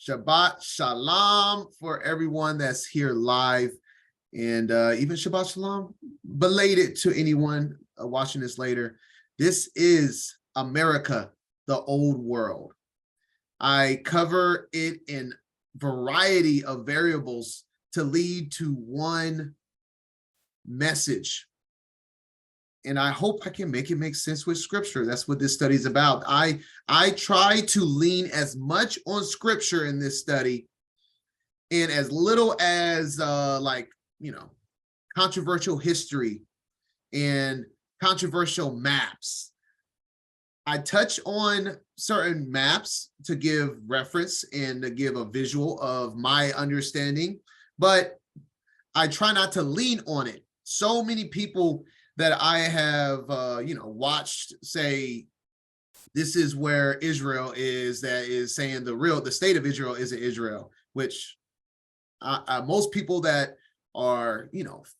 Shabbat Shalom for everyone that's here live, and even Shabbat Shalom belated to anyone watching this later. This is America, the Old World. I cover it in variety of variables to lead to one message. And I hope I can make it make sense with Scripture. That's what this study is about. I try to lean as much on Scripture in this study and as little as controversial history and controversial maps. I touch on certain maps to give reference and to give a visual of my understanding, but I try not to lean on it. So many people that I have, watched say, this is where Israel is, that is saying the state of Israel isn't Israel, which most people that are,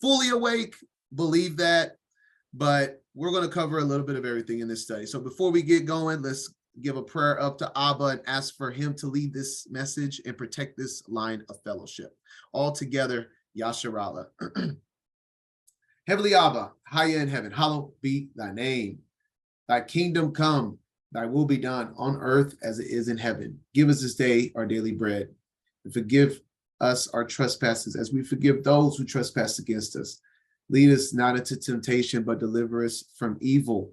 fully awake believe that, but we're going to cover a little bit of everything in this study. So before we get going, let's give a prayer up to Abba and ask for him to lead this message and protect this line of fellowship. All together, Yasharallah. Heavenly Abba, higher in heaven, hallowed be thy name. Thy kingdom come, thy will be done on earth as it is in heaven. Give us this day our daily bread, and forgive us our trespasses as we forgive those who trespass against us. Lead us not into temptation, but deliver us from evil.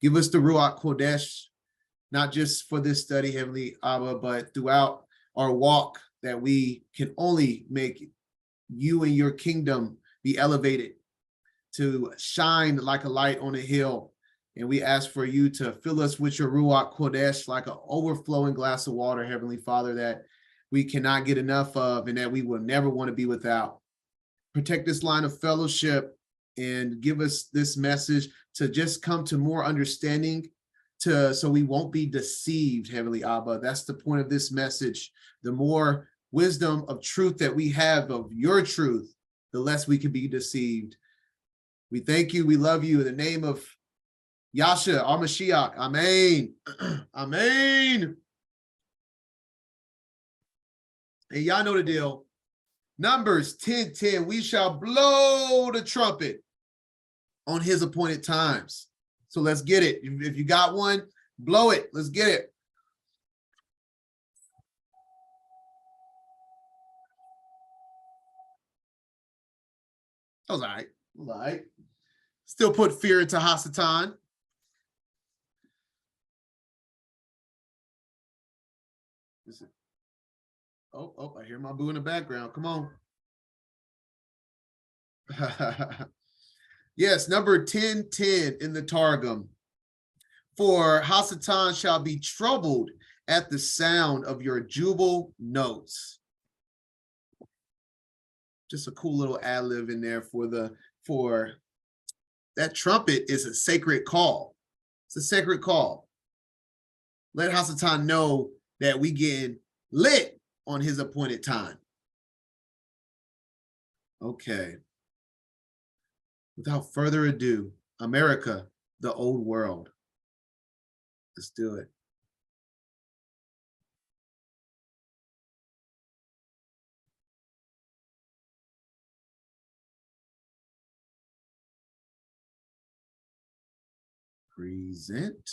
Give us the Ruach Kodesh, not just for this study, Heavenly Abba, but throughout our walk, that we can only make you and your kingdom be elevated, to shine like a light on a hill. And we ask for you to fill us with your Ruach Kodesh like an overflowing glass of water, Heavenly Father, that we cannot get enough of and that we will never want to be without. Protect this line of fellowship and give us this message to just come to more understanding, so we won't be deceived, Heavenly Abba. That's the point of this message. The more wisdom of truth that we have of your truth, the less we can be deceived. We thank you. We love you. In the name of Yasha, our Mashiach. Amen. Amen. And y'all know the deal. Numbers 10:10. We shall blow the trumpet on his appointed times. So let's get it. If you got one, blow it. Let's get it. That was all right. All right. Still put fear into Hasatan. Oh, I hear my boo in the background. Come on. Yes, number 10:10 in the Targum. For Hasatan shall be troubled at the sound of your jubal notes. Just a cool little ad-lib in there for that trumpet is a sacred call. It's a sacred call. Let Hasatan know that we getting lit on his appointed time. Okay. Without further ado, America, the Old World. Let's do it. Present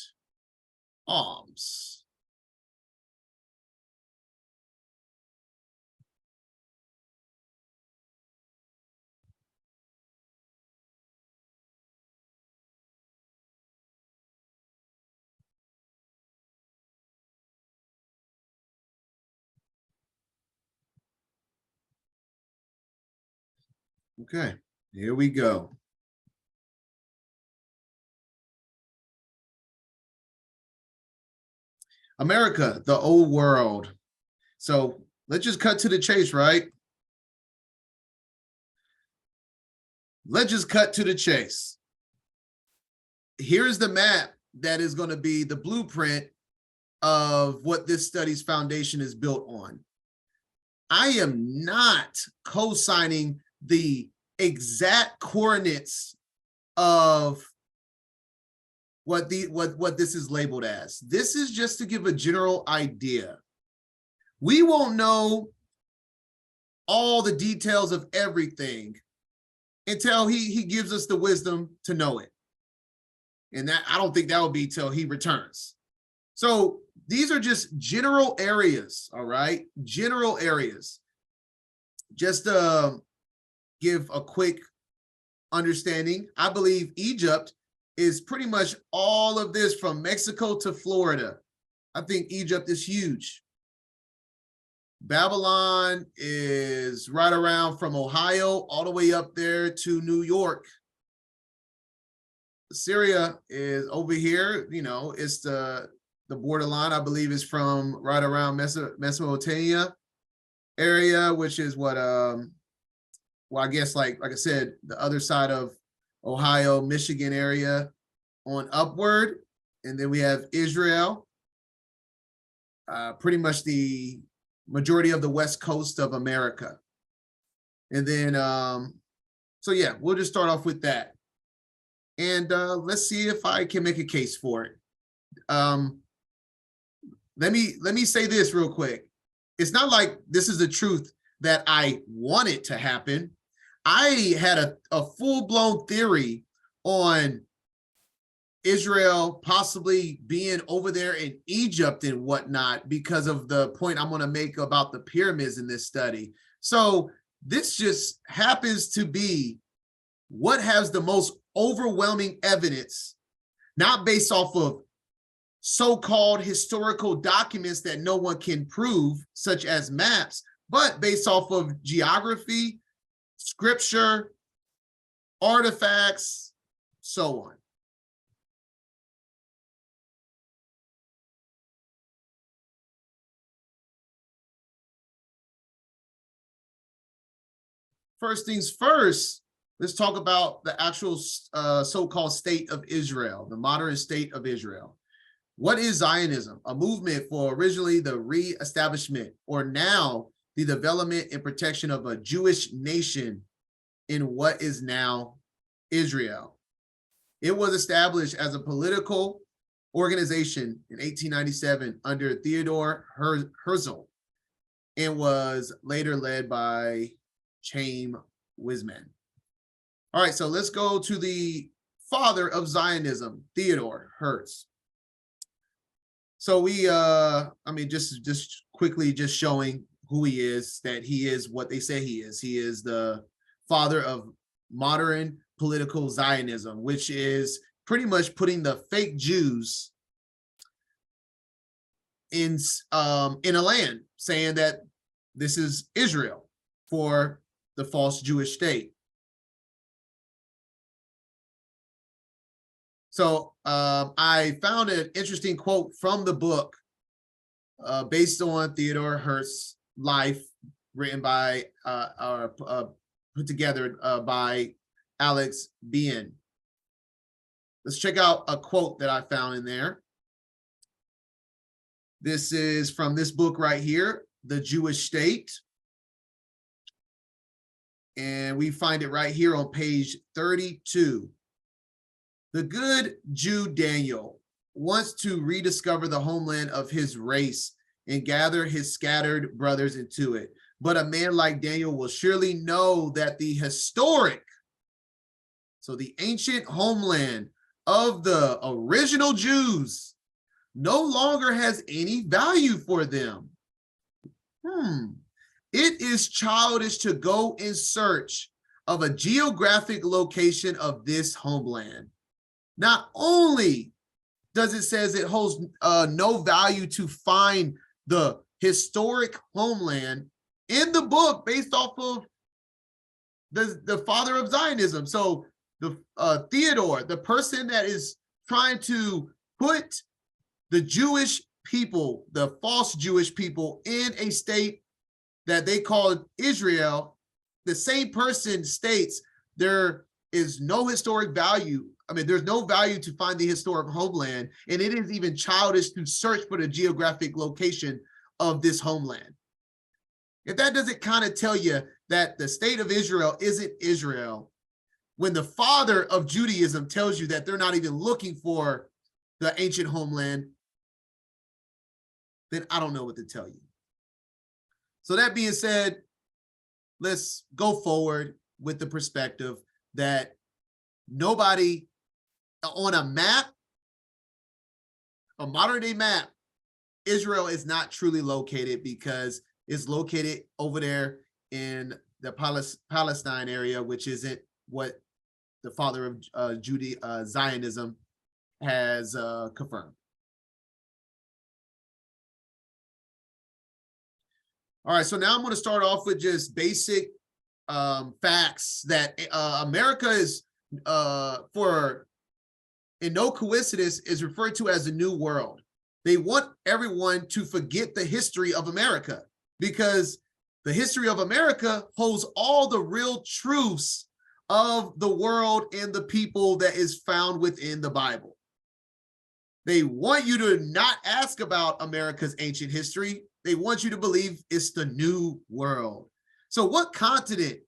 arms. Okay, here we go. America, the Old World. So let's just cut to the chase, right? Let's just cut to the chase. Here's the map that is going to be the blueprint of what this study's foundation is built on. I am not co-signing the exact coordinates of what this is labeled as. This is just to give a general idea. We won't know all the details of everything until he gives us the wisdom to know it. And that, I don't think that will be till he returns. So these are just general areas, all right? General areas. Just to give a quick understanding, I believe Egypt is pretty much all of this from Mexico to Florida. I think Egypt is huge. Babylon is right around from Ohio all the way up there to New York. Syria is over here, you know, it's the borderline, I believe, is from right around Mesopotamia area, which is what, well, I guess like I said, the other side of Ohio, Michigan area on upward. And then we have Israel, pretty much the majority of the west coast of America. And then, so yeah, we'll just start off with that. And let's see if I can make a case for it. Let me say this real quick. It's not like this is the truth that I want it to happen. I had a full-blown theory on Israel possibly being over there in Egypt and whatnot because of the point I'm going to make about the pyramids in this study. So this just happens to be what has the most overwhelming evidence, not based off of so-called historical documents that no one can prove, such as maps, but based off of geography, scripture, artifacts, so on. First things first, let's talk about the actual so-called state of Israel, the modern state of Israel. What is Zionism? A movement for originally the re-establishment, or now the development and protection of a Jewish nation in what is now Israel. It was established as a political organization in 1897 under Theodore Herzl and was later led by Chaim Weizmann. All right, so let's go to the father of Zionism, Theodore Herzl. So we, I mean, just quickly just showing who he is, that he is what they say he is. He is the father of modern political Zionism, which is pretty much putting the fake Jews in a land, saying that this is Israel for the false Jewish state. So I found an interesting quote from the book based on Theodore Herzl's life, written by or put together by Alex Bien. Let's check out a quote that I found in there. This is from this book right here, The Jewish State. And we find it right here on page 32. The good Jew Daniel wants to rediscover the homeland of his race and gather his scattered brothers into it. But a man like Daniel will surely know that the historic, so the ancient homeland of the original Jews, no longer has any value for them. It is childish to go in search of a geographic location of this homeland. Not only does it says it holds no value to find the historic homeland in the book based off of the father of Zionism. So the Theodore, the person that is trying to put the Jewish people, the false Jewish people, in a state that they call Israel, the same person states there is no historic value. I mean, there's no value to find the historic homeland, and it is even childish to search for the geographic location of this homeland. If that doesn't kind of tell you that the state of Israel isn't Israel, when the father of Judaism tells you that they're not even looking for the ancient homeland, then I don't know what to tell you. So that being said, let's go forward with the perspective that nobody on a map, a modern day map, Israel is not truly located because it's located over there in the Palestine area, which isn't what the father of Zionism has confirmed. All right, so now I'm going to start off with just basic facts that America is, in no coincidence, is referred to as the New World. They want everyone to forget the history of America because the history of America holds all the real truths of the world and the people that is found within the Bible. They want you to not ask about America's ancient history. They want you to believe it's the New World. So what continent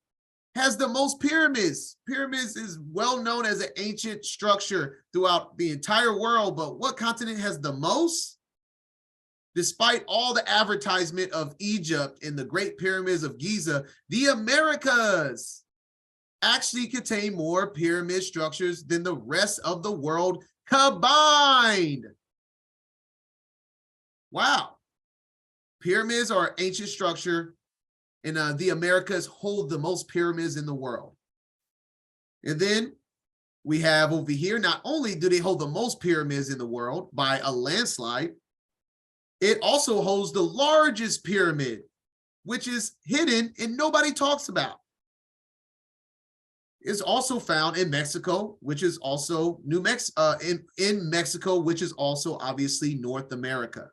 has the most pyramids? Pyramids is well known as an ancient structure throughout the entire world, but what continent has the most? Despite all the advertisement of Egypt and the Great Pyramids of Giza, the Americas actually contain more pyramid structures than the rest of the world combined. Wow. Pyramids are ancient structure, and the Americas hold the most pyramids in the world. And then we have over here, not only do they hold the most pyramids in the world by a landslide, it also holds the largest pyramid, which is hidden and nobody talks about. It's also found in Mexico, which is also in Mexico, which is also obviously North America.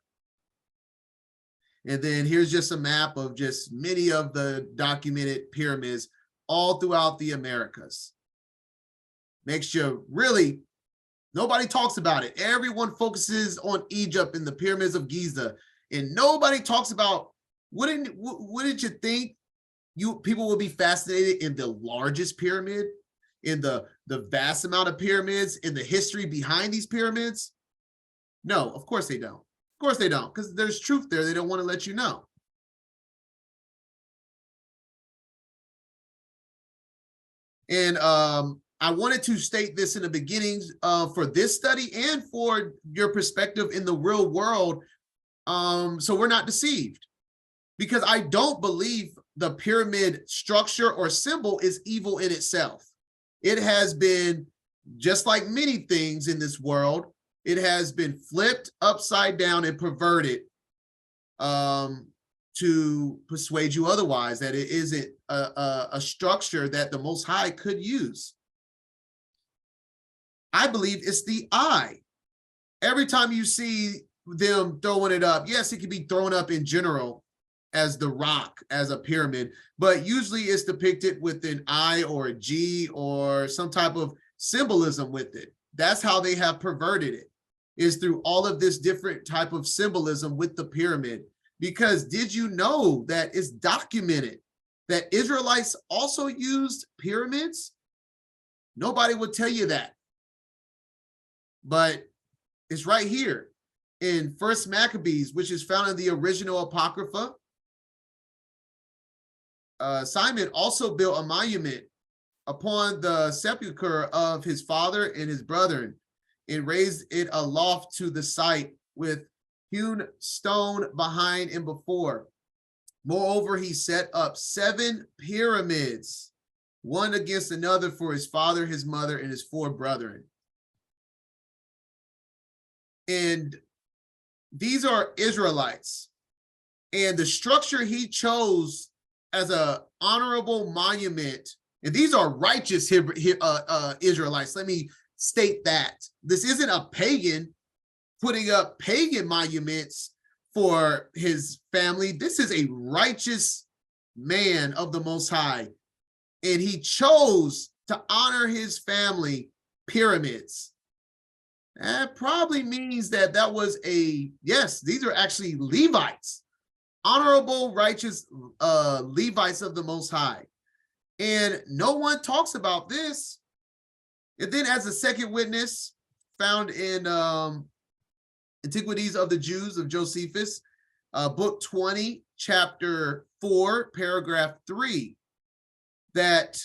And then here's just a map of just many of the documented pyramids all throughout the Americas. Makes you really, nobody talks about it. Everyone focuses on Egypt and the pyramids of Giza, and nobody talks about wouldn't you think people will be fascinated in the largest pyramid, in the vast amount of pyramids, in the history behind these pyramids? No, of course they don't. Of course they don't, because there's truth there. They don't want to let you know. And I wanted to state this in the beginning for this study and for your perspective in the real world, so we're not deceived. Because I don't believe the pyramid structure or symbol is evil in itself. It has been, just like many things in this world, it has been flipped upside down and perverted to persuade you otherwise, that it isn't a structure that the Most High could use. I believe it's the eye. Every time you see them throwing it up, yes, it can be thrown up in general as the rock, as a pyramid, but usually it's depicted with an I or a G or some type of symbolism with it. That's how they have perverted it, is through all of this different type of symbolism with the pyramid. Because did you know that it's documented that Israelites also used pyramids? Nobody would tell you that. But it's right here in First Maccabees, which is found in the original Apocrypha. Simon also built a monument upon the sepulchre of his father and his brethren, and raised it aloft to the site with hewn stone behind and before. Moreover, he set up 7 pyramids, one against another, for his father, his mother, and his 4 brethren. And these are Israelites. And the structure he chose as an honorable monument, and these are righteous Israelites. Let me state that. This isn't a pagan putting up pagan monuments for his family. This is a righteous man of the Most High. And he chose to honor his family pyramids. That probably means that that was yes, these are actually Levites, honorable, righteous Levites of the Most High. And no one talks about this. And then as a second witness found in Antiquities of the Jews of Josephus, book 20, chapter 4, paragraph 3, that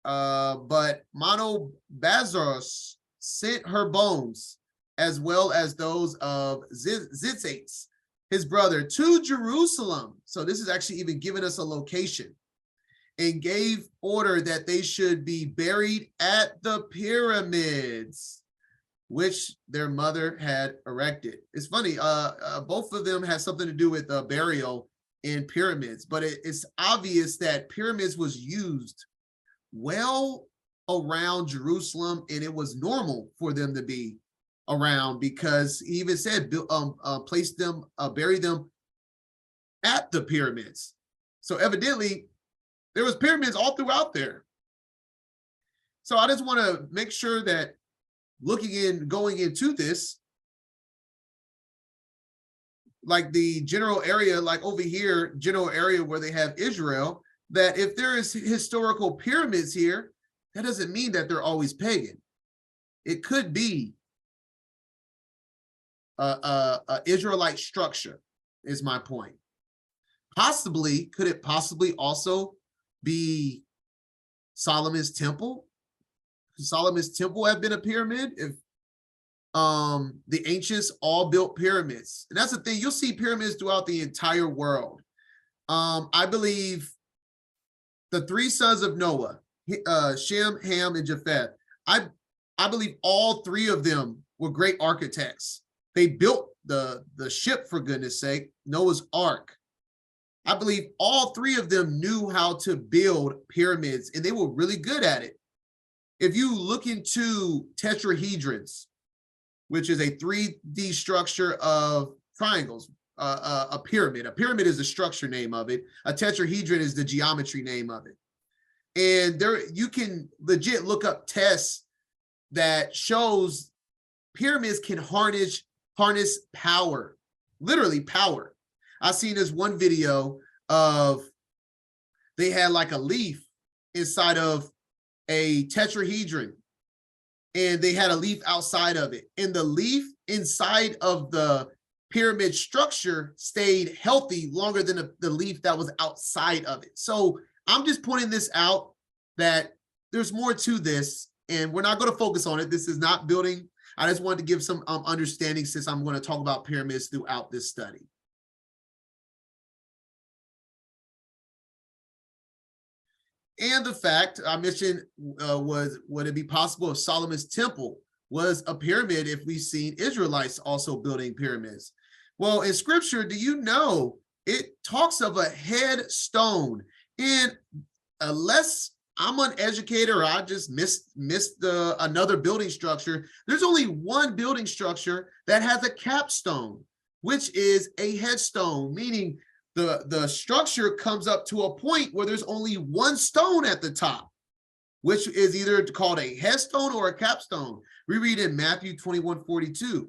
but Moabites sent her bones, as well as those of Zitzates, his brother, to Jerusalem. So this is actually even giving us a location, and gave order that they should be buried at the pyramids, which their mother had erected. It's funny, both of them have something to do with burial in pyramids, but it's obvious that pyramids was used well around Jerusalem, and it was normal for them to be around, because he even said place them, bury them at the pyramids. So evidently there was pyramids all throughout there. So I just want to make sure that going into this, like the general area, like over here, general area where they have Israel, that if there is historical pyramids here, that doesn't mean that they're always pagan. It could be a Israelite structure, is my point. Possibly, could it possibly also be Solomon's temple? Could Solomon's temple have been a pyramid? If the ancients all built pyramids, and that's the thing, you'll see pyramids throughout the entire world. I believe the three sons of Noah, Shem, Ham, and Japheth, I believe all three of them were great architects. They built the ship, for goodness sake, Noah's Ark. I believe all three of them knew how to build pyramids, and they were really good at it. If you look into tetrahedrons, which is a 3D structure of triangles, a pyramid. A pyramid is the structure name of it. A tetrahedron is the geometry name of it. And there, you can legit look up tests that shows pyramids can harness power, literally power. I've seen this one video of, they had like a leaf inside of a tetrahedron, and they had a leaf outside of it, and the leaf inside of the pyramid structure stayed healthy longer than the leaf that was outside of it. So I'm just pointing this out, that there's more to this, and we're not going to focus on it. This is not building. I just wanted to give some understanding, since I'm going to talk about pyramids throughout this study. And the fact I mentioned would it be possible if Solomon's temple was a pyramid, if we've seen Israelites also building pyramids? Well, in scripture, do you know, it talks of a headstone. And unless I'm an educator, or I just missed another building structure, there's only one building structure that has a capstone, which is a headstone, meaning the structure comes up to a point where there's only one stone at the top, which is either called a headstone or a capstone. We read in Matthew 21:42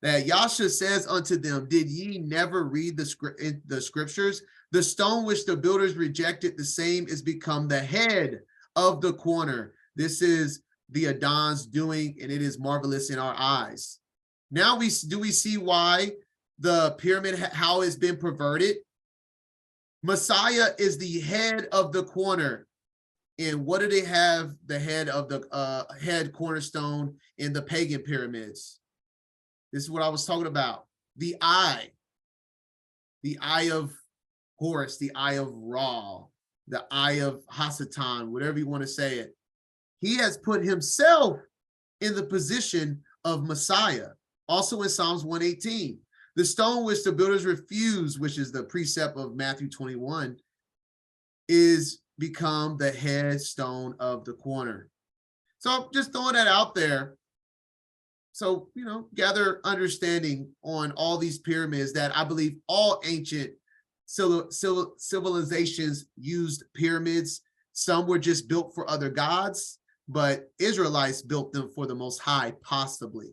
that Yahshua says unto them, did ye never read the scriptures? The stone which the builders rejected, the same is become the head of the corner. This is the Adon's doing, and it is marvelous in our eyes. Now we see why the pyramid, how it's been perverted. Messiah is the head of the corner. And what do they have the head of the head cornerstone in the pagan pyramids? This is what I was talking about. The eye of Horus, the eye of Ra, the eye of Hasatan, whatever you want to say it. He has put himself in the position of Messiah. Also in Psalms 118. The stone which the builders refused, which is the precept of Matthew 21, is become the headstone of the corner. So I'm just throwing that out there. So, gather understanding on all these pyramids, that I believe all ancient civilizations used pyramids. Some were just built for other gods, but Israelites built them for the Most High, possibly.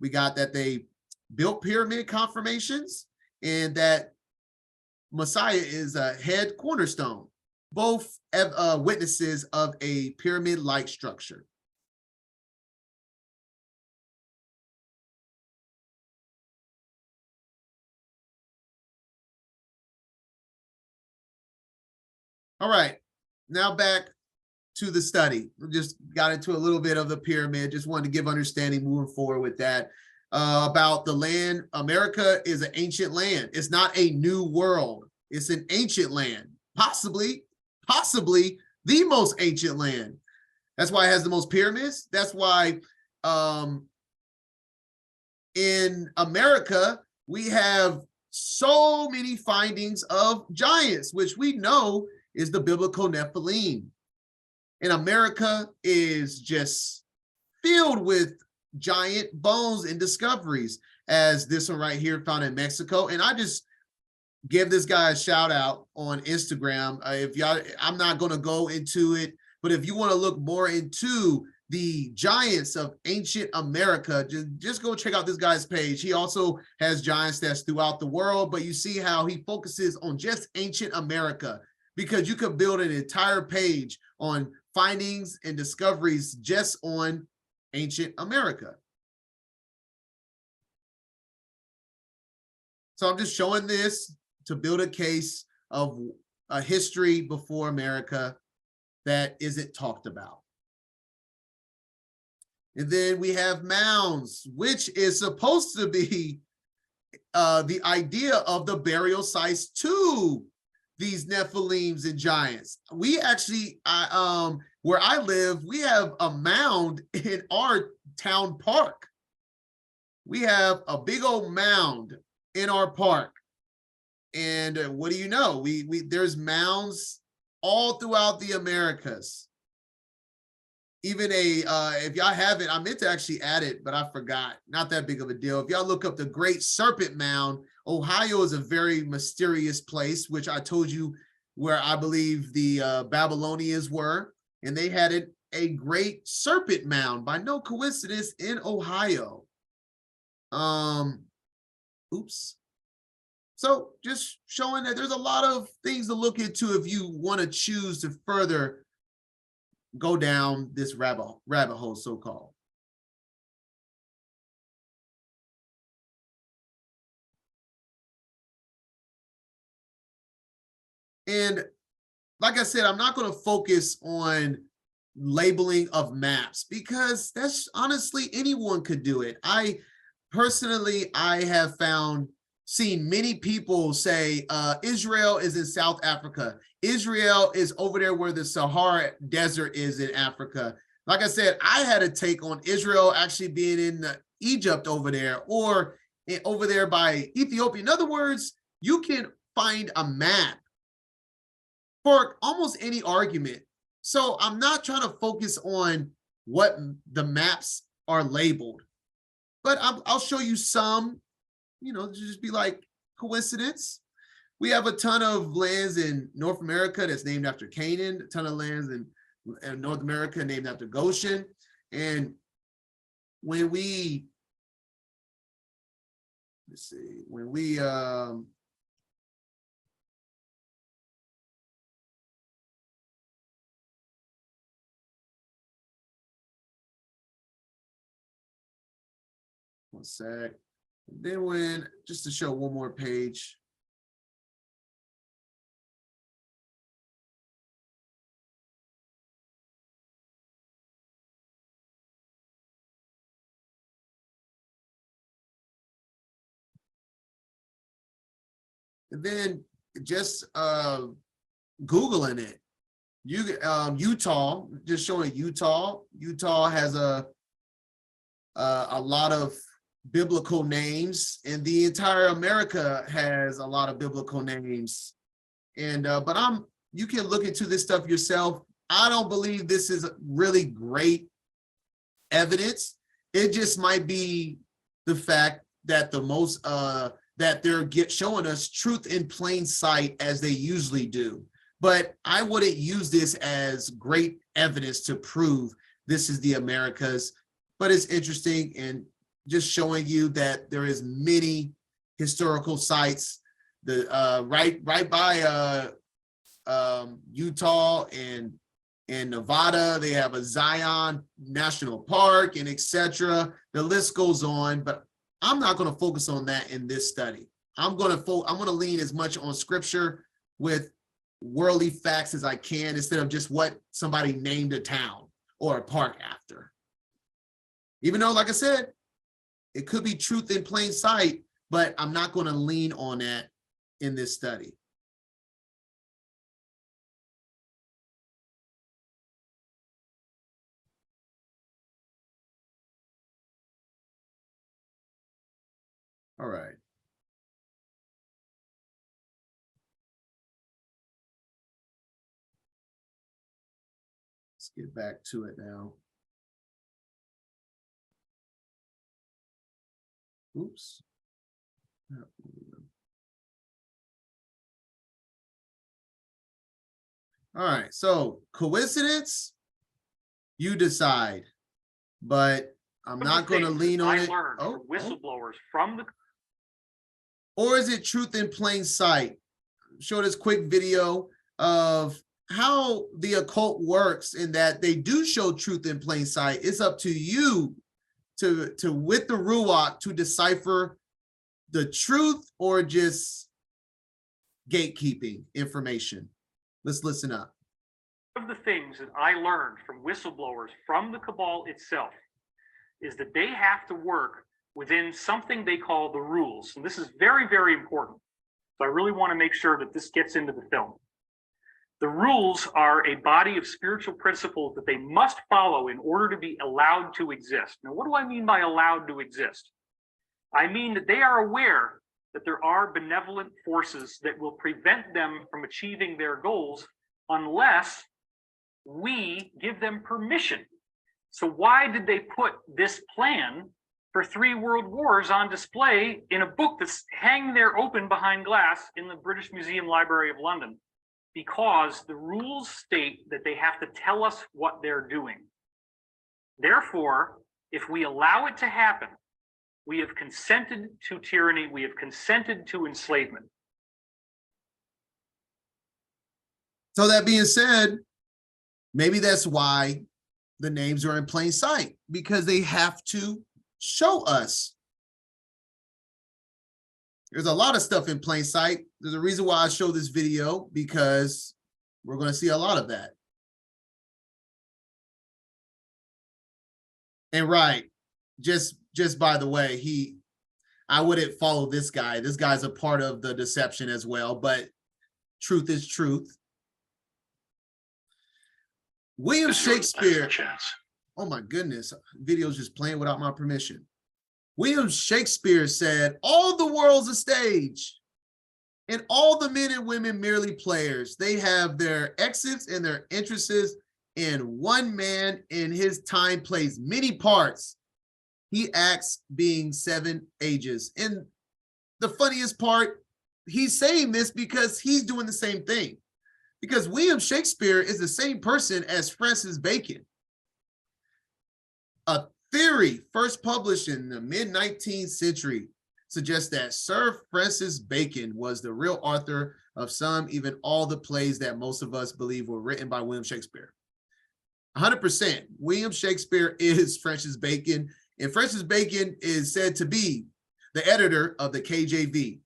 We got that they built pyramid conformations, and that Messiah is a head cornerstone, both witnesses of a pyramid-like structure. All right, now back to the study. We just got into a little bit of the pyramid. Just wanted to give understanding moving forward with that about the land. America is an ancient land. It's not a new world. It's an ancient land, possibly the most ancient land. That's why it has the most pyramids. That's why in America, we have so many findings of giants, which we know is the biblical Nephilim. And America is just filled with giant bones and discoveries, as this one right here found in Mexico. And I just give this guy a shout out on Instagram. If y'all, I'm not going to go into it, but if you want to look more into the giants of ancient America, just go check out this guy's page. He also has giants that's throughout the world, but you see how he focuses on just ancient America, because you could build an entire page on findings and discoveries just on ancient America. So I'm just showing this to build a case of a history before America that isn't talked about. And then we have Mounds, which is supposed to be the idea of the burial sites to these Nephilims and giants. We actually, where I live, we have a mound in our town park. We have a big old mound in our park. And what do you know? There's mounds all throughout the Americas. Even if y'all haven't, I meant to actually add it, but I forgot. Not that big of a deal. If y'all look up the Great Serpent Mound, Ohio is a very mysterious place, which I told you where I believe the Babylonians were, and they had a Great Serpent Mound, by no coincidence, in Ohio. Oops. So just showing that there's a lot of things to look into if you want to choose to further go down this rabbit hole, so-called. And like I said, I'm not going to focus on labeling of maps, because that's honestly, anyone could do it. I have seen many people say Israel is in South Africa. Israel is over there where the Sahara Desert is in Africa. Like I said, I had a take on Israel actually being in Egypt over there, or over there by Ethiopia. In other words, you can find a map for almost any argument. So I'm not trying to focus on what the maps are labeled, but I'll show you some, just be like coincidence. We have a ton of lands in North America that's named after Canaan, a ton of lands in North America named after Goshen. And when we, one sec. And then just to show one more page. And then just Googling it, Utah, just showing Utah. Utah has a lot of biblical names, and the entire America has a lot of biblical names. And but you can look into this stuff yourself. I don't believe this is really great evidence. It just might be the fact that that they're showing us truth in plain sight, as they usually do. But I wouldn't use this as great evidence to prove this is the Americas. But it's interesting, and just showing you that there is many historical sites. The right by Utah and Nevada, they have a Zion National Park, and etc. The list goes on, but I'm not going to focus on that in this study. I'm going to lean as much on scripture with worldly facts as I can instead of just what somebody named a town or a park after. Even though, like I said, it could be truth in plain sight, but I'm not going to lean on that in this study. All right. Let's get back to it now. Oops. All right, so coincidence, you decide, but I'm not going to lean on it. Oh, whistleblowers from the. Or is it truth in plain sight? Show this quick video of how the occult works in that they do show truth in plain sight. It's up to you to with the Ruach to decipher the truth or just gatekeeping information. Let's listen up. One of the things that I learned from whistleblowers from the cabal itself is that they have to work within something they call the rules. And this is very, very important. So I really want to make sure that this gets into the film. The rules are a body of spiritual principles that they must follow in order to be allowed to exist. Now, what do I mean by allowed to exist? I mean that they are aware that there are benevolent forces that will prevent them from achieving their goals unless we give them permission. So why did they put this plan for 3 world wars on display in a book that's hanging there open behind glass in the British Museum Library of London? Because the rules state that they have to tell us what they're doing. Therefore, if we allow it to happen, we have consented to tyranny, we have consented to enslavement. So that being said, maybe that's why the names are in plain sight, because they have to show us. There's a lot of stuff in plain sight. There's a reason why I show this video, because we're going to see a lot of that. And right, just by the way, I wouldn't follow this guy. This guy's a part of the deception as well, but truth is truth. William Shakespeare. Oh my goodness, video's just playing without my permission. William Shakespeare said, "All the world's a stage, and all the men and women merely players. They have their exits and their interests, and one man in his time plays many parts. He acts being 7 ages." And the funniest part, he's saying this because he's doing the same thing. Because William Shakespeare is the same person as Francis Bacon. A theory first published in the mid-19th century suggests that Sir Francis Bacon was the real author of some, even all the plays that most of us believe were written by William Shakespeare. 100%. William Shakespeare is Francis Bacon, and Francis Bacon is said to be the editor of the KJV.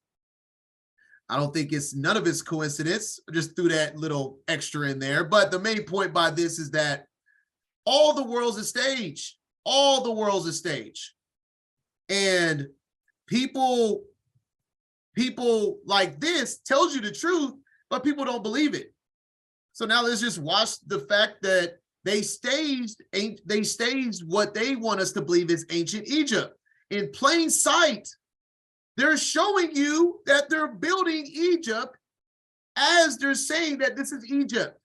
I don't think none of it's coincidence. I just threw that little extra in there. But the main point by this is that all the world's a stage. All the world's a stage. And people like this tells you the truth, but people don't believe it. So now let's just watch the fact that they staged what they want us to believe is ancient Egypt. In plain sight, they're showing you that they're building Egypt as they're saying that this is Egypt.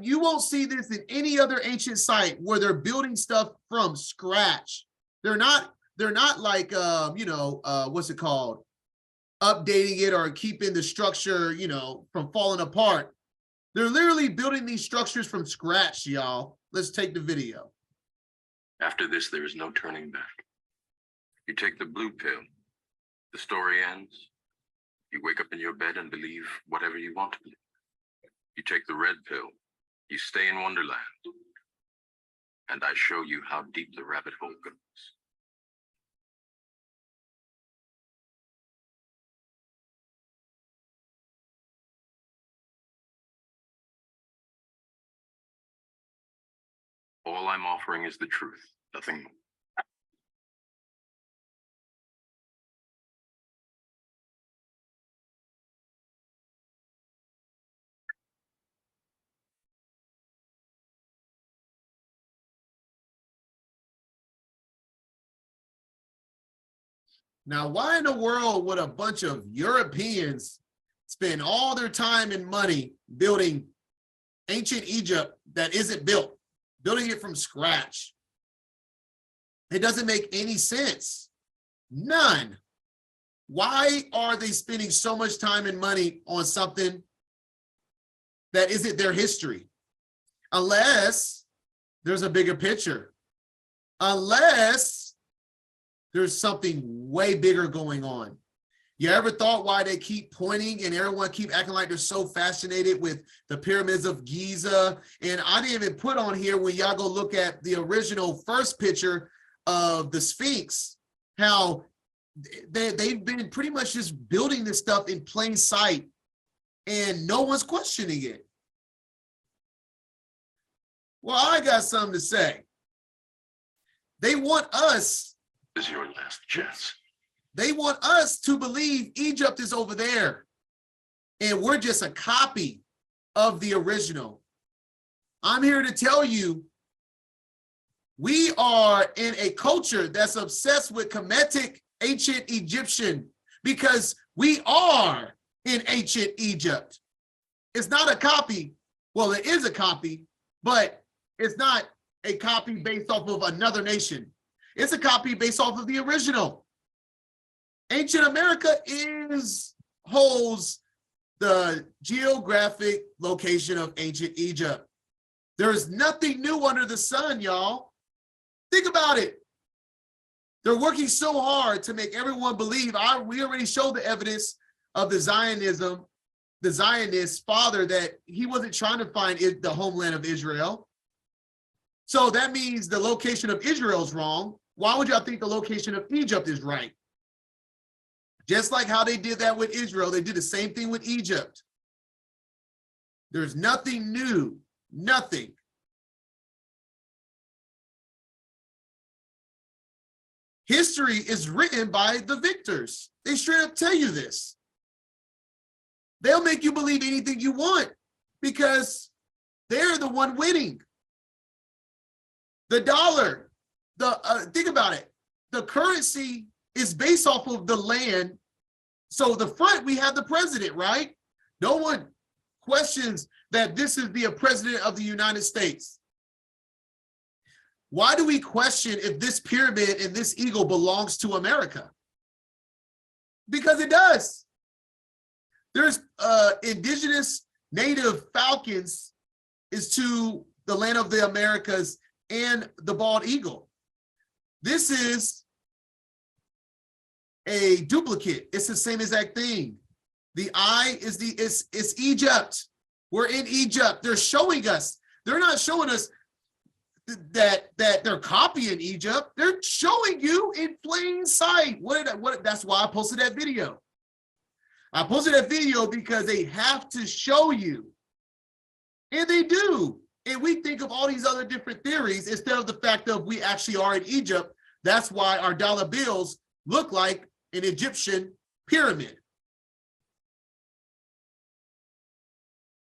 You won't see this in any other ancient site where they're building stuff from scratch. They're not like what's it called? Updating it or keeping the structure, from falling apart. They're literally building these structures from scratch, y'all. Let's take the video. After this, there is no turning back. You take the blue pill, the story ends. You wake up in your bed and believe whatever you want to believe. You take the red pill, you stay in Wonderland, and I show you how deep the rabbit hole goes. All I'm offering is the truth, nothing more. Now, why in the world would a bunch of Europeans spend all their time and money building ancient Egypt that isn't built, building it from scratch? It doesn't make any sense. None. Why are they spending so much time and money on something that isn't their history? Unless there's a bigger picture. Unless there's something way bigger going on. You ever thought why they keep pointing and everyone keep acting like they're so fascinated with the pyramids of Giza? And I didn't even put on here when y'all go look at the original first picture of the Sphinx, how they've been pretty much just building this stuff in plain sight and no one's questioning it. Well, I got something to say. They want us. This is your last chance. They want us to believe Egypt is over there and we're just a copy of the original. I'm here to tell you, we are in a culture that's obsessed with Kemetic ancient Egyptian because we are in ancient Egypt. It's not a copy. Well, it is a copy, but it's not a copy based off of another nation. It's a copy based off of the original. Ancient America holds the geographic location of ancient Egypt. There's nothing new under the sun, y'all. Think about it. They're working so hard to make everyone believe. We already showed the evidence of the Zionism, the Zionist father, that he wasn't trying to find the homeland of Israel. So that means the location of Israel is wrong. Why would y'all think the location of Egypt is right? Just like how they did that with Israel, they did the same thing with Egypt. There's nothing new, nothing. History is written by the victors. They straight up tell you this. They'll make you believe anything you want because they're the one winning. The dollar, think about it. The currency is based off of the land. So the front, we have the president, right? No one questions that this is the president of the United States. Why do we question if this pyramid and this eagle belongs to America? Because it does. There's indigenous native falcons is to the land of the Americas and the bald eagle. This is a duplicate. It's the same exact thing. The eye is it's Egypt. We're in Egypt. They're showing us. They're not showing us that they're copying Egypt. They're showing you in plain sight. That's why I posted that video. I posted that video because they have to show you. And they do. And we think of all these other different theories instead of the fact that we actually are in Egypt. That's why our dollar bills look like an Egyptian pyramid.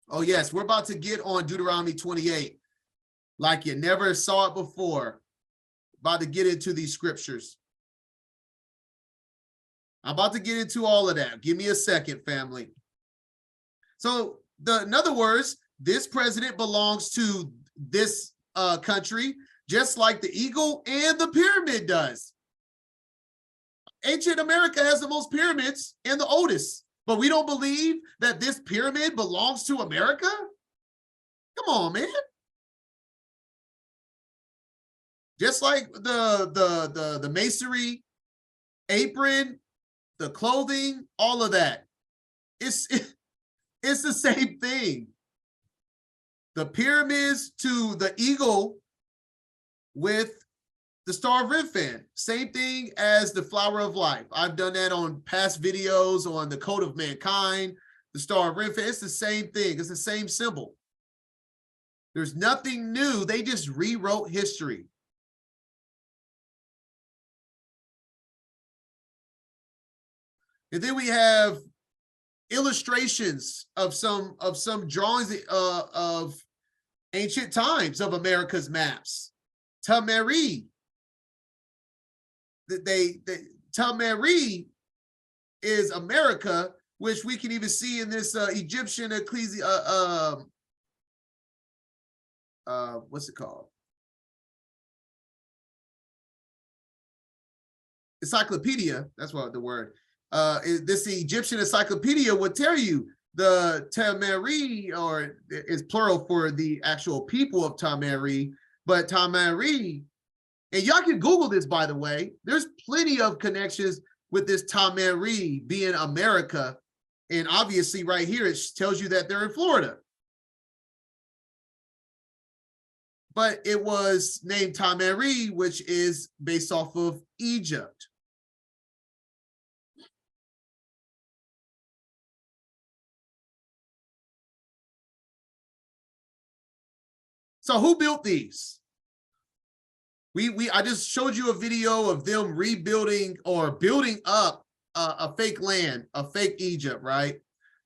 Oh yes, we're about to get on Deuteronomy 28. Like you never saw it before. About to get into these scriptures. I'm about to get into all of that. Give me a second, family. So in other words, this president belongs to this country, just like the eagle and the pyramid does. Ancient America has the most pyramids and the oldest, but we don't believe that this pyramid belongs to America? Come on, man. Just like the masonry, apron, the clothing, all of that. It's the same thing. The pyramids to the eagle with the Star of Remphan. Same thing as the flower of life. I've done that on past videos on the code of mankind, the Star of Remphan. It's the same thing. It's the same symbol. There's nothing new. They just rewrote history. And then we have illustrations of some drawings of ancient times of America's maps. Tamari. Tamari is America, which we can even see in this Egyptian what's it called? Encyclopedia. That's what the word. This Egyptian encyclopedia would tell you the Tamari, or is plural for the actual people of Tamari, but Tamari, and y'all can Google this, by the way. There's plenty of connections with this Tamari being America, and obviously right here it tells you that they're in Florida. But it was named Tamari, which is based off of Egypt. So who built these? I just showed you a video of them rebuilding or building up a fake land, a fake Egypt, right?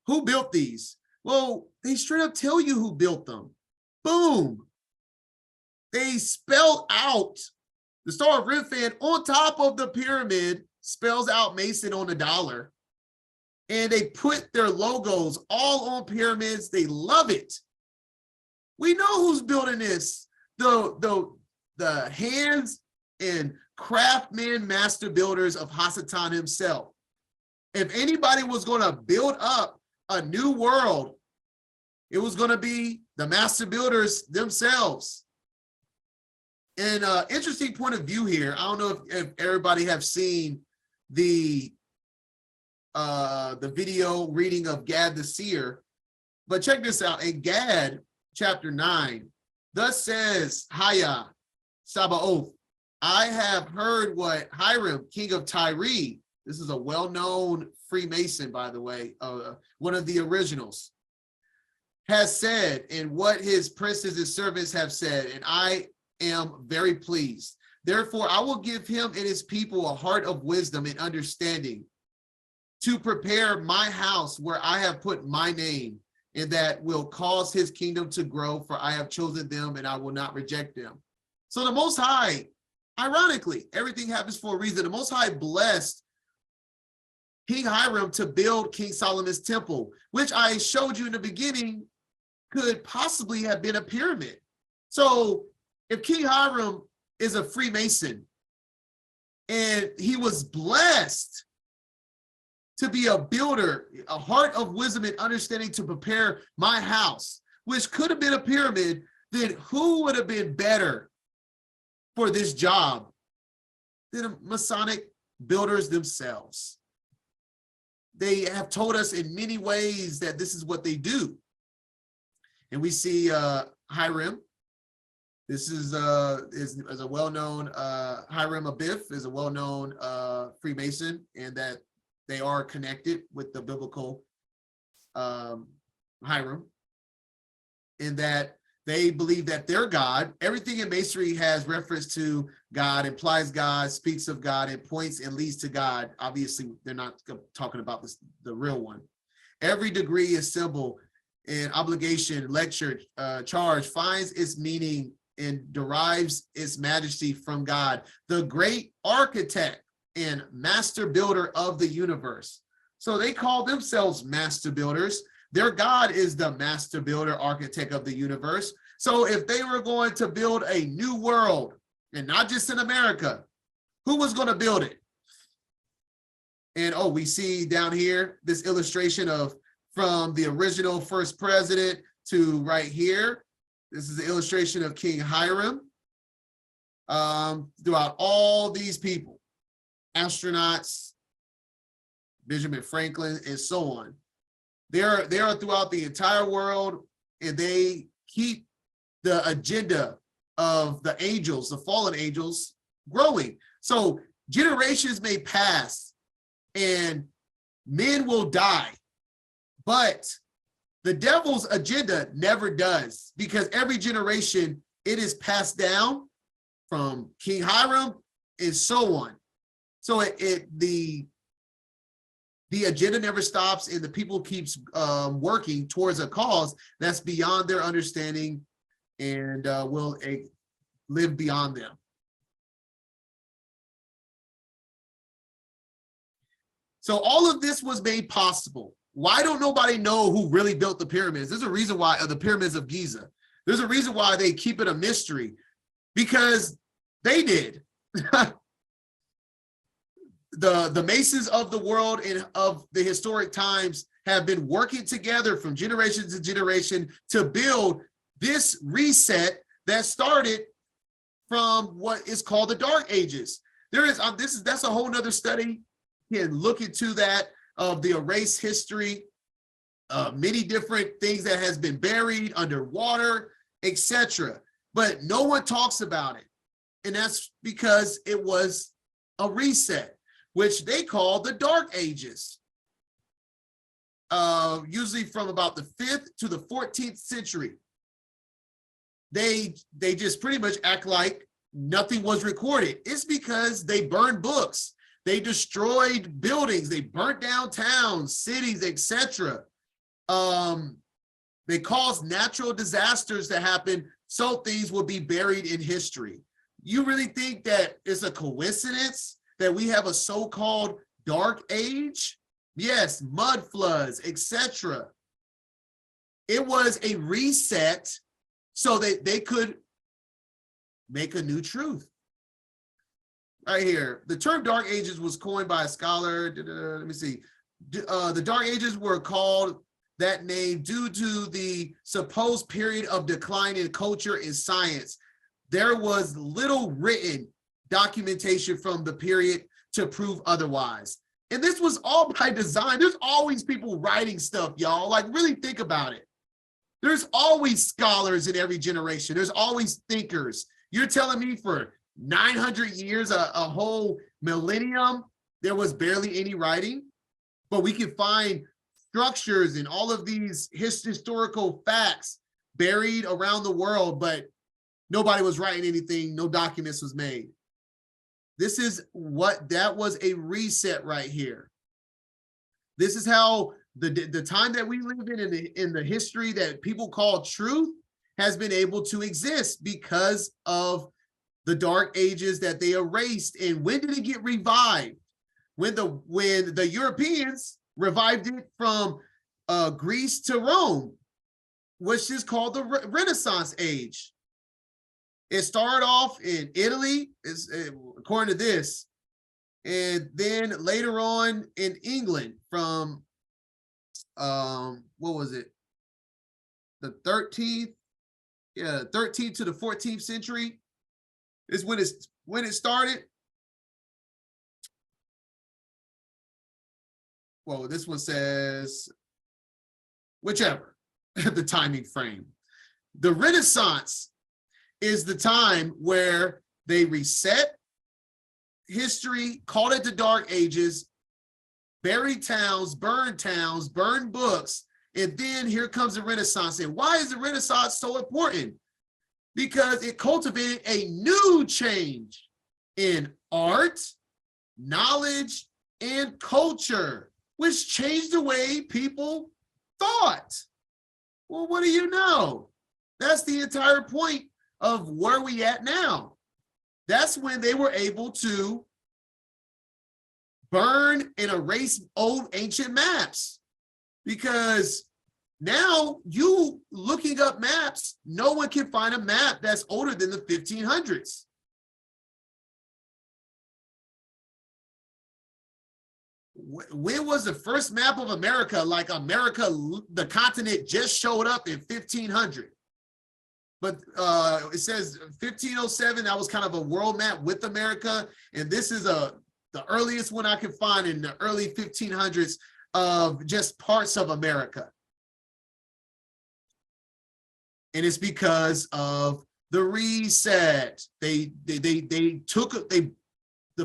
Who built these? Well, they straight up tell you who built them. Boom. They spell out the Star of Remphan on top of the pyramid, spells out Mason on the dollar. And they put their logos all on pyramids. They love it. We know who's building this. The hands and craftsmen, master builders of Hasatan himself. If anybody was going to build up a new world, it was going to be the master builders themselves. And interesting point of view here. I don't know if everybody have seen the video reading of Gad the seer, but check this out. In Gad chapter 9, thus says Haya Sabaoth, I have heard what Hiram, king of Tyre, this is a well-known Freemason, by the way, one of the originals, has said, and what his princes and servants have said, and I am very pleased. Therefore, I will give him and his people a heart of wisdom and understanding to prepare my house where I have put my name, and that will cause his kingdom to grow, for I have chosen them and I will not reject them. So the Most High, ironically, everything happens for a reason. The Most High blessed King Hiram to build King Solomon's temple, which I showed you in the beginning could possibly have been a pyramid. So if King Hiram is a Freemason and he was blessed to be a builder, a heart of wisdom and understanding to prepare my house, which could have been a pyramid, then who would have been better for this job than Masonic builders themselves? They have told us in many ways that this is what they do. And we see Hiram. This is a well-known, Hiram Abiff is a well-known Freemason, and that they are connected with the biblical Hiram, in that they believe that their God, everything in Masonry has reference to God, implies God, speaks of God, and points and leads to God. Obviously, they're not talking about this, the real one. Every degree and symbol and obligation, lecture, charge finds its meaning and derives its majesty from God, the great architect and master builder of the universe. So they call themselves master builders. Their God is the master builder, architect of the universe. So if they were going to build a new world, and not just in America, who was going to build it? And we see down here this illustration of from the original first president to right here. This is the illustration of King Hiram throughout all these people, astronauts, Benjamin Franklin, and so on. They are throughout the entire world, and they keep the agenda of the angels, the fallen angels, growing. So generations may pass and men will die, but The devil's agenda never does, because every generation it is passed down from King Hiram and so on. So the agenda never stops, and the people keeps working towards a cause that's beyond their understanding and will live beyond them. So all of this was made possible. Why don't nobody know who really built the pyramids? There's a reason why the pyramids of Giza. There's a reason why they keep it a mystery, because they did. The Masons of the world and of the historic times have been working together from generation to generation to build this reset that started from what is called the Dark Ages. There is that's a whole nother study. You can look into that, of the erased history, many different things that has been buried underwater, etc. But no one talks about it. And that's because it was a reset, which they call the Dark Ages. Usually from about the 5th to the 14th century. They just pretty much act like nothing was recorded. It's because they burned books. They destroyed buildings. They burnt down towns, cities, etc. They caused natural disasters to happen so things will be buried in history. You really think that it's a coincidence that we have a so-called dark age? Yes, mud floods, etc. It was a reset so that they could make a new truth. Right here, the term Dark Ages was coined by a scholar. Let me see. The Dark Ages were called that name due to the supposed period of decline in culture and science. There was little written documentation from the period to prove otherwise. And this was all by design. There's always people writing stuff, y'all. Like, really think about it. There's always scholars in every generation. There's always thinkers. You're telling me for 900 years, a whole millennium, there was barely any writing, but we can find structures and all of these historical facts buried around the world, but nobody was writing anything, no documents was made. That was a reset right here. This is how the time that we live in the history that people call truth has been able to exist because of the Dark Ages that they erased. And when did it get revived? When the Europeans revived it from Greece to Rome, which is called the Renaissance age. It started off in Italy, according to this, and then later on in England from, what was it? The 13th to the 14th century is when it started. Well, this one says, whichever, the timing frame. The Renaissance is the time where they reset history, called it the Dark Ages, buried towns, burned books, and then here comes the Renaissance. And why is the Renaissance so important? Because it cultivated a new change in art, knowledge, and culture, which changed the way people thought. Well, what do you know? That's the entire point of where we at now. That's when they were able to burn and erase old ancient maps. Because now you looking up maps, no one can find a map that's older than the 1500s. When was the first map of America, like America, the continent just showed up in 1500? But it says 1507, that was kind of a world map with America. And this is the earliest one I can find in the early 1500s of just parts of America. And it's because of the reset. They took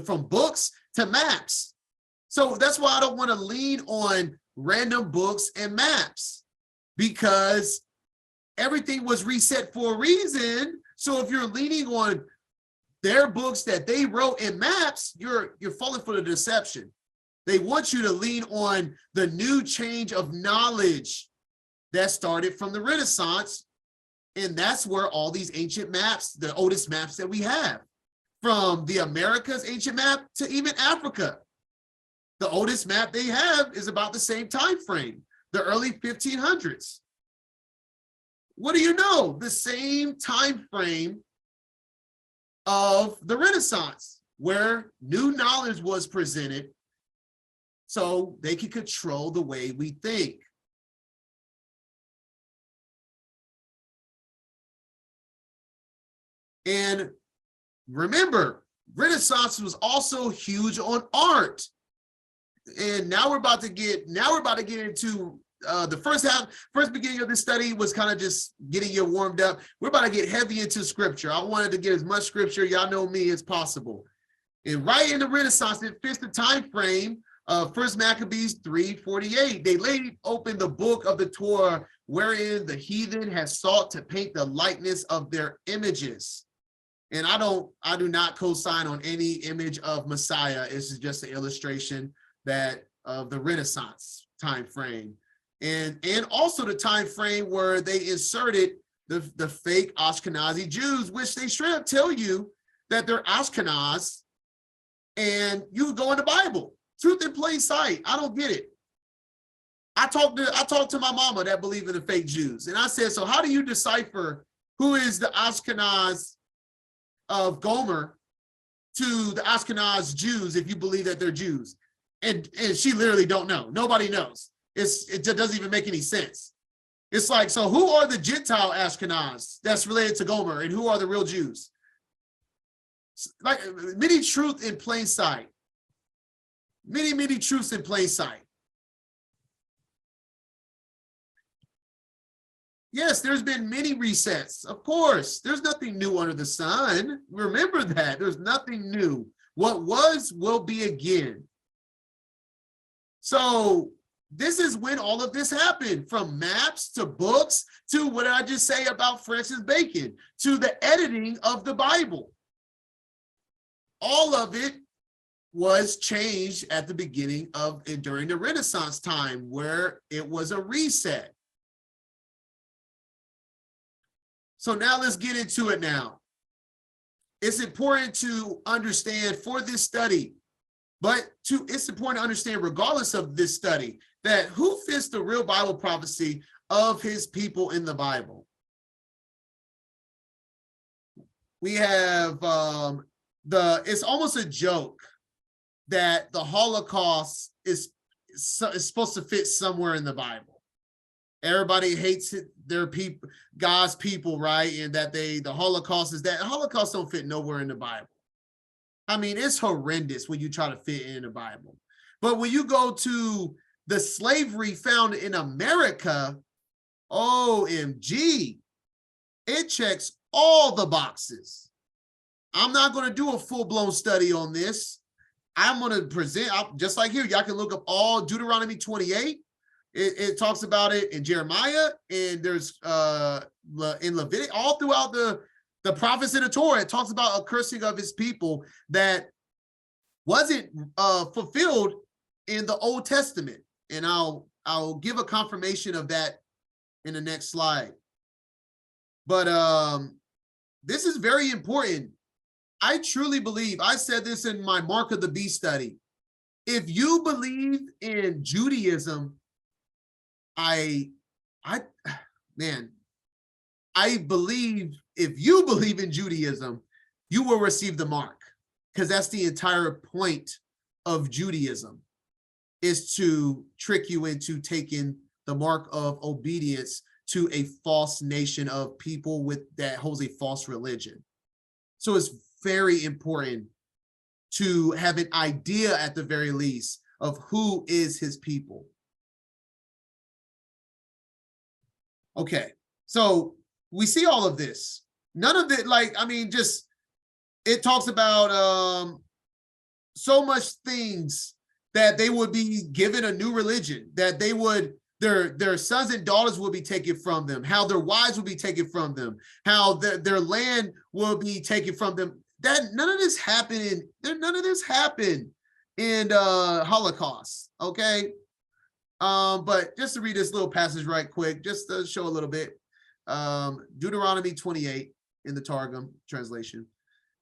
from books to maps. So that's why I don't want to lean on random books and maps. because everything was reset for a reason. So if you're leaning on their books that they wrote in maps, you're falling for the deception. They want you to lean on the new change of knowledge that started from the Renaissance. And that's where all these ancient maps, the oldest maps that we have, from the Americas ancient map to even Africa. The oldest map they have is about the same time frame, the early 1500s. What do you know? The same time frame of the Renaissance, where new knowledge was presented so they could control the way we think. And remember, Renaissance was also huge on art. And now we're about to get into the first beginning of this study was kind of just getting you warmed up. We're about to get heavy into scripture. I wanted to get as much scripture, y'all know me, as possible. And right in the Renaissance, it fits the time frame of 1 Maccabees 3:48. They laid open the book of the Torah, wherein the heathen has sought to paint the likeness of their images. And I do not co-sign on any image of Messiah. This is just an illustration that of the Renaissance time frame. And also the time frame where they inserted the fake Ashkenazi Jews, which they straight up tell you that they're Ashkenaz, and you go in the Bible. Truth in plain sight. I don't get it. I talked to my mama that believed in the fake Jews, and I said, so how do you decipher who is the Ashkenaz of Gomer to the Ashkenaz Jews if you believe that they're Jews? And she literally don't know. Nobody knows. It just doesn't even make any sense. It's like, so who are the Gentile Ashkenaz that's related to Gomer, and who are the real Jews? Like, many truths in plain sight. Many truths in plain sight. Yes, there's been many resets. Of course, there's nothing new under the sun. Remember that. There's nothing new. What was will be again. So this is when all of this happened, from maps to books to what I just say about Francis Bacon, to the editing of the Bible. All of it was changed at the beginning of and during the Renaissance time, where it was a reset. So now let's get into it now. It's important to understand for this study, but it's important to understand, regardless of this study, that who fits the real Bible prophecy of his people in the Bible. We have it's almost a joke that the Holocaust is supposed to fit somewhere in the Bible. Everybody hates it, their people, God's people, right? And that the Holocaust is that. Holocaust don't fit nowhere in the Bible. I mean, it's horrendous when you try to fit it in the Bible. But when you go to the slavery found in America, OMG, it checks all the boxes. I'm not going to do a full-blown study on this. I'm going to present, just like here, y'all can look up all Deuteronomy 28. It talks about it in Jeremiah, and there's in Leviticus, all throughout the prophets in the Torah. It talks about a cursing of his people that wasn't fulfilled in the Old Testament. And I'll give a confirmation of that in the next slide. But this is very important. I truly believe, I said this in my Mark of the Beast study, if you believe in Judaism, I believe if you believe in Judaism, you will receive the mark, because that's the entire point of Judaism, is to trick you into taking the mark of obedience to a false nation of people that holds a false religion. So it's very important to have an idea, at the very least, of who is his people. Okay, so we see all of this. None of it, just, it talks about so much things that they would be given a new religion, that their sons and daughters will be taken from them, how their wives will be taken from them, how their land will be taken from them. That none of this happened in Holocaust, okay? But just to read this little passage right quick, just to show a little bit. Deuteronomy 28 in the Targum translation.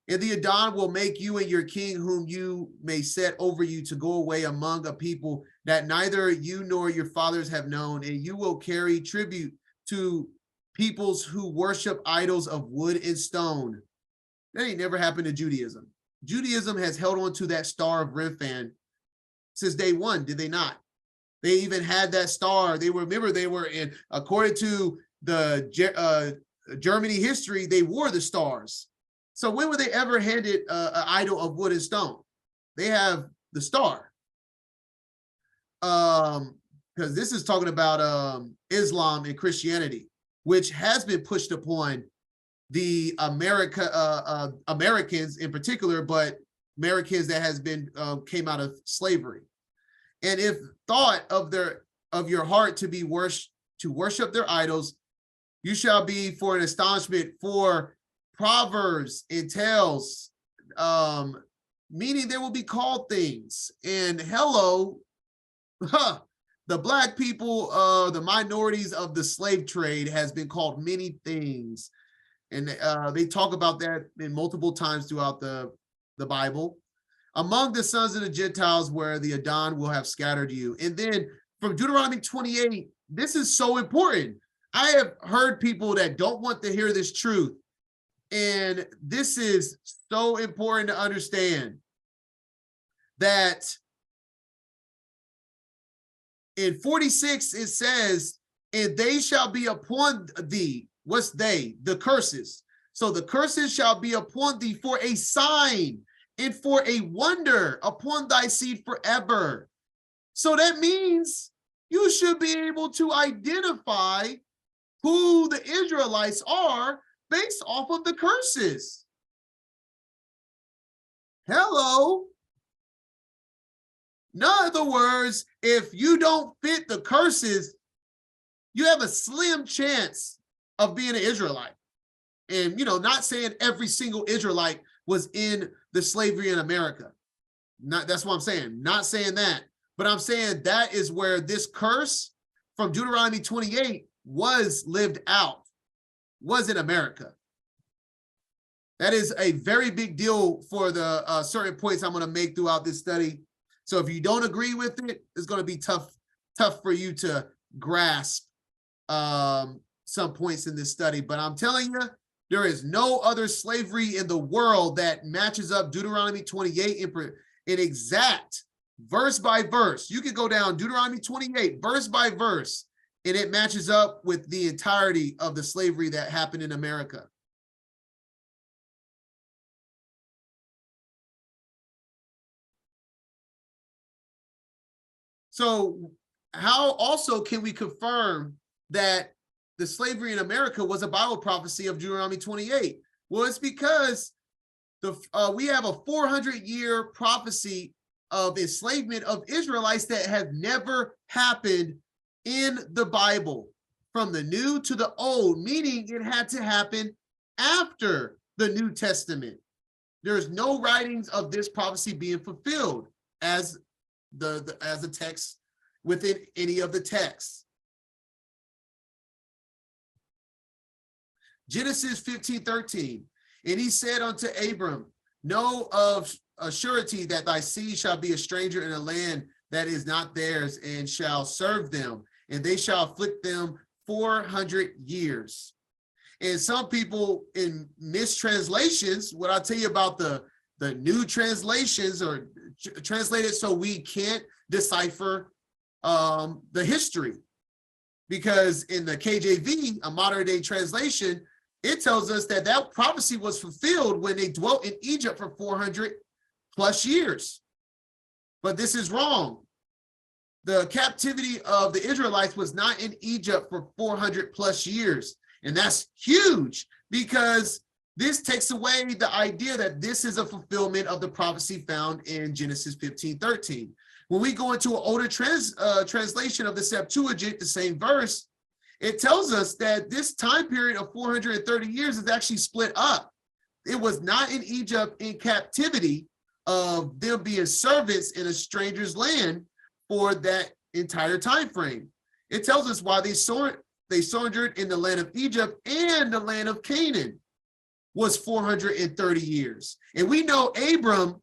And the Adon will make you and your king, whom you may set over you, to go away among a people that neither you nor your fathers have known, and you will carry tribute to peoples who worship idols of wood and stone. That ain't never happened to Judaism. Judaism has held on to that star of Remphan since day one, did they not? They even had that star. They were in, according to the Germany history, they wore the stars. So when were they ever handed an idol of wood and stone? They have the star. Because this is talking about Islam and Christianity, which has been pushed upon the Americans in particular, but Americans that has been came out of slavery. And if thought of your heart to be worship their idols, you shall be for an astonishment for proverbs and tales, meaning there will be called things. And hello, the black people, the minorities of the slave trade has been called many things. And they talk about that in multiple times throughout the Bible. Among the sons of the Gentiles where the Adon will have scattered you. And then from Deuteronomy 28, this is so important. I have heard people that don't want to hear this truth. And this is so important to understand that in 46, it says, and they shall be upon thee. What's they? The curses. So the curses shall be upon thee for a sign and for a wonder upon thy seed forever. So that means you should be able to identify who the Israelites are based off of the curses. Hello. In other words, if you don't fit the curses, you have a slim chance of being an Israelite. And, not saying every single Israelite was in the slavery in America. That's what I'm saying. Not saying that. But I'm saying that is where this curse from Deuteronomy 28 was lived out, was in America. That is a very big deal for the certain points I'm going to make throughout this study. So if you don't agree with it, it's going to be tough for you to grasp some points in this study. But I'm telling you, there is no other slavery in the world that matches up Deuteronomy 28 in exact verse by verse. You can go down Deuteronomy 28 verse by verse, and it matches up with the entirety of the slavery that happened in America. So how also can we confirm that the slavery in America was a Bible prophecy of Deuteronomy 28? Well, it's because we have a 400-year prophecy of enslavement of Israelites that have never happened in the Bible, from the New to the Old, meaning it had to happen after the New Testament. There's no writings of this prophecy being fulfilled as a text within any of the texts. Genesis 15:13, and he said unto Abram, know of a surety that thy seed shall be a stranger in a land that is not theirs, and shall serve them, and they shall afflict them 400 years. And some people in mistranslations, what I'll tell you about the new translations or translated so we can't decipher the history. Because in the KJV, a modern day translation, it tells us that that prophecy was fulfilled when they dwelt in Egypt for 400 plus years. But this is wrong. The captivity of the Israelites was not in Egypt for 400 plus years. And that's huge, because this takes away the idea that this is a fulfillment of the prophecy found in Genesis 15:13. When we go into an older translation of the Septuagint, the same verse, it tells us that this time period of 430 years is actually split up. It was not in Egypt in captivity of them being servants in a stranger's land for that entire time frame. It tells us why they sojourned in the land of Egypt and the land of Canaan was 430 years. And we know Abraham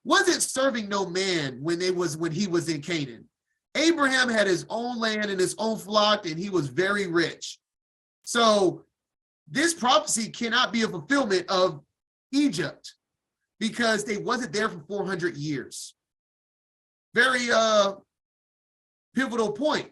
wasn't serving no man when he was in Canaan. Abraham had his own land and his own flock, and he was very rich. So this prophecy cannot be a fulfillment of Egypt because they wasn't there for 400 years. Very pivotal point.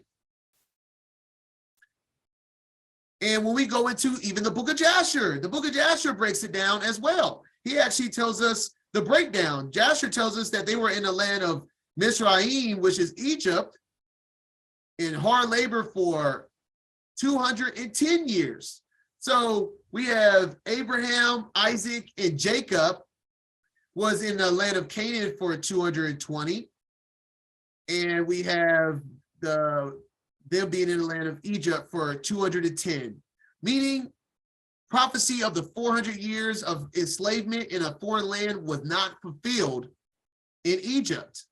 And when we go into even the book of Jasher breaks it down as well. He actually tells us the breakdown. Jasher tells us that they were in the land of Mizraim, which is Egypt, in hard labor for 210 years. So we have Abraham, Isaac, and Jacob was in the land of Canaan for 220. And we have them being in the land of Egypt for 210, meaning prophecy of the 400 years of enslavement in a foreign land was not fulfilled in Egypt.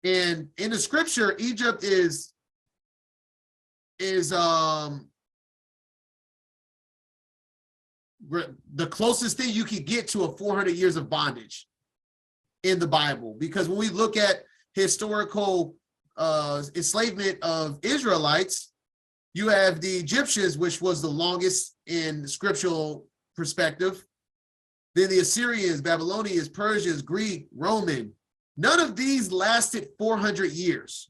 And in the scripture, Egypt is the closest thing you can get to a 400 years of bondage in the Bible. Because when we look at historical enslavement of Israelites, you have the Egyptians, which was the longest in scriptural perspective. Then the Assyrians, Babylonians, Persians, Greek, Roman. None of these lasted 400 years.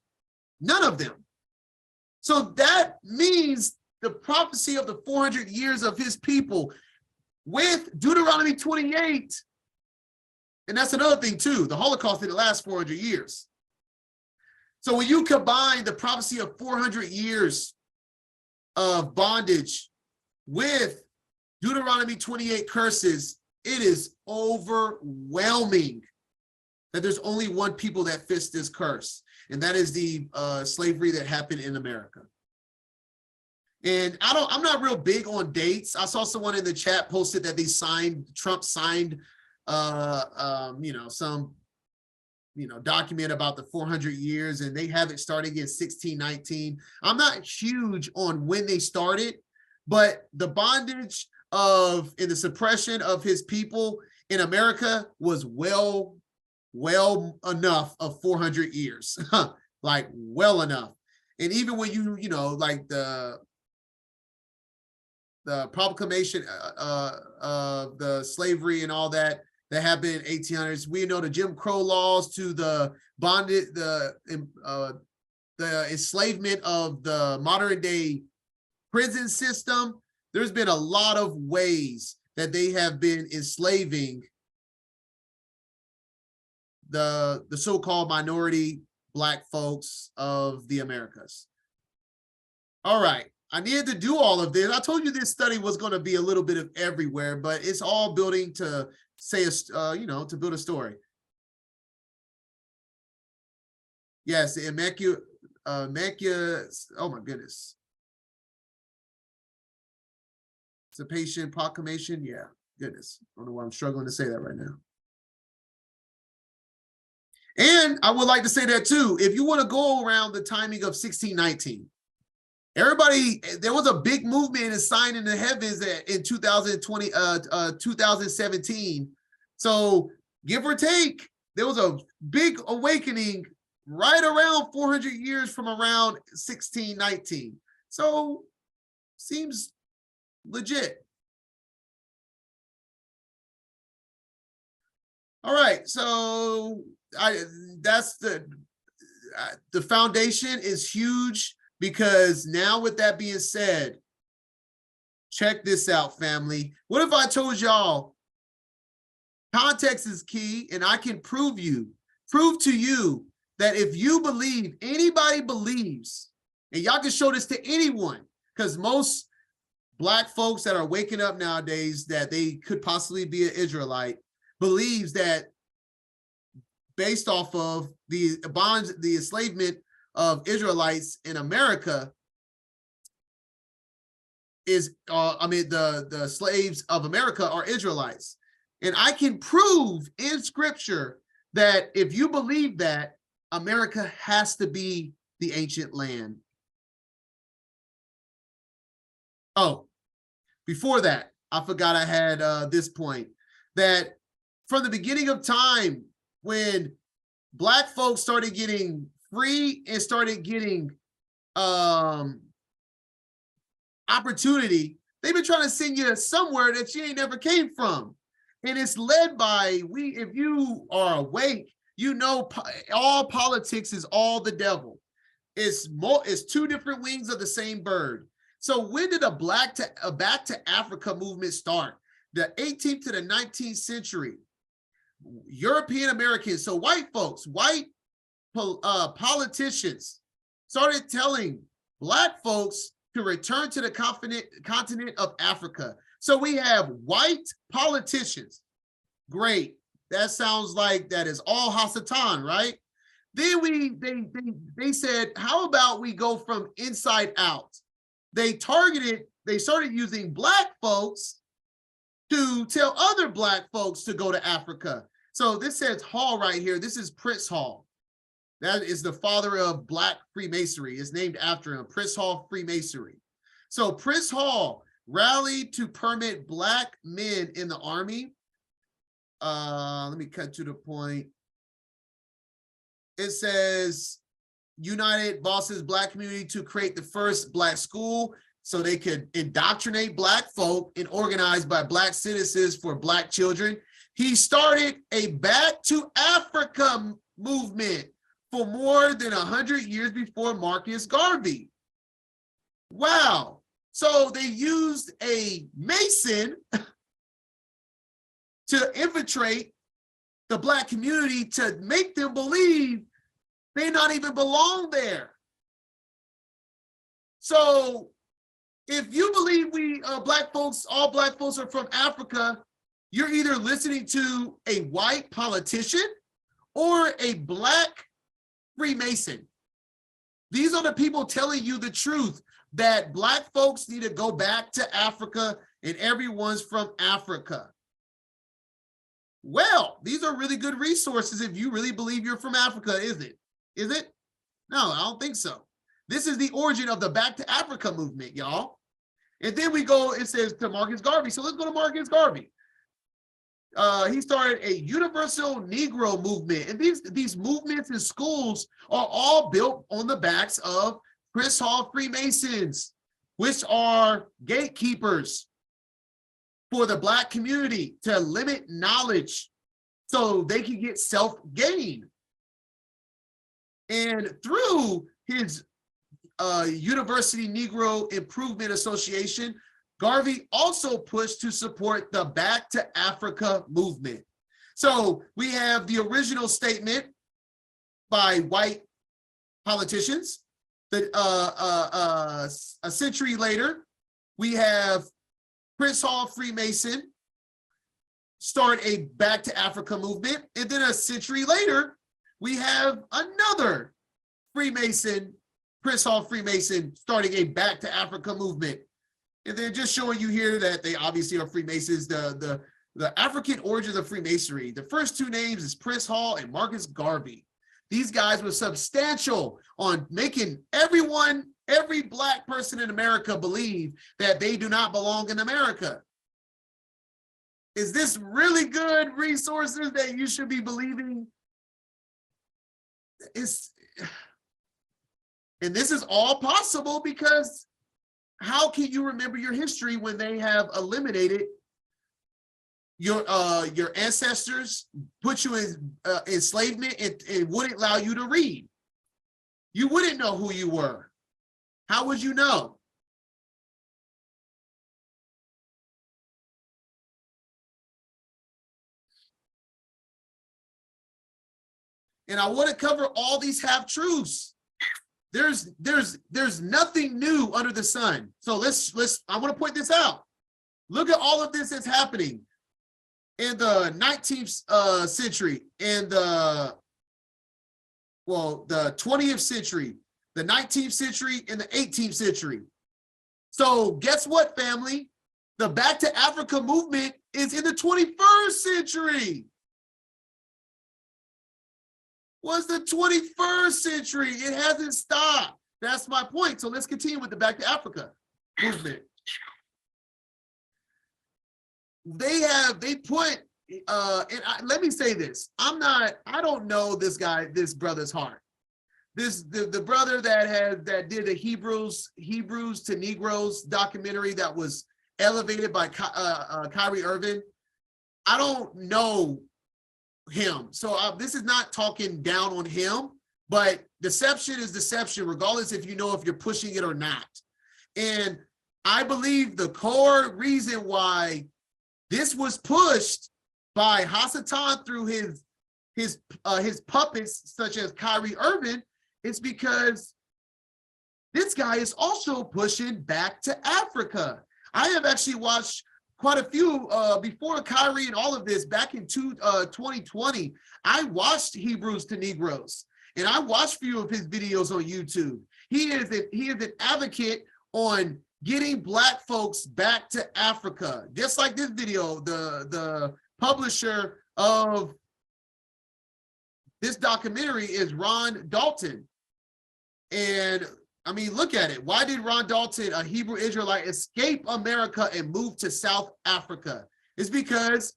None of them. So that means the prophecy of the 400 years of his people with Deuteronomy 28. And that's another thing too. The Holocaust didn't last 400 years. So when you combine the prophecy of 400 years of bondage with Deuteronomy 28 curses, it is overwhelming that there's only one people that fits this curse, and that is the slavery that happened in America. And I'm not real big on dates. I saw someone in the chat posted that Trump signed some document about the 400 years, and they have it starting in 1619. I'm not huge on when they started, but the bondage and the suppression of his people in America was well enough of 400 years, like well enough. And even when like the proclamation of the slavery and all that happened in 1800s, we know the Jim Crow laws to the bondage, the enslavement of the modern day prison system. There's been a lot of ways that they have been enslaving the so-called minority Black folks of the Americas. All right, I needed to do all of this. I told you this study was going to be a little bit of everywhere, but it's all building to say, to build a story. Yes, the Immaculate, oh my goodness. It's a patient proclamation. Yeah, goodness. I don't know why I'm struggling to say that right now. And I would like to say that too, if you want to go around the timing of 1619, there was a big movement and sign in the heavens in 2017. So give or take, there was a big awakening right around 400 years from around 1619. So seems legit. All right, so that's the foundation is huge, because now with that being said, check this out, family. What if I told y'all context is key, and I can prove to you that if you believe, anybody believes, and y'all can show this to anyone, because most Black folks that are waking up nowadays that they could possibly be an Israelite believes that based off of the bonds, the enslavement of Israelites in America is, the slaves of America are Israelites. And I can prove in scripture that if you believe that, America has to be the ancient land. Oh, before that, I forgot I had this point, that from the beginning of time, when Black folks started getting free and started getting opportunity, they've been trying to send you somewhere that you ain't never came from. And it's led by, if you are awake, you know all politics is all the devil. It's two different wings of the same bird. So when did a Back to Africa movement start? The 18th to the 19th century. European Americans, so white folks, white politicians started telling Black folks to return to the continent of Africa. So we have white politicians. Great. That sounds like that is all Hasatan, right? Then they said, how about we go from inside out? They started using Black folks to tell other Black folks to go to Africa. So this says Hall right here. This is Prince Hall. That is the father of Black Freemasonry. It's named after him, Prince Hall Freemasonry. So Prince Hall rallied to permit Black men in the army. Let me cut to the point. It says, United Boston's Black community to create the first Black school so they could indoctrinate Black folk and organized by Black citizens for Black children. He started a Back to Africa movement for more than 100 years before Marcus Garvey. Wow. So they used a Mason to infiltrate the Black community to make them believe they not even belong there. So if you believe all Black folks are from Africa, you're either listening to a white politician or a Black Freemason. These are the people telling you the truth, that Black folks need to go back to Africa and everyone's from Africa. Well, these are really good resources if you really believe you're from Africa, is it? Is it? No, I don't think so. This is the origin of the Back to Africa movement, y'all. And then we go, it says to Marcus Garvey. So let's go to Marcus Garvey. He started a universal Negro movement. And these movements and schools are all built on the backs of Prince Hall Freemasons, which are gatekeepers for the Black community to limit knowledge so they can get self-gain. And through his University Negro Improvement Association, Garvey also pushed to support the Back to Africa movement. So we have the original statement by white politicians. That a century later, we have Prince Hall Freemason start a Back to Africa movement. And then a century later, we have another Freemason, Prince Hall Freemason, starting a Back to Africa movement. And then just showing you here that they obviously are Freemasons, the African origins of Freemasonry. The first two names is Prince Hall and Marcus Garvey. These guys were substantial on making every Black person in America believe that they do not belong in America. Is this really good resources that you should be believing? And this is all possible because how can you remember your history when they have eliminated your ancestors, put you in enslavement, and wouldn't allow you to read? You wouldn't know who you were. How would you know? And I want to cover all these half-truths. There's nothing new under the sun. So I want to point this out. Look at all of this that's happening in the 19th century and the well, the 20th century, the 19th century, and the 18th century. So guess what, family? The Back to Africa movement is in the 21st century. Was the 21st century. It hasn't stopped. That's my point. So let's continue with the Back to Africa movement. They put, let me say this. I don't know this brother's heart. The brother that did the Hebrews to Negroes documentary that was elevated by Kyrie Irving. I don't know him. So this is not talking down on him, but deception is deception, regardless if you're pushing it or not. And I believe the core reason why this was pushed by Hasatan through his puppets, such as Kyrie Irving, is because this guy is also pushing back to Africa. I have actually watched quite a few before Kyrie and all of this. Back in 2020, I watched Hebrews to Negroes, and I watched a few of his videos on YouTube. He is an advocate on getting Black folks back to Africa. Just like this video, the publisher of this documentary is Ron Dalton. And I mean, look at it. Why did Ron Dalton, a Hebrew Israelite, escape America and move to South Africa? It's because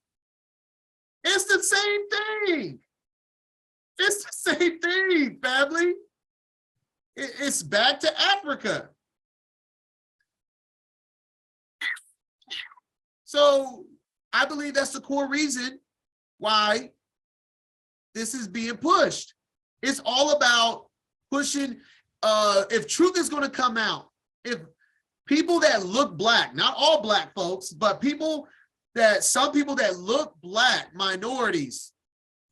it's the same thing. It's the same thing, family. It's back to Africa. So I believe that's the core reason why this is being pushed. It's all about pushing. If truth is going to come out, if people that look Black, not all Black folks, but some people that look Black, minorities,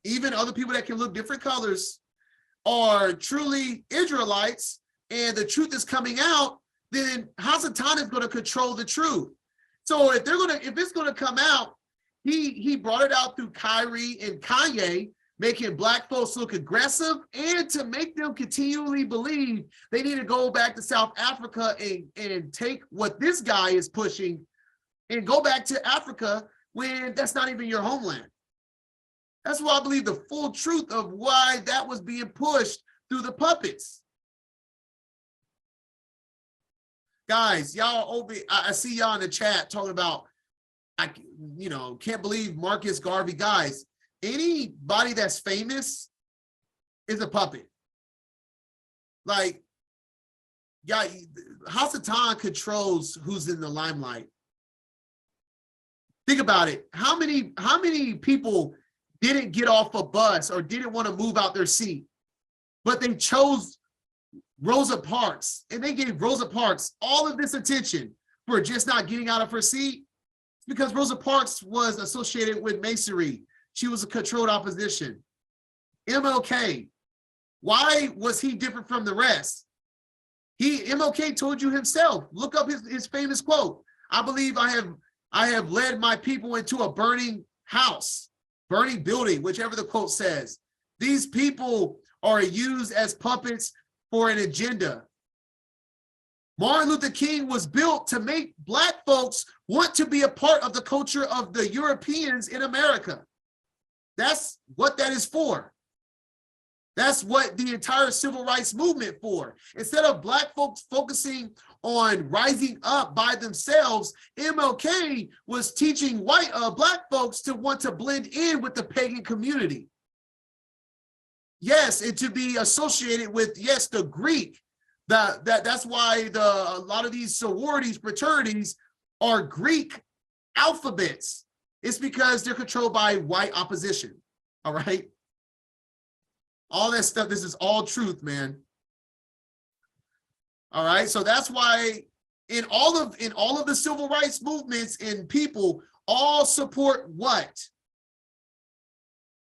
even other people that can look different colors, are truly Israelites, and the truth is coming out, then Hasatan is going to control the truth. So if it's going to come out, he brought it out through Kyrie and Kanye, making Black folks look aggressive, and to make them continually believe they need to go back to South Africa and take what this guy is pushing and go back to Africa when that's not even your homeland. That's why I believe the full truth of why that was being pushed through the puppets. Guys, I see y'all in the chat talking about, can't believe Marcus Garvey. Guys, anybody that's famous is a puppet. Like, yeah, Hasatan controls who's in the limelight. Think about it. How many people didn't get off a bus or didn't want to move out their seat, but they chose Rosa Parks, and they gave Rosa Parks all of this attention for just not getting out of her seat? It's because Rosa Parks was associated with Masonry. She was a controlled opposition. MLK, why was he different from the rest? MLK told you himself. Look up his famous quote. I believe I have led my people into a burning house, burning building, whichever the quote says. These people are used as puppets for an agenda. Martin Luther King was built to make Black folks want to be a part of the culture of the Europeans in America. That's what that is for. That's what the entire civil rights movement for. Instead of Black folks focusing on rising up by themselves, MLK was teaching Black folks to want to blend in with the pagan community. Yes, and to be associated with, yes, the Greek. That's why a lot of these sororities, fraternities are Greek alphabets. It's because they're controlled by white opposition. All right. All that stuff, this is all truth, man. All right. So that's why in all of the civil rights movements and people all support what?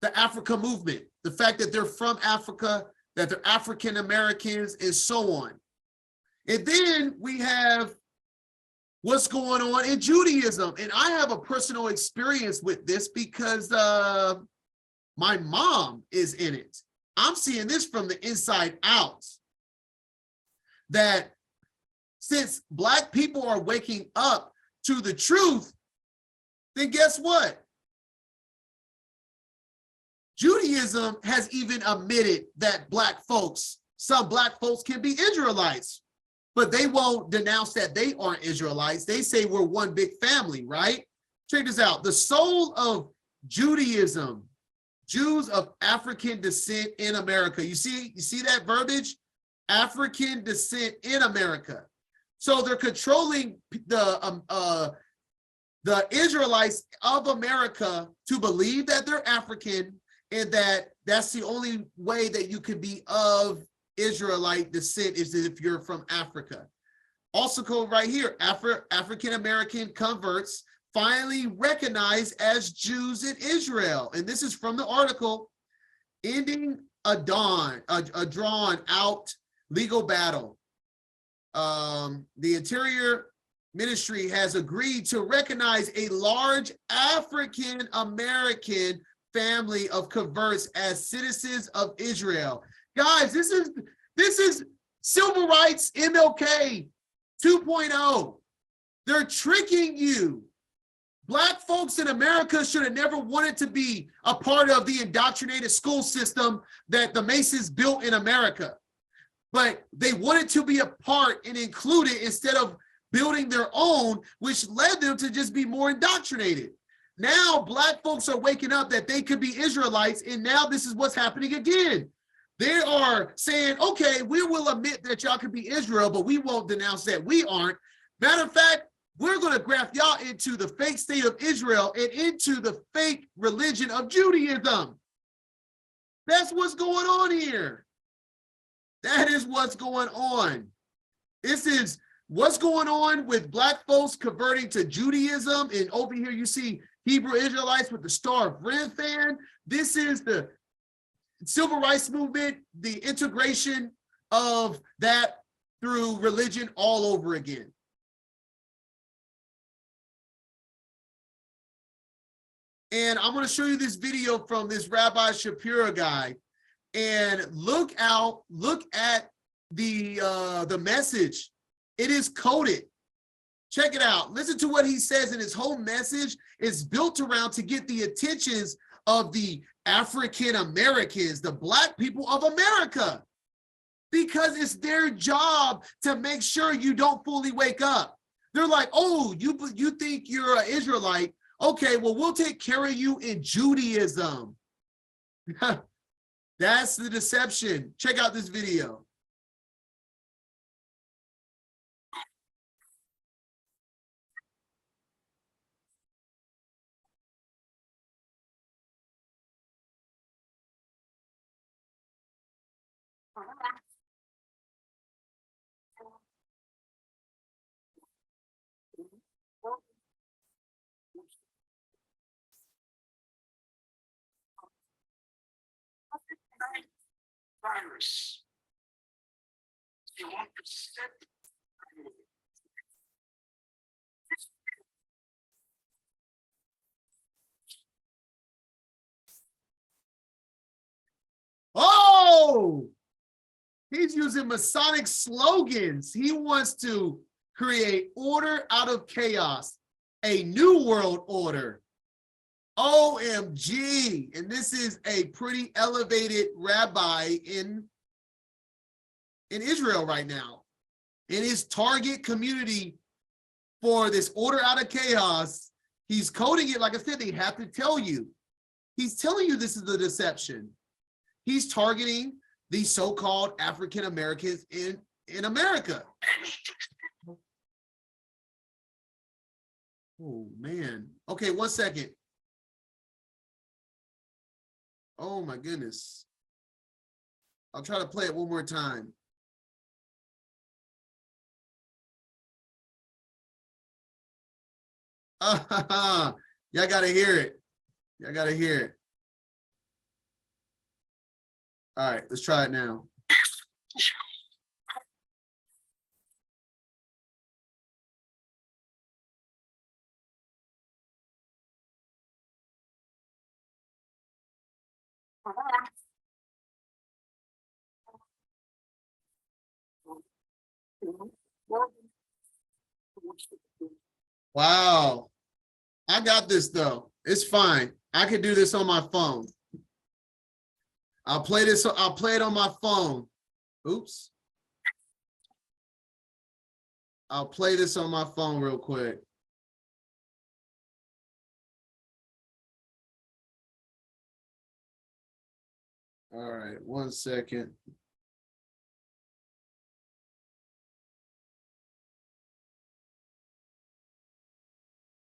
The Africa movement. The fact that they're from Africa, that they're African Americans, and so on. And then we have what's going on in Judaism. And I have a personal experience with this because my mom is in it. I'm seeing this from the inside out. That since Black people are waking up to the truth, then guess what? Judaism has even admitted that some Black folks can be Israelites, but they won't denounce that they aren't Israelites. They say we're one big family, right? Check this out. The soul of Judaism, Jews of African descent in America. You see that verbiage? African descent in America. So they're controlling the Israelites of America to believe that they're African and that that's the only way that you can be of Israelite descent is if you're from Africa. Also called right here, African-American converts finally recognized as Jews in Israel. And this is from the article, Ending a Drawn Out Legal Battle. The Interior Ministry has agreed to recognize a large African-American family of converts as citizens of Israel. Guys, this is civil rights MLK 2.0. They're tricking you. Black folks in America should have never wanted to be a part of the indoctrinated school system that the Masons built in America. But they wanted to be a part and included instead of building their own, which led them to just be more indoctrinated. Now Black folks are waking up that they could be Israelites, and now this is what's happening again. They are saying, okay, we will admit that y'all could be Israel, but we won't denounce that we aren't. Matter of fact, we're going to graft y'all into the fake state of Israel and into the fake religion of Judaism. That's what's going on here. That is what's going on. This is what's going on with Black folks converting to Judaism. And over here, you see Hebrew Israelites with the Star of Red fan. This is the civil rights movement, the integration of that through religion all over again. And I'm going to show you this video from this Rabbi Shapiro guy. And look at the message. It is coded. Check it out. Listen to what he says, and his whole message is built around to get the attentions of the African Americans, the Black people of America, because it's their job to make sure you don't fully wake up. They're like, oh, you think you're an Israelite? Okay, well, we'll take care of you in Judaism. That's the deception. Check out this video. Virus. You want to set Oh, he's using Masonic slogans. He wants to create order out of chaos, a new world order. OMG. And this is a pretty elevated rabbi in Israel right now. In his target community for this order out of chaos, he's coding it. Like I said, they have to tell you. He's telling you this is the deception. He's targeting the so-called African Americans in America. Oh, man. Okay, 1 second. Oh, my goodness. I'll try to play it one more time. Y'all got to hear it. Y'all got to hear it. All right, let's try it now. Wow. I got this though. It's fine. I can do this on my phone. I'll play this. I'll play it on my phone. Oops. I'll play this on my phone real quick. All right, 1 second.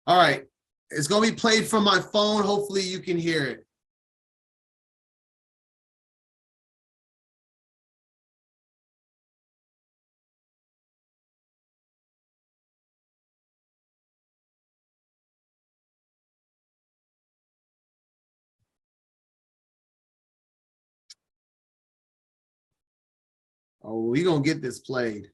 All right, it's going to be played from my phone. Hopefully you can hear it. Oh, we're going to get this played.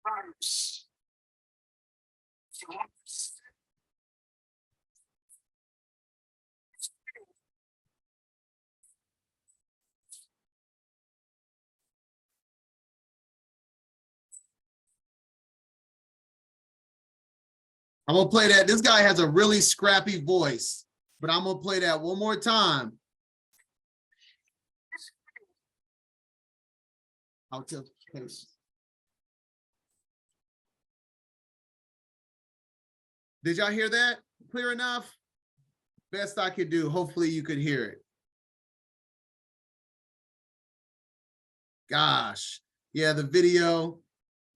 Virus. You want to set I'm going to play that. This guy has a really scrappy voice, but I'm going to play that one more time. I'll tell. Did y'all hear that? Clear enough? Best I could do. Hopefully you could hear it. Gosh. Yeah, the video,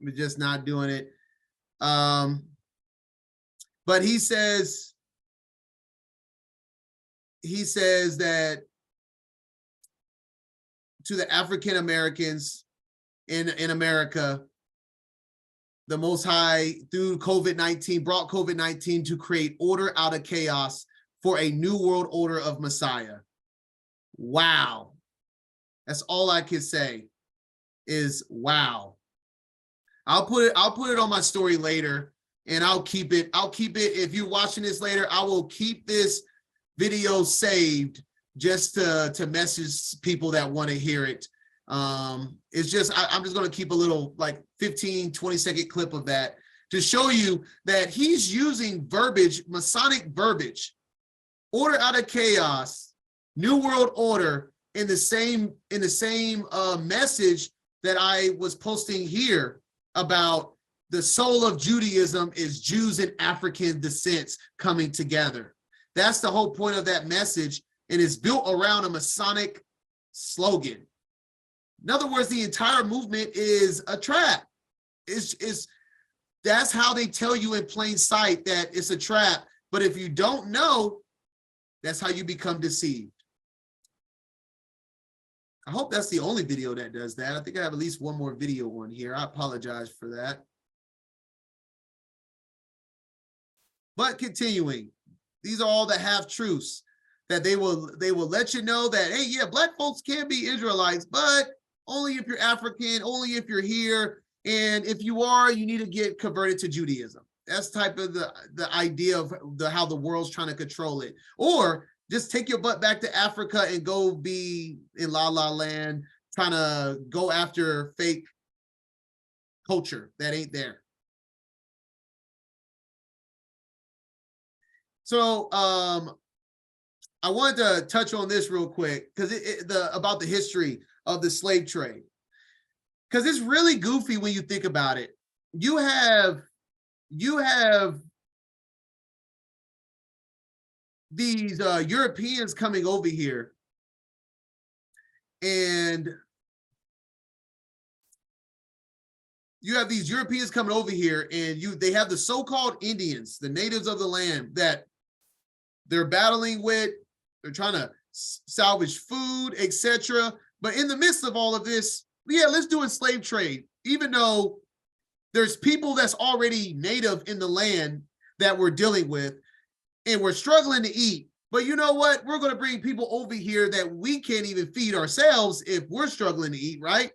we're just not doing it. But he says that to the African Americans in America, the Most High through COVID-19 brought COVID-19 to create order out of chaos for a new world order of Messiah. Wow. That's all I can say is wow. I'll put it on my story later. And I'll keep it. If you're watching this later, I will keep this video saved just to message people that want to hear it. It's just, I'm just going to keep a little like 15, 20-second clip of that to show you that he's using verbiage, Masonic verbiage, order out of chaos, new world order in the same message that I was posting here about the soul of Judaism is Jews and African descents coming together. That's the whole point of that message, and it's built around a Masonic slogan. In other words, the entire movement is a trap. That's how they tell you in plain sight that it's a trap. But if you don't know, that's how you become deceived. I hope that's the only video that does that. I think I have at least one more video on here. I apologize for that. But continuing, these are all the half-truths that they will let you know that, hey, yeah, Black folks can be Israelites, but only if you're African, only if you're here, and if you are, you need to get converted to Judaism. That's type of the idea of how the world's trying to control it. Or just take your butt back to Africa and go be in La La Land, trying to go after fake culture that ain't there. So I wanted to touch on this real quick because about the history of the slave trade, because it's really goofy when you think about it. You have these Europeans coming over here, and they have the so-called Indians, the natives of the land that they're battling with. They're trying to salvage food, etc. But in the midst of all of this, yeah, let's do a slave trade, even though there's people that's already native in the land that we're dealing with. and we're struggling to eat. But you know what? We're going to bring people over here that we can't even feed ourselves if we're struggling to eat, right?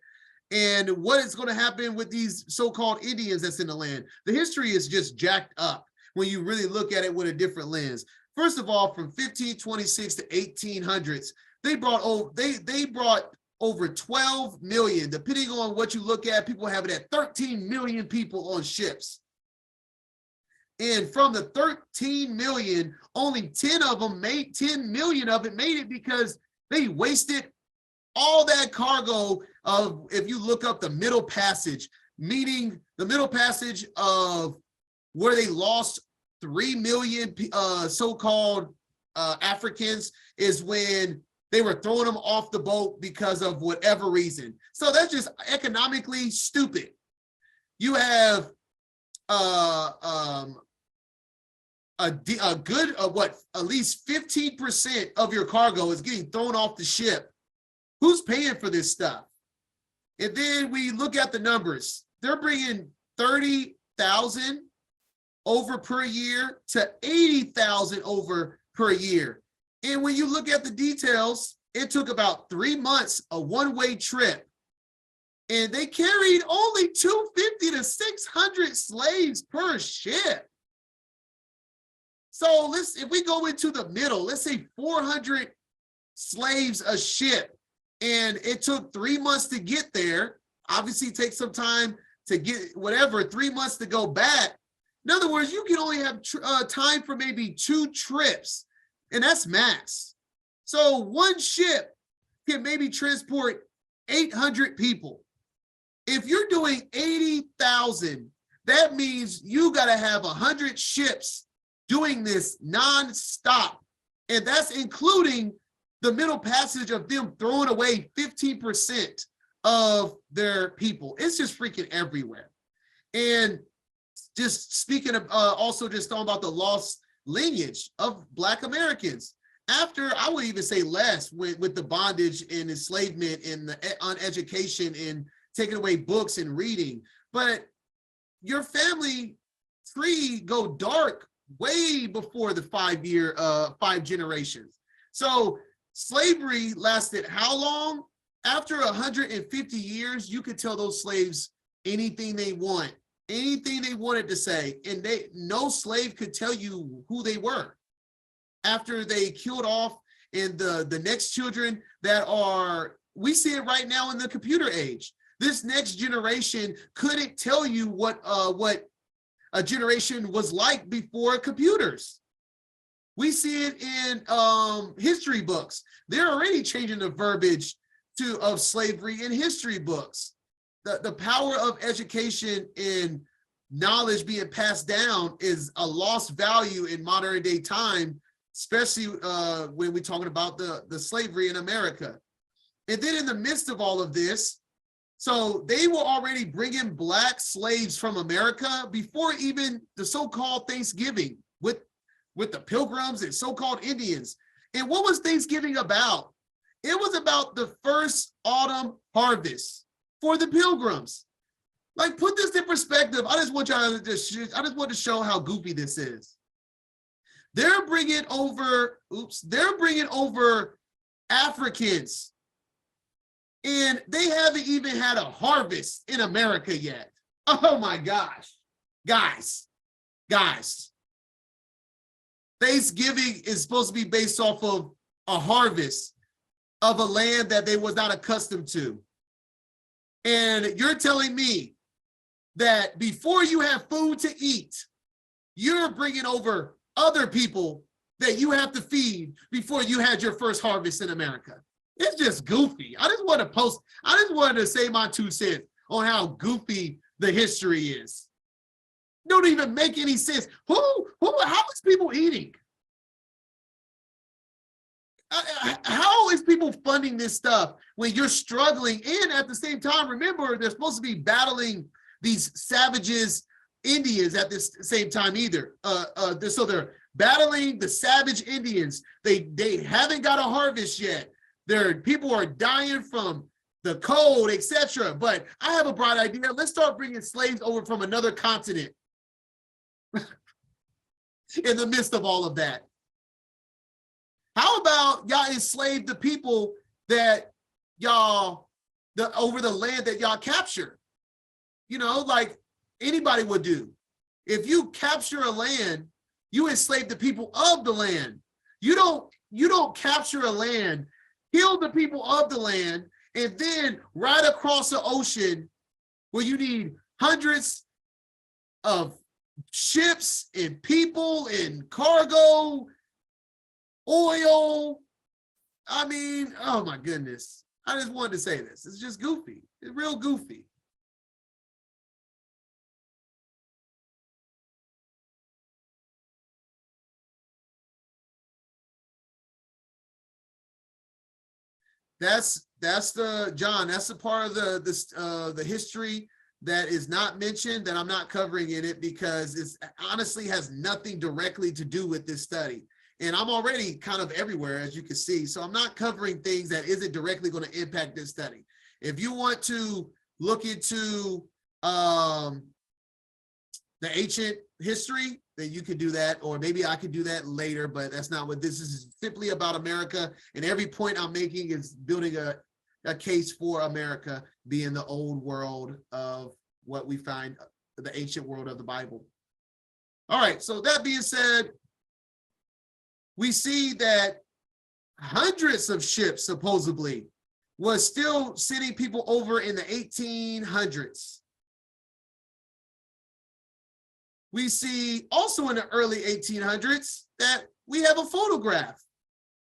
And what is going to happen with these so-called Indians that's in the land? The history is just jacked up when you really look at it with a different lens. First of all, from 1526 to 1800s, they brought over 12 million, depending on what you look at. People have it at 13 million people on ships. And from the 13 million, only 10 million of it made it because they wasted all that cargo of, if you look up the Middle Passage, meaning the Middle Passage of where they lost 3 million so-called Africans, is when they were throwing them off the boat because of whatever reason. So that's just economically stupid. You have at least 15% of your cargo is getting thrown off the ship. Who's paying for this stuff? And then we look at the numbers. They're bringing 30,000 over per year to 80,000 over per year. And when you look at the details, it took about 3 months, a one-way trip. And they carried only 250 to 600 slaves per ship. So if we go into the middle, let's say 400 slaves a ship, and it took 3 months to get there. Obviously, it takes some time to get 3 months to go back. In other words, you can only have time for maybe 2 trips, and that's max. So one ship can maybe transport 800 people. If you're doing 80,000, that means you got to have 100 ships doing this nonstop. And that's including the Middle Passage of them throwing away 15% of their people. It's just freaking everywhere. And just speaking of, also just talking about the lost lineage of Black Americans. After, I would even say less, with the bondage and enslavement and the uneducation and taking away books and reading. But your family tree go dark way before the 5 generations. So slavery lasted how long? After 150 years, you could tell those slaves anything they want, anything they wanted to say, and no slave could tell you who they were. After they killed off, and the next children that are, we see it right now in the computer age. This next generation couldn't tell you what a generation was like before computers. We see it in history books. They're already changing the verbiage of slavery in history books. The power of education and knowledge being passed down is a lost value in modern day time, especially when we're talking about the slavery in America. And then in the midst of all of this, so they were already bringing Black slaves from America before even the so-called Thanksgiving with the Pilgrims and so-called Indians. And what was Thanksgiving about? It was about the first autumn harvest for the Pilgrims. Like, put this in perspective. I just want to show how goofy this is. They're bringing over Africans, and they haven't even had a harvest in America yet. Oh my gosh, guys. Thanksgiving is supposed to be based off of a harvest of a land that they was not accustomed to. And you're telling me that before you have food to eat, you're bringing over other people that you have to feed before you had your first harvest in America. It's just goofy. I just wanted to say my 2 cents on how goofy the history is. Don't even make any sense. How is people eating? How is people funding this stuff when you're struggling? And at the same time, remember, they're supposed to be battling these savages, Indians at this same time either. So they're battling the savage Indians. They haven't got a harvest yet. People are dying from the cold, etc. But I have a bright idea. Let's start bringing slaves over from another continent. in the midst of all of that? How about y'all enslave the people that over the land that y'all capture? You know, like anybody would do. If you capture a land, you enslave the people of the land. You don't capture a land, kill the people of the land, and then right across the ocean where you need hundreds of ships and people and cargo, oil. I mean, oh my goodness. I just wanted to say this. It's just goofy. It's real goofy. That's the John. That's the part of the history that is not mentioned, that I'm not covering in it, because it's honestly has nothing directly to do with this study. And I'm already kind of everywhere, as you can see. So I'm not covering things that isn't directly going to impact this study. If you want to look into the ancient history, then you could do that, or maybe I could do that later, but that's not what this is. Simply about America, and every point I'm making is building a case for America being the old world of what we find, the ancient world of the Bible. All right, so that being said, we see that hundreds of ships supposedly was still sending people over in the 1800s. We see also in the early 1800s that we have a photograph.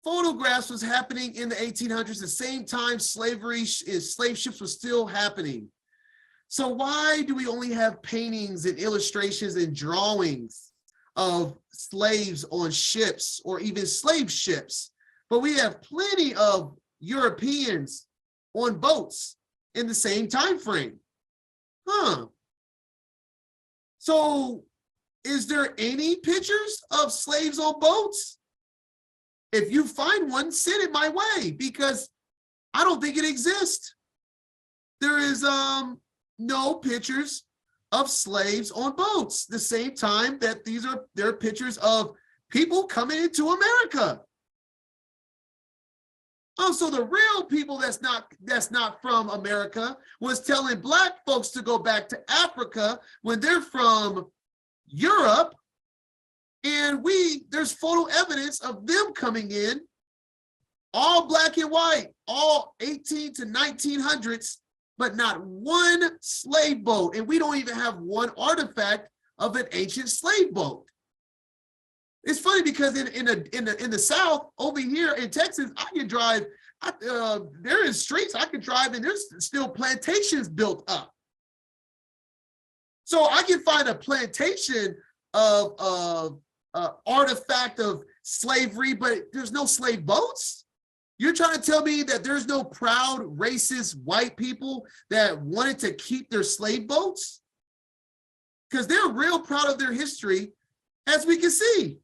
Photographs was happening in the 1800s, the same time slave ships were still happening. So why do we only have paintings and illustrations and drawings of slaves on ships or even slave ships? But we have plenty of Europeans on boats in the same time frame. So is there any pictures of slaves on boats? If you find one, send it my way, because I don't think it exists. There is no pictures of slaves on boats, the same time that there are pictures of people coming into America. Oh, so the real people that's not from America was telling Black folks to go back to Africa when they're from Europe. And there's photo evidence of them coming in, all black and white, all 18 to 1900s, but not one slave boat. And we don't even have one artifact of an ancient slave boat. It's funny because in the South over here in Texas, I can drive. There is streets I can drive, and there's still plantations built up. So I can find a plantation of artifact of slavery, but there's no slave boats. You're trying to tell me that there's no proud, racist white people that wanted to keep their slave boats? Because they're real proud of their history, as we can see.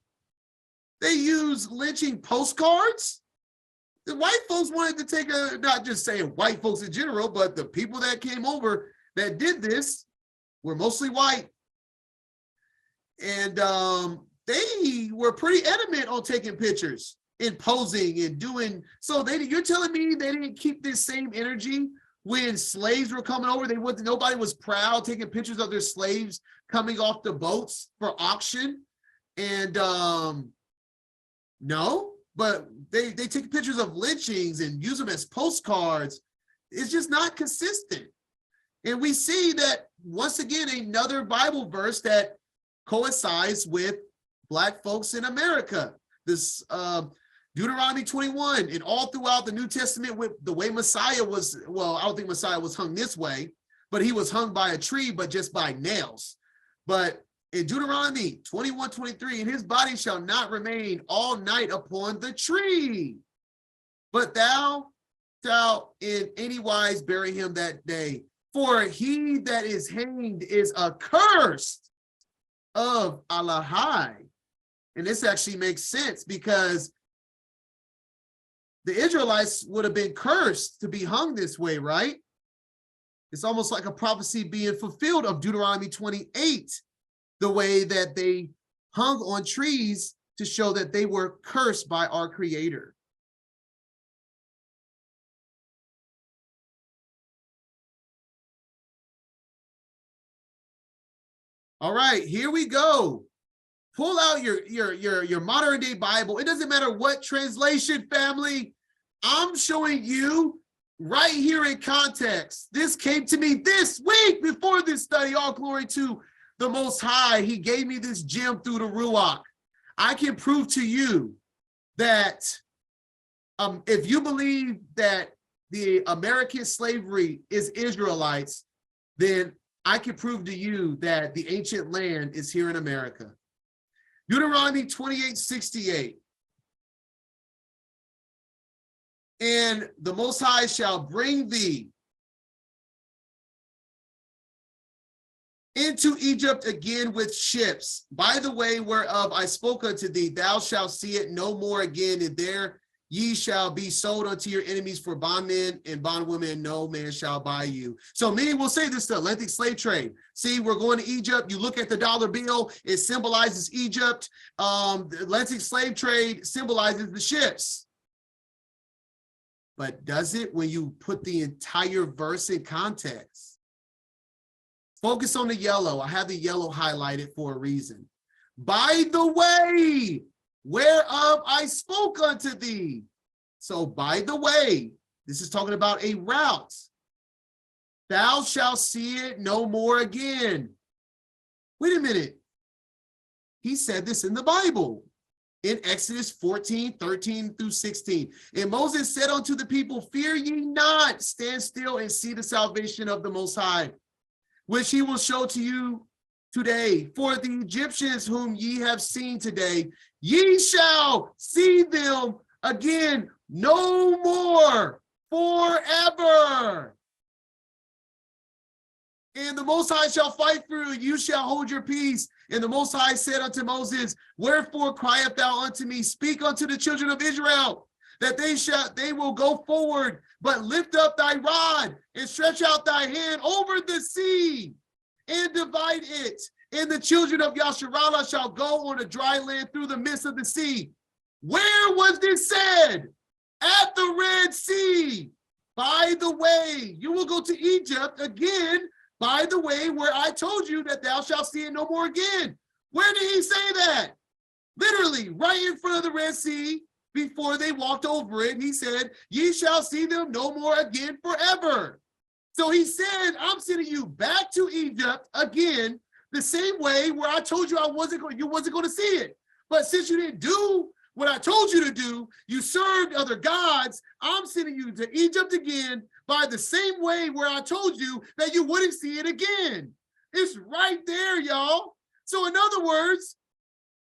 They use lynching postcards. The white folks wanted to take not just saying white folks in general, but the people that came over that did this were mostly white. And they were pretty adamant on taking pictures and posing and doing, so you're telling me they didn't keep this same energy when slaves were coming over? Nobody was proud taking pictures of their slaves coming off the boats for auction. And no, but they take pictures of lynchings and use them as postcards. It's just not consistent. And we see that once again, another Bible verse that coincides with Black folks in America. This Deuteronomy 21, and all throughout the New Testament, with the way Messiah was, well, I don't think Messiah was hung this way, but he was hung by a tree, but just by nails. But in Deuteronomy 21:23, and his body shall not remain all night upon the tree, but thou shalt in any wise bury him that day. For he that is hanged is accursed of Allahai. And this actually makes sense, because the Israelites would have been cursed to be hung this way, right? It's almost like a prophecy being fulfilled of Deuteronomy 28, the way that they hung on trees to show that they were cursed by our Creator. All right, here we go. Pull out your modern day Bible. It doesn't matter what translation, family. I'm showing you right here in context. This came to me this week before this study. All glory to the Most High. He gave me this gem through the Ruach. I can prove to you that if you believe that the American slavery is Israelites, then I can prove to you that the ancient land is here in America. Deuteronomy 28:68. And the Most High shall bring thee into Egypt again with ships, by the way whereof I spoke unto thee, thou shalt see it no more again, and there ye shall be sold unto your enemies for bondmen and bondwomen, no man shall buy you. So many will say this is the Atlantic slave trade. See, we're going to Egypt. You look at the dollar bill, it symbolizes Egypt. The Atlantic slave trade symbolizes the ships. But does it when you put the entire verse in context? Focus on the yellow. I have the yellow highlighted for a reason. By the way, whereof I spoke unto thee. So by the way, this is talking about a route. Thou shalt see it no more again. Wait a minute. He said this in the Bible. In Exodus 14:13-16. And Moses said unto the people, fear ye not, stand still and see the salvation of the Most High, which he will show to you today. For the Egyptians whom ye have seen today, ye shall see them again no more forever. And the Most High shall fight for you, you shall hold your peace. And the Most High said unto Moses, wherefore criest thou unto me? Speak unto the children of Israel, that they will go forward, but lift up thy rod and stretch out thy hand over the sea and divide it. And the children of Yasharallah shall go on a dry land through the midst of the sea. Where was this said? At the Red Sea. By the way, you will go to Egypt again, by the way, where I told you that thou shalt see it no more again. Where did he say that? Literally, right in front of the Red Sea, before they walked over it, he said, ye shall see them no more again forever. So he said, I'm sending you back to Egypt again, the same way where I told you you wasn't going to see it. But since you didn't do what I told you to do, you served other gods, I'm sending you to Egypt again by the same way where I told you that you wouldn't see it again. It's right there, y'all. So in other words,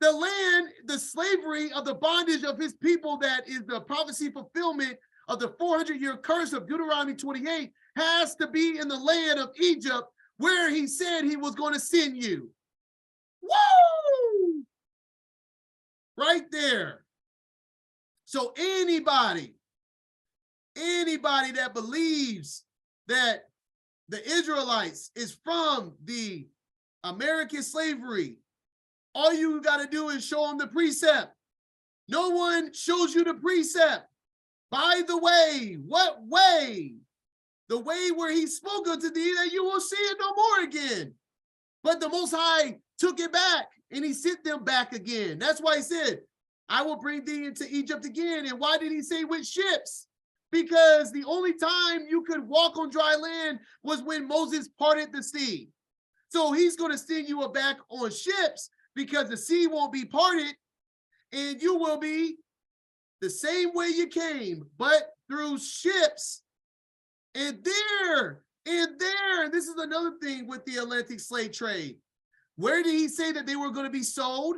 the land, the slavery of the bondage of his people, that is the prophecy fulfillment of the 400-year curse of Deuteronomy 28, has to be in the land of Egypt, where he said he was going to send you. Woo! Right there. So anybody that believes that the Israelites is from the American slavery, all you got to do is show them the precept. No one shows you the precept. By the way, what way? The way where he spoke unto thee, that you will see it no more again. But the Most High took it back, and he sent them back again. That's why he said, I will bring thee into Egypt again. And why did he say with ships? Because the only time you could walk on dry land was when Moses parted the sea. So he's going to send you back on ships, because the sea won't be parted, and you will be the same way you came, but through ships. And this is another thing with the Atlantic slave trade. Where did he say that they were going to be sold?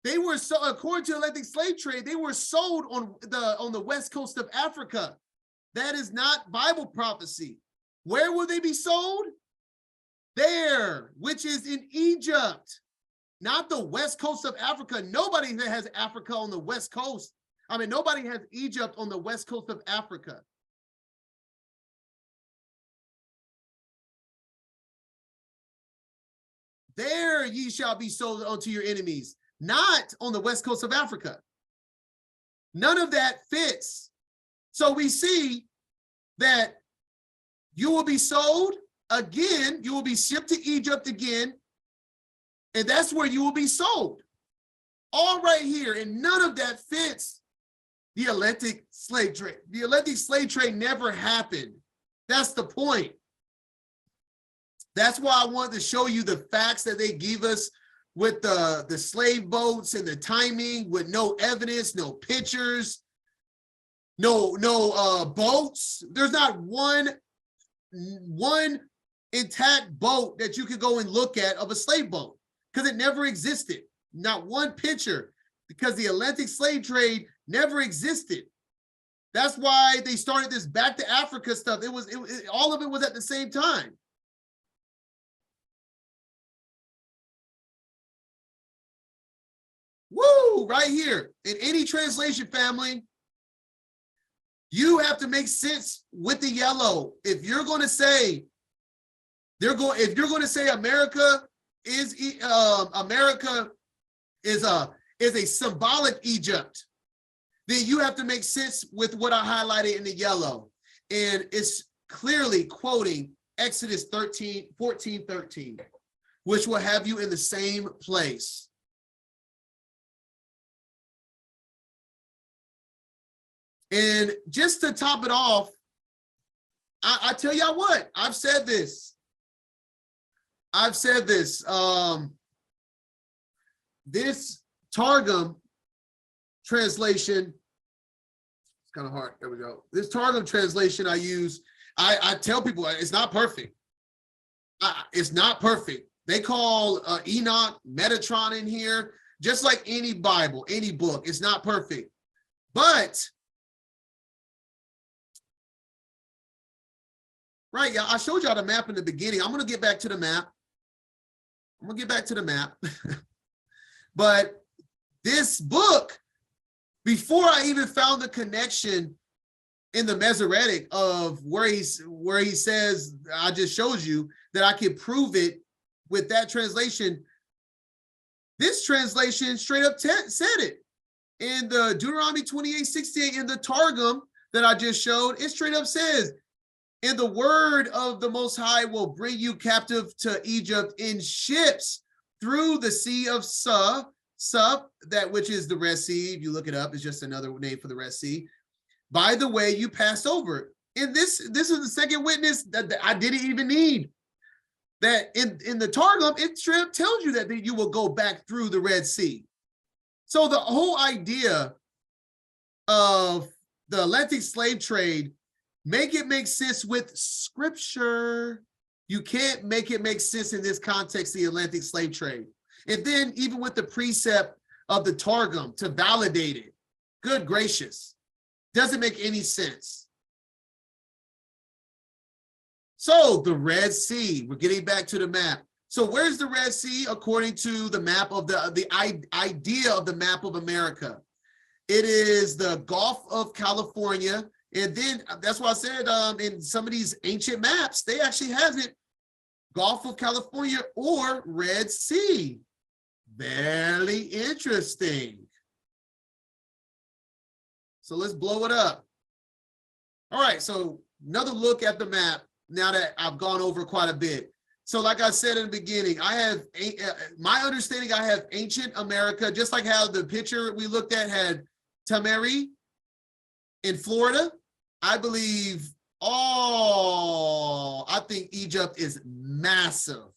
They were, so according to Atlantic slave trade, they were sold on the west coast of Africa. That is not Bible prophecy. Where will they be sold? There, which is in Egypt, not the west coast of Africa. Nobody that has Africa on the west coast. I mean, nobody has Egypt on the west coast of Africa. There ye shall be sold unto your enemies, not on the west coast of Africa. None of that fits. So we see that you will be sold again, you will be shipped to Egypt again, and that's where you will be sold. All right here, and none of that fits the Atlantic slave trade. The Atlantic slave trade never happened. That's the point. That's why I wanted to show you the facts that they give us with the slave boats and the timing, with no evidence, no pictures, no boats. There's not one intact boat that you could go and look at of a slave boat, because it never existed. Not one picture, because the Atlantic slave trade never existed. That's why they started this back to Africa stuff. All of it was at the same time. Woo, right here. In any translation, family, you have to make sense with the yellow. If you're going to say America is a symbolic Egypt, then you have to make sense with what I highlighted in the yellow. And it's clearly quoting Exodus 14:13, which will have you in the same place. And just to top it off, I tell y'all what, I've said this. This Targum translation, it's kind of hard. There we go. This Targum translation I use, I tell people it's not perfect. It's not perfect. They call Enoch Metatron in here, just like any Bible, any book. It's not perfect. But right, yeah, I showed y'all the map in the beginning. I'm going to get back to the map. But this book, before I even found the connection in the Masoretic of where he says, I just showed you that I could prove it with that translation. This translation straight up said it. In the Deuteronomy 28:68 in the Targum that I just showed, it straight up says, and the word of the Most High will bring you captive to Egypt in ships through the Sea of Sup, that which is the Red Sea. If you look it up, it's just another name for the Red Sea. By the way, you passed over. And this is the second witness that I didn't even need. That in the Targum, it straight up tells you that you will go back through the Red Sea. So the whole idea of the Atlantic slave trade, make it make sense with Scripture. You can't make it make sense in this context, the Atlantic slave trade. And then even with the precept of the Targum to validate it, good gracious, doesn't make any sense. So the Red Sea, we're getting back to the map. So where's the Red Sea according to the map of the idea of the map of America? It is the Gulf of California. And then that's why I said in some of these ancient maps, they actually have it Gulf of California or Red Sea. Very interesting. So let's blow it up. All right, so another look at the map now that I've gone over quite a bit. So like I said in the beginning, I have my understanding, I have ancient America, just like how the picture we looked at had Tamari in Florida. I believe I think Egypt is massive.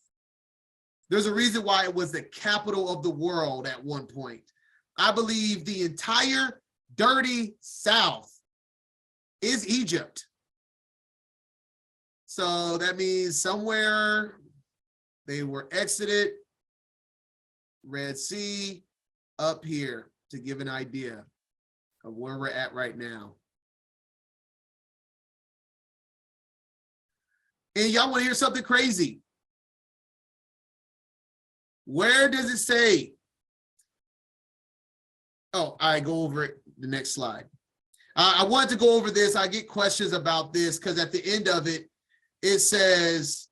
There's a reason why it was the capital of the world at one point. I believe the entire dirty South is Egypt. So that means somewhere they were exited, Red Sea, up here to give an idea of where we're at right now. And y'all want to hear something crazy? Where does it say? Oh, I go over it the next slide. I wanted to go over this. I get questions about this because at the end of it, it says,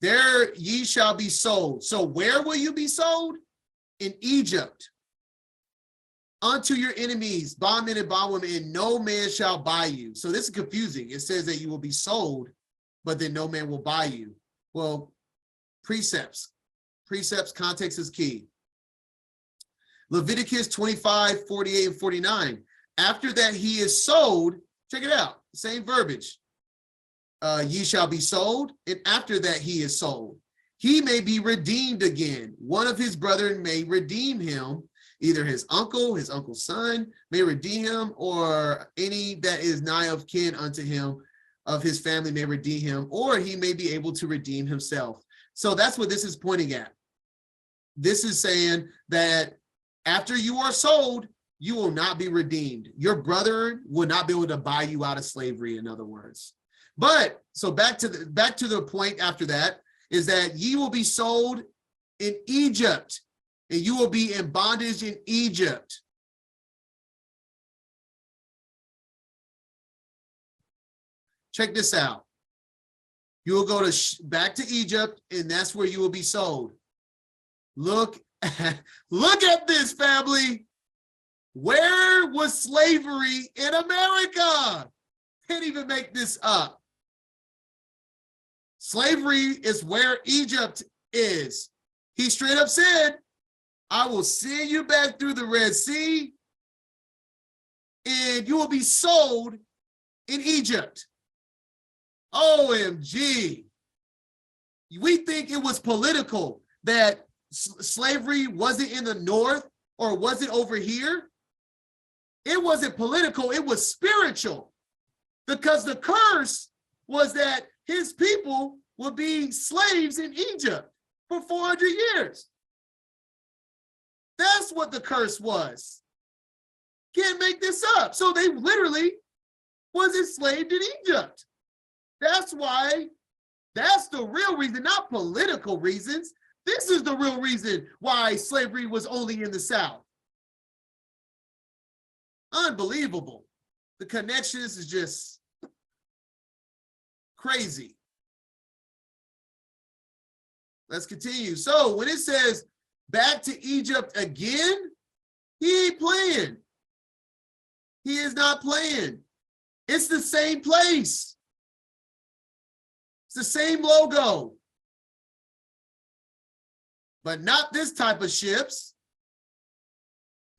There ye shall be sold. So where will you be sold? In Egypt. Unto your enemies, bondmen and bondwomen, and no man shall buy you. So this is confusing. It says that you will be sold, but then no man will buy you. Well, precepts, context is key. Leviticus 25, 48, and 49. After that he is sold, check it out, same verbiage. Ye shall be sold, and after that he is sold. He may be redeemed again. One of his brethren may redeem him, either his uncle's son may redeem him, or any that is nigh of kin unto him of his family may redeem him, or he may be able to redeem himself. So that's what this is pointing at. This is saying that after you are sold, you will not be redeemed. Your brother will not be able to buy you out of slavery, in other words. But so back to the point after that is that ye will be sold in Egypt, and you will be in bondage in Egypt. Check this out. You will go back to Egypt, and that's where you will be sold. Look at this, family. Where was slavery in America? Can't even make this up. Slavery is where Egypt is. He straight up said, I will send you back through the Red Sea, and you will be sold in Egypt. OMG. We think it was political that slavery wasn't in the north or wasn't over here. It wasn't political, it was spiritual. Because the curse was that his people would be slaves in Egypt for 400 years. That's what the curse was. Can't make this up. So they literally was enslaved in Egypt. That's why, that's the real reason, not political reasons. This is the real reason why slavery was only in the South. Unbelievable. The connections is just crazy. Let's continue. So when it says back to Egypt again, he ain't playing. He is not playing. It's the same place. It's the same logo. But not this type of ships.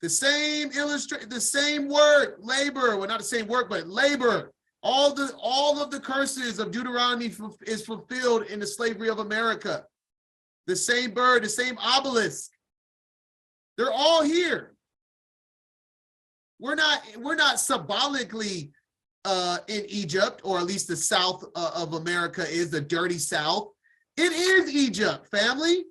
The same the same word, labor. Well, not the same word, but labor. All of the curses of Deuteronomy is fulfilled in the slavery of America. The same bird, the same obelisk. They're all here. We're not symbolically in Egypt, or at least the south of America is the dirty south. It is Egypt, family.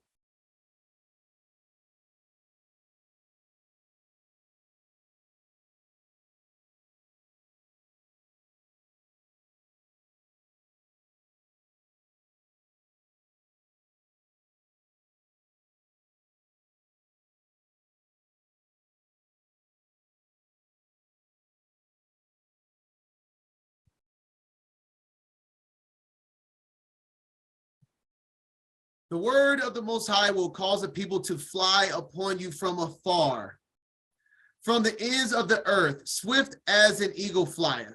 The word of the Most High will cause the people to fly upon you from afar, from the ends of the earth, swift as an eagle flieth.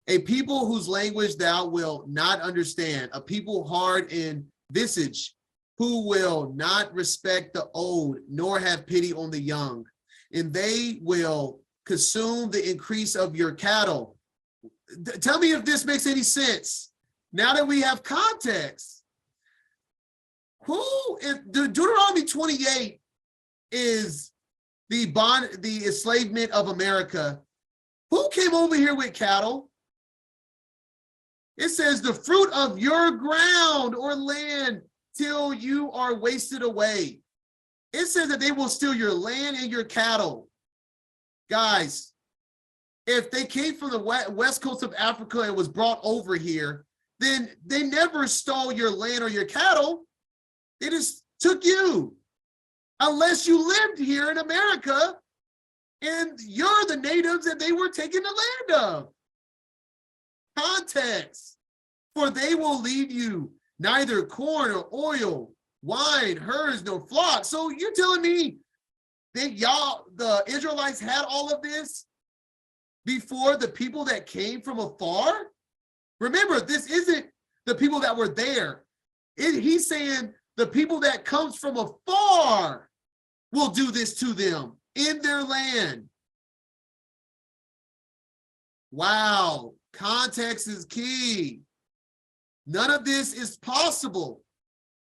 A people whose language thou wilt not understand, a people hard in visage, who will not respect the old, nor have pity on the young. And they will consume the increase of your cattle. Tell me if this makes any sense. Now that we have context. If the Deuteronomy 28 is the enslavement of America, who came over here with cattle? It says the fruit of your ground or land till you are wasted away. It says that they will steal your land and your cattle. Guys, if they came from the west coast of Africa and was brought over here, then they never stole your land or your cattle. They just took you, unless you lived here in America and you're the natives that they were taking the land of. Context, for they will lead you neither corn or oil, wine, herds, nor flock. So you're telling me that the Israelites had all of this before the people that came from afar? Remember, this isn't the people that were there. He's saying the people that comes from afar will do this to them in their land. Wow, context is key. None of this is possible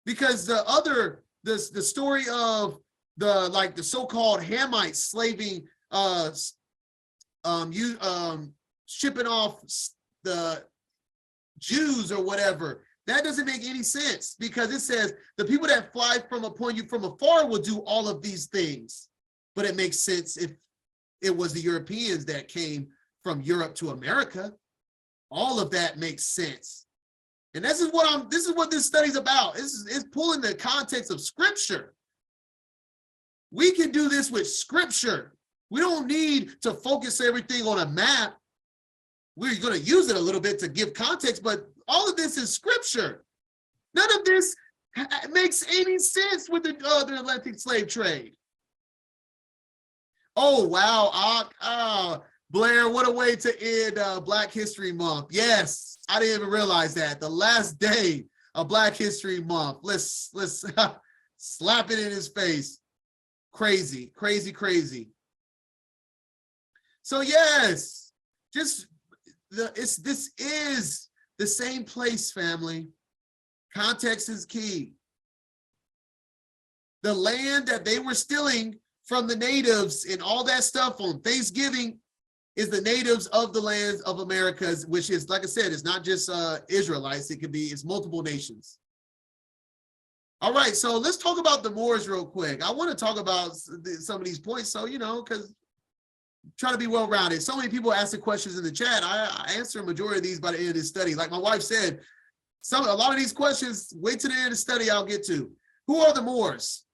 because the story of the so-called Hamites slaving, shipping off the Jews or whatever, that doesn't make any sense because it says the people that fly upon you from afar will do all of these things. But it makes sense if it was the Europeans that came from Europe to America. All of that makes sense. And this is what this study's about. It's pulling the context of Scripture. We can do this with Scripture. We don't need to focus everything on a map. We're going to use it a little bit to give context, but all of this is Scripture. None of this makes any sense with the Atlantic slave trade. Oh, wow. Blair, what a way to end Black History Month. Yes, I didn't even realize that. The last day of Black History Month. Let's slap it in his face. Crazy, crazy, crazy. So yes, this is the same place, family. Context is key. The land that they were stealing from the natives and all that stuff on Thanksgiving is the natives of the lands of Americas, which is, like I said, it's not just Israelites. It's multiple nations. All right, so let's talk about the Moors real quick. I want to talk about some of these points, so, because trying to be well-rounded. So many people ask the questions in the chat. I answer a majority of these by the end of this study. Like my wife said, a lot of these questions, wait till the end of the study, I'll get to. Who are the Moors?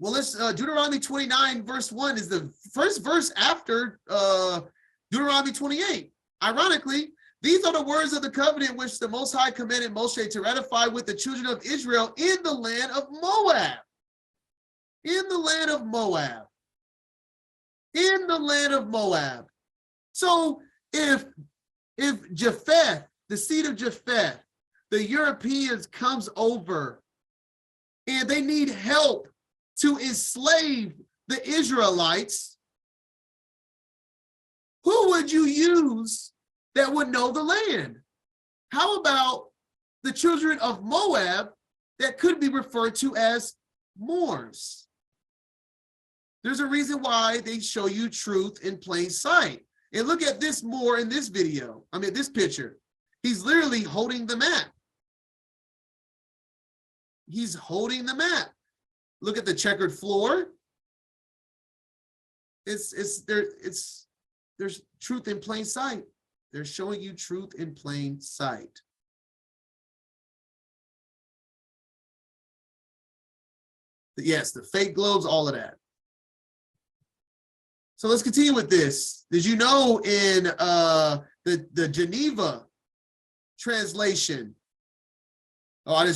Well, let's Deuteronomy 29, verse 1 is the first verse after Deuteronomy 28. Ironically, these are the words of the covenant which the Most High commanded Moshe to ratify with the children of Israel in the land of Moab. In the land of Moab. In the land of Moab. So if Japheth, the seed of Japheth, the Europeans comes over and they need help to enslave the Israelites, who would you use that would know the land? How about the children of Moab that could be referred to as Moors? There's a reason why they show you truth in plain sight. And look at this Moor in this video. This picture. He's literally holding the map. He's holding the map. Look at the checkered floor. There's truth in plain sight. They're showing you truth in plain sight. Yes, the fake globes, all of that. So let's continue with this. Did you know in the Geneva translation, I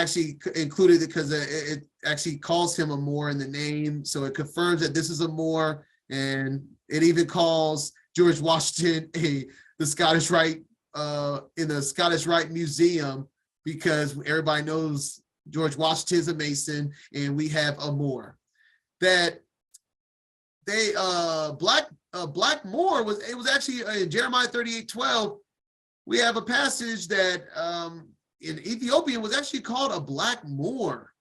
actually included it because it actually calls him a Moor in the name. So it confirms that this is a Moor, and it even calls George Washington the Scottish Rite in the Scottish Rite Museum, because everybody knows George Washington's a Mason and we have a Moor. That they Black Moor was actually in Jeremiah 38:12. We have a passage that in Ethiopian was actually called a Black Moor.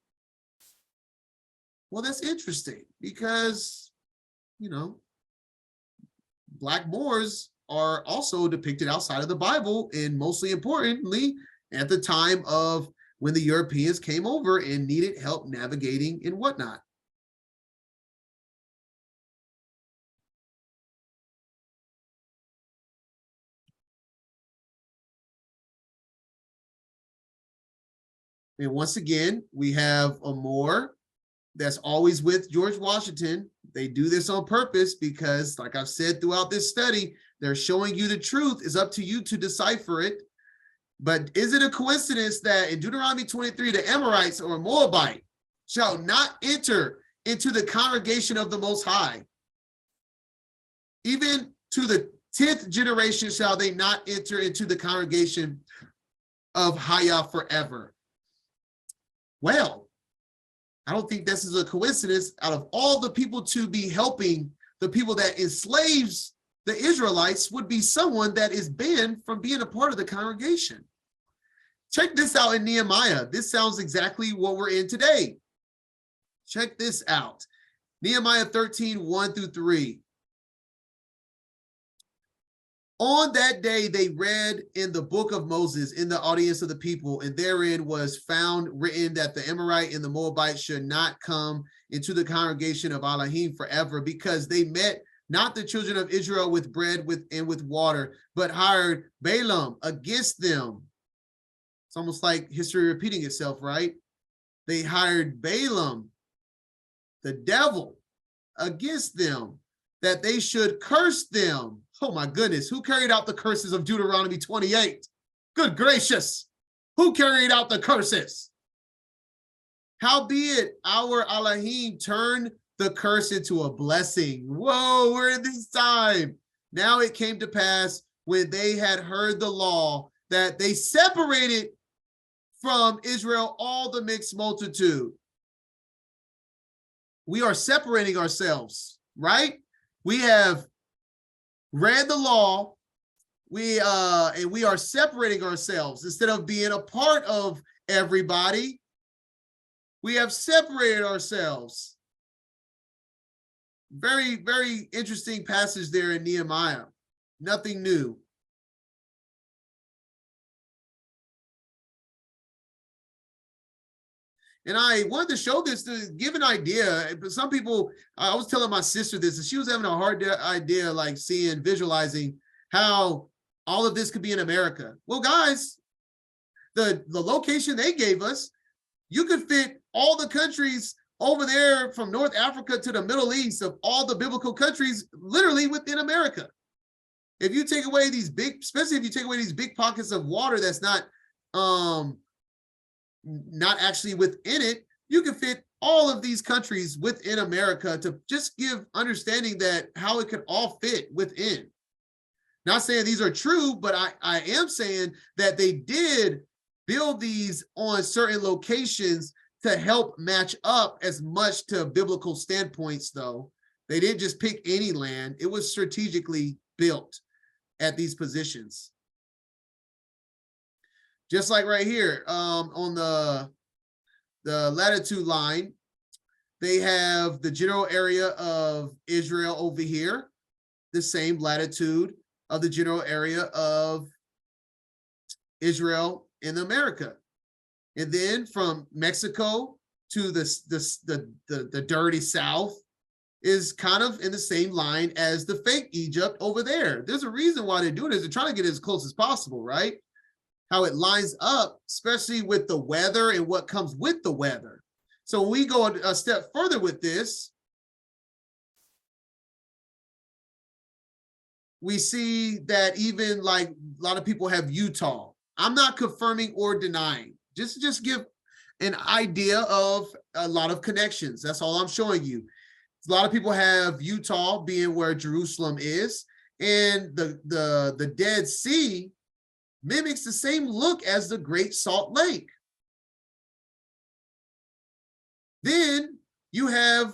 Well, that's interesting because, Black Moors are also depicted outside of the Bible, and mostly importantly, at the time of when the Europeans came over and needed help navigating and whatnot. And once again, we have a Moor that's always with George Washington. They do this on purpose because, like I've said throughout this study, they're showing you the truth. It's up to you to decipher it. But is it a coincidence that in Deuteronomy 23, the Amorites or Moabite shall not enter into the congregation of the Most High? Even to the 10th generation shall they not enter into the congregation of Haya forever. Well, I don't think this is a coincidence. Out of all the people to be helping the people that enslaves the Israelites would be someone that is banned from being a part of the congregation. Check this out in Nehemiah. This sounds exactly what we're in today. Check this out. Nehemiah 13, 1 through 3. On that day, they read in the book of Moses in the audience of the people, and therein was found written that the Amorite and the Moabite should not come into the congregation of Elohim forever, because they met not the children of Israel with bread and with water, but hired Balaam against them. It's almost like history repeating itself, right? They hired Balaam, the devil, against them, that they should curse them. Oh my goodness, who carried out the curses of Deuteronomy 28? Good gracious, who carried out the curses? Howbeit our Elohim turned the curse into a blessing. Whoa, we're in this time. Now it came to pass when they had heard the law that they separated from Israel all the mixed multitude. We are separating ourselves, right? We have read the law, and we are separating ourselves. Instead of being a part of everybody, we have separated ourselves. Very, very interesting passage there in Nehemiah. Nothing new. And I wanted to show this to give an idea. But some people, I was telling my sister this, and she was having a hard idea, like visualizing how all of this could be in America. Well, guys, the location they gave us, you could fit all the countries over there from North Africa to the Middle East of all the biblical countries, literally within America. If you take away these big, especially if you take away these big pockets of water that's not actually within it, you can fit all of these countries within America, to just give understanding that how it could all fit within. Not saying these are true, but I am saying that they did build these on certain locations to help match up as much to biblical standpoints, though. They didn't just pick any land. It was strategically built at these positions. Just like right here on the latitude line, they have the general area of Israel over here, the same latitude of the general area of Israel in America. And then from Mexico to the dirty south is kind of in the same line as the fake Egypt over there. There's a reason why they're doing this. They're trying to get as close as possible, right? How it lines up, especially with the weather and what comes with the weather. So when we go a step further with this, we see that even like a lot of people have Utah. I'm not confirming or denying, just give an idea of a lot of connections. That's all I'm showing you. A lot of people have Utah being where Jerusalem is, and the Dead Sea mimics the same look as the Great Salt Lake. Then you have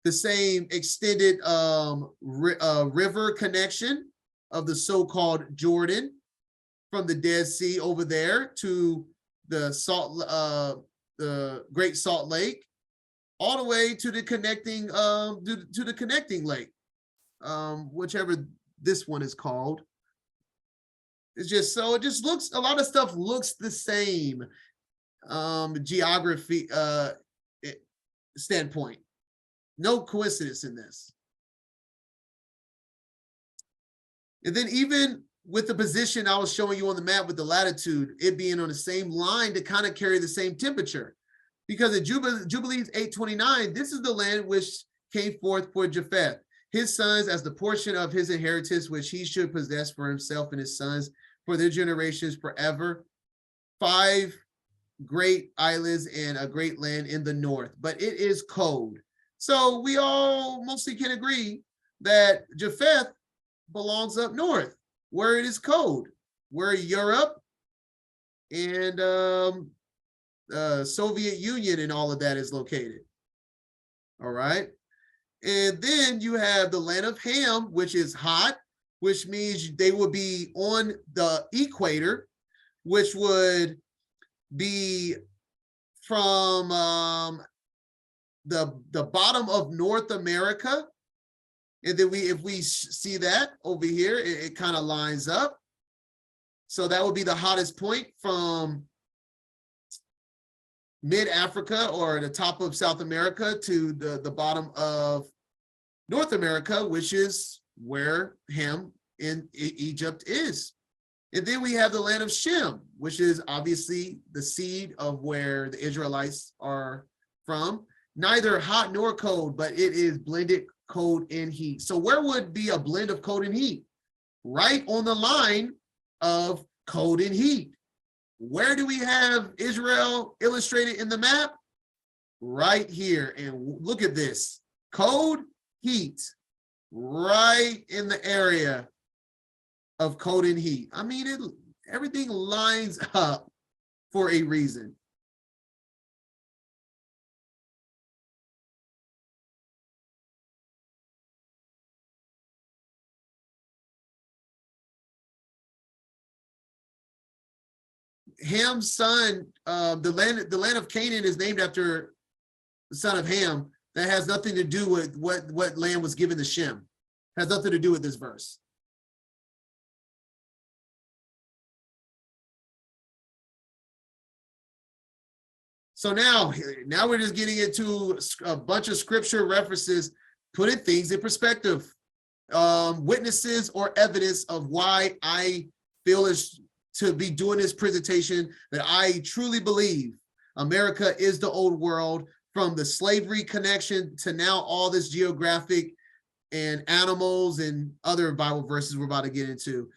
the same extended river connection of the so-called Jordan from the Dead Sea over there to the Great Salt Lake, all the way to the connecting lake, whichever this one is called. It's just so it just looks, a lot of stuff looks the same, geography standpoint. No coincidence in this. And then even with the position I was showing you on the map with the latitude, it being on the same line to kind of carry the same temperature. Because in Jubilees 8:29, this is the land which came forth for Japheth, his sons as the portion of his inheritance, which he should possess for himself and his sons for their generations forever. 5 great islands and a great land in the north, but it is cold. So we all mostly can agree that Japheth belongs up north, where it is cold, where Europe and Soviet Union and all of that is located. All right. And then you have the land of Ham, which is hot, which means they will be on the equator, which would be from the bottom of North America. And then if we see that over here, it kind of lines up. So that would be the hottest point from mid-Africa or the top of South America to the bottom of North America, which is where Ham in Egypt is. And then we have the land of Shem, which is obviously the seed of where the Israelites are from. Neither hot nor cold, but it is blended cold and heat. So where would be a blend of cold and heat? Right on the line of cold and heat. Where do we have Israel illustrated in the map? Right here. And look at this. Cold, heat. Right in the area of cold and heat. I mean, everything lines up for a reason. Ham's son, the land of Canaan is named after the son of Ham. That has nothing to do with what land was given to Shem. Has nothing to do with this verse. So now we're just getting into a bunch of scripture references, putting things in perspective. Witnesses or evidence of why I feel is to be doing this presentation, that I truly believe America is the old world, from the slavery connection to now all this geographic and animals and other Bible verses we're about to get into.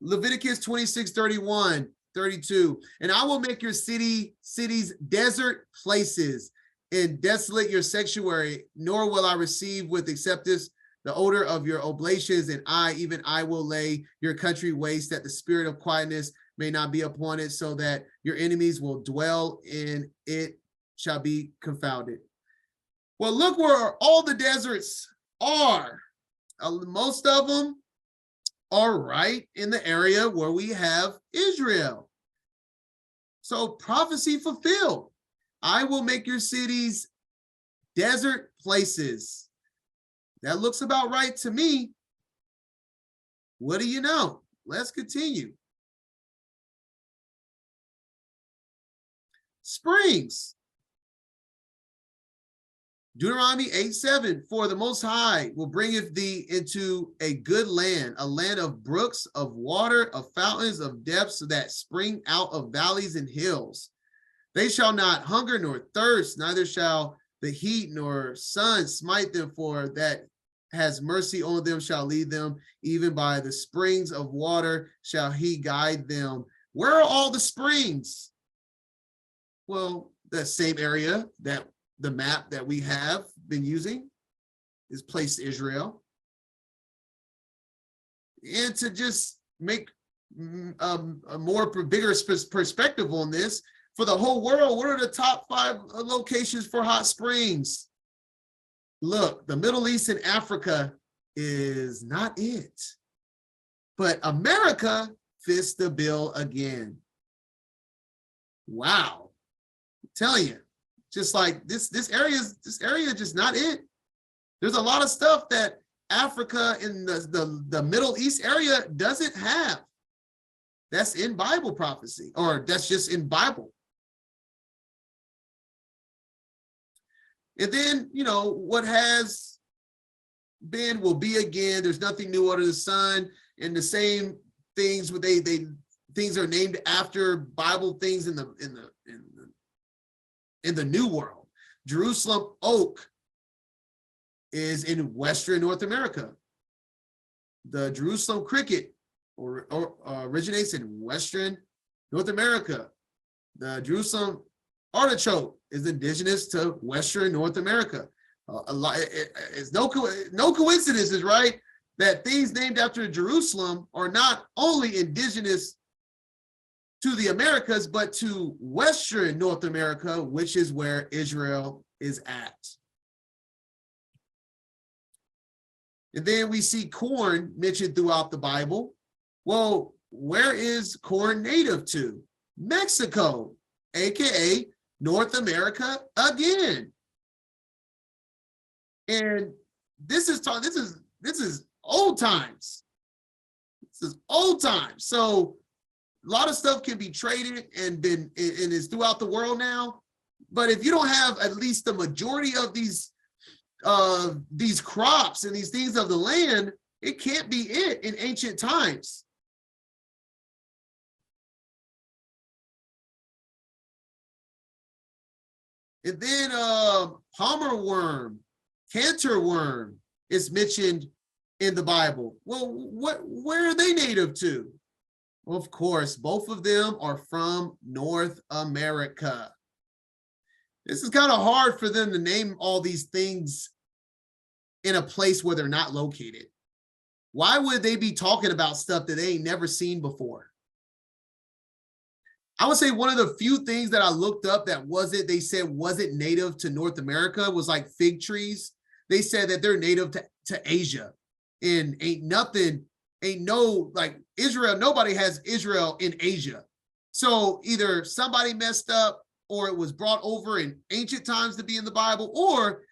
Leviticus 26:31, 32. And I will make your cities desert places and desolate your sanctuary, nor will I receive with acceptance the odor of your oblations, and I will lay your country waste, that the spirit of quietness may not be upon it, so that your enemies will dwell in it, shall be confounded. Well, look where all the deserts are. Most of them are right in the area where we have Israel. So prophecy fulfilled. I will make your cities desert places. That looks about right to me. What do you know? Let's continue. Springs. Deuteronomy 8:7, for the Most High will bringeth thee into a good land, a land of brooks, of water, of fountains, of depths that spring out of valleys and hills. They shall not hunger nor thirst, neither shall the heat nor sun smite them, for that has mercy on them shall lead them, even by the springs of water shall he guide them. Where are all the springs? Well, the same area that the map that we have been using is placed Israel. And to just make a more bigger perspective on this, for the whole world, what are the top 5 locations for hot springs? Look, the Middle East and Africa is not it. But America fits the bill again. Wow. I'm telling you, just like this area is just not it. There's a lot of stuff that Africa in the Middle East area doesn't have. That's in Bible prophecy, or that's just in Bible. And then, you know, what has been will be again. There's nothing new under the sun. And the same things, things are named after Bible things in the New World. Jerusalem oak is in Western North America. The Jerusalem cricket originates in Western North America. The Jerusalem artichoke is indigenous to Western North America. It's no coincidences, right? That things named after Jerusalem are not only indigenous to the Americas, but to Western North America, which is where Israel is at. And then we see corn mentioned throughout the Bible. Well, where is corn native to? Mexico, aka North America again. And this is old times. This is old times. So a lot of stuff can be traded and is throughout the world now. But if you don't have at least the majority of these crops and these things of the land, it can't be it in ancient times. And then palmer worm, canker worm is mentioned in the Bible. Well, where are they native to? Well, of course, both of them are from North America. This is kind of hard for them to name all these things in a place where they're not located. Why would they be talking about stuff that they ain't never seen before? I would say one of the few things that I looked up that wasn't native to North America was like fig trees. They said that they're native to Asia, and Israel, nobody has Israel in Asia. So either somebody messed up or it was brought over in ancient times to be in the Bible, or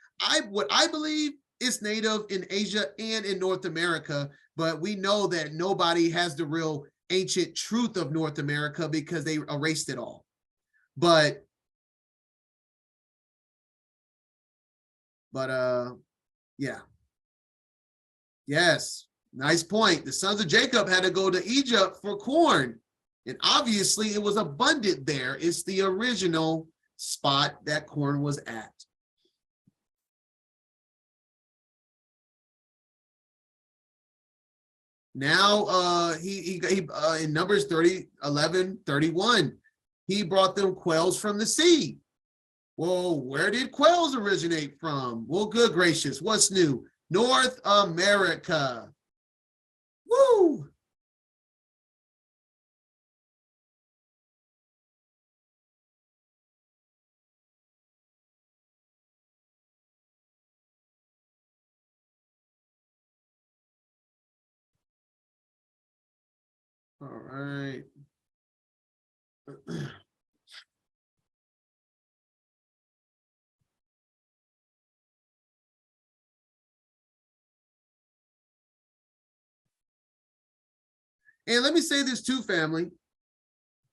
what I believe is native in Asia and in North America, but we know that nobody has the real ancient truth of North America because they erased it all. But yeah. Yes, nice point. The sons of Jacob had to go to Egypt for corn, and obviously it was abundant there. It's the original spot that corn was at. Now he in Numbers 31, he brought them quails from the sea. Well, where did quails originate from? Well, good gracious, what's new? North America. Woo! All right. And let me say this too, family.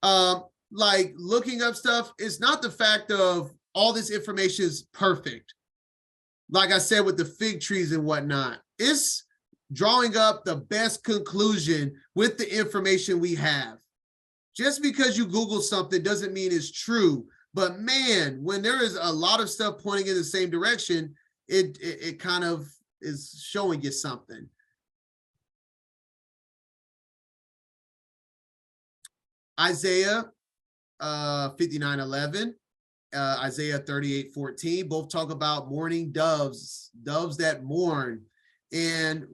Like looking up stuff, it's not the fact of all this information is perfect. Like I said, with the fig trees and whatnot, it's drawing up the best conclusion with the information we have. Just because you Google something doesn't mean it's true. But man, when there is a lot of stuff pointing in the same direction, it kind of is showing you something. Isaiah 59:11, Isaiah 38:14, both talk about mourning doves, doves that mourn. And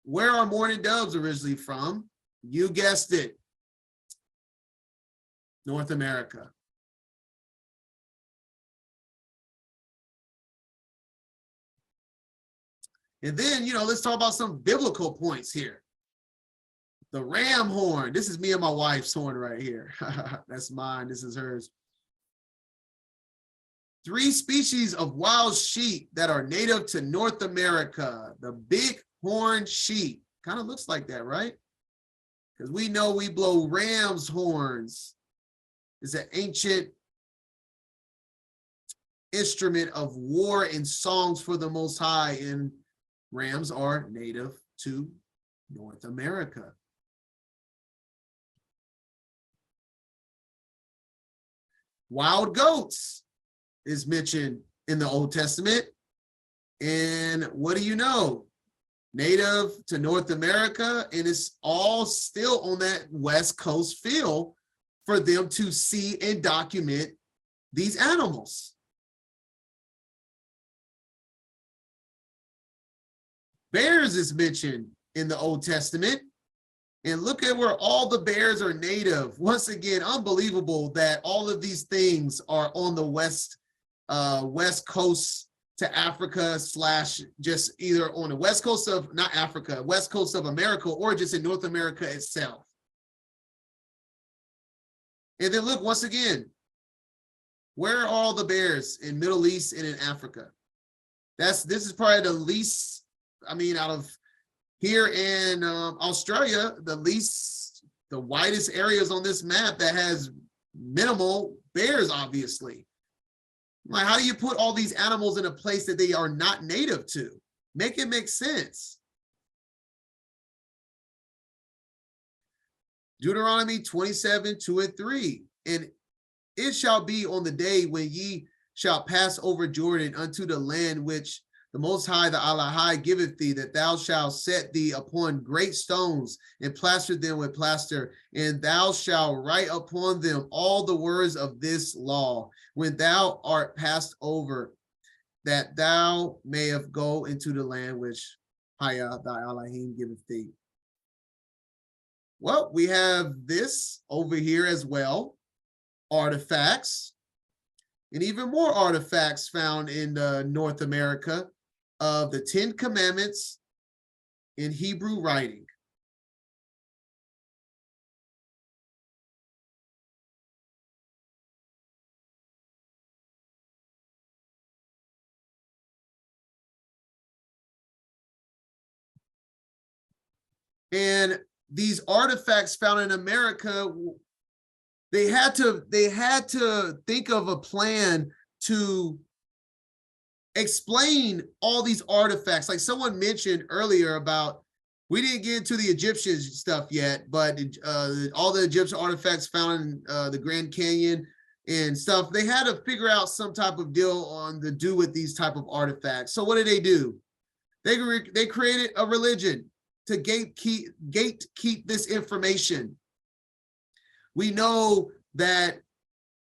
where are mourning doves originally from? You guessed it, North America. And then, let's talk about some biblical points here. The ram horn. This is me and my wife's horn right here. That's mine. This is hers. 3 species of wild sheep that are native to North America. The big horn sheep. Kind of looks like that, right? Because we know we blow ram's horns. It's an ancient instrument of war and songs for the Most High, and rams are native to North America. Wild goats is mentioned in the Old Testament. And what do you know? native to North America, and it's all still on that West Coast feel for them to see and document these animals. Bears is mentioned in the Old Testament, and look at where all the bears are native. Once again, unbelievable that all of these things are on the West Coast to Africa / just either on the West Coast of, not Africa, West Coast of America, or just in North America itself. And then look, once again, where are all the bears in Middle East and in Africa? This is probably the least, I mean, out of here in Australia, the widest areas on this map that has minimal bears, obviously. Like, how do you put all these animals in a place that they are not native to? Make it make sense. Deuteronomy 27, 2 and 3. And it shall be on the day when ye shall pass over Jordan unto the land which the Most High, the Allah giveth thee, that thou shalt set thee upon great stones and plaster them with plaster, and thou shalt write upon them all the words of this law, when thou art passed over, that thou mayest go into the land which Haya, thy Elohim, giveth thee. Well, we have this over here as well, artifacts, and even more artifacts found in North America of the 10 Commandments in Hebrew writing. And these artifacts found in America, they had to think of a plan to explain all these artifacts. Like someone mentioned earlier about, we didn't get into the Egyptian stuff yet, but all the Egyptian artifacts found in the Grand Canyon and stuff, they had to figure out some type of deal on to do with these type of artifacts. So what did they do? They created a religion to gatekeep this information. We know that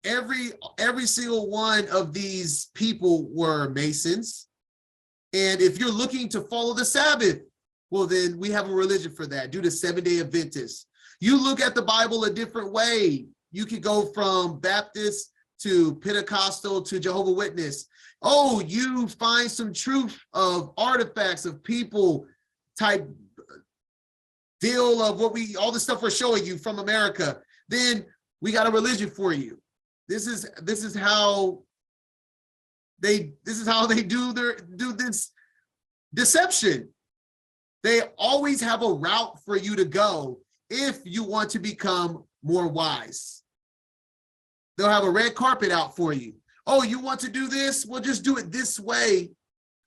every single one of these people were Masons. And if you're looking to follow the Sabbath, well, then we have a religion for that, due to Seventh-day Adventists. You look at the Bible a different way. You could go from Baptist to Pentecostal to Jehovah's Witness. Oh, you find some truth of artifacts of people type deal of all the stuff we're showing you from America. Then we got a religion for you. This is how they do this deception. They always have a route for you to go if you want to become more wise. They'll have a red carpet out for you. Oh, you want to do this? Well, just do it this way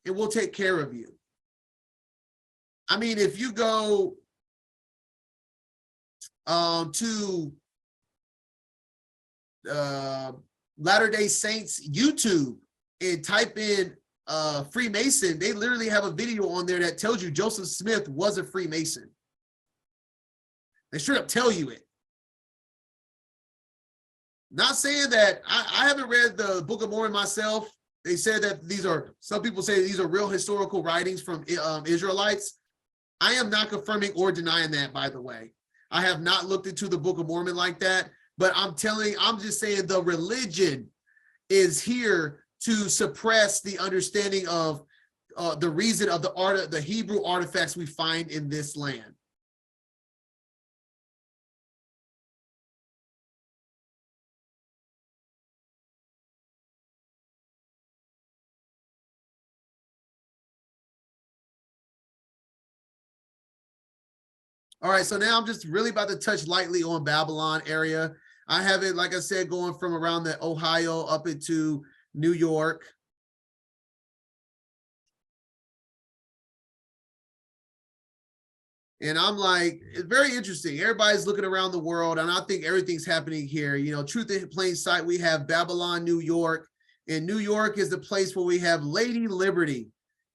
and we'll take care of you. I mean, if you go to Latter-day Saints YouTube and type in Freemason, they literally have a video on there that tells you Joseph Smith was a Freemason. They straight up tell you it. Not saying that I haven't read the Book of Mormon myself. They said that some people say these are real historical writings from Israelites. I am not confirming or denying that, by the way. I have not looked into the Book of Mormon like that, but I'm just saying the religion is here to suppress the understanding of the reason of the Hebrew artifacts we find in this land. All right, so now I'm just really about to touch lightly on Babylon area. I have it, like I said, going from around the Ohio up into New York. And I'm like, it's very interesting. Everybody's looking around the world, and I think everything's happening here. You know, truth in plain sight, we have Babylon, New York. And New York is the place where we have Lady Liberty.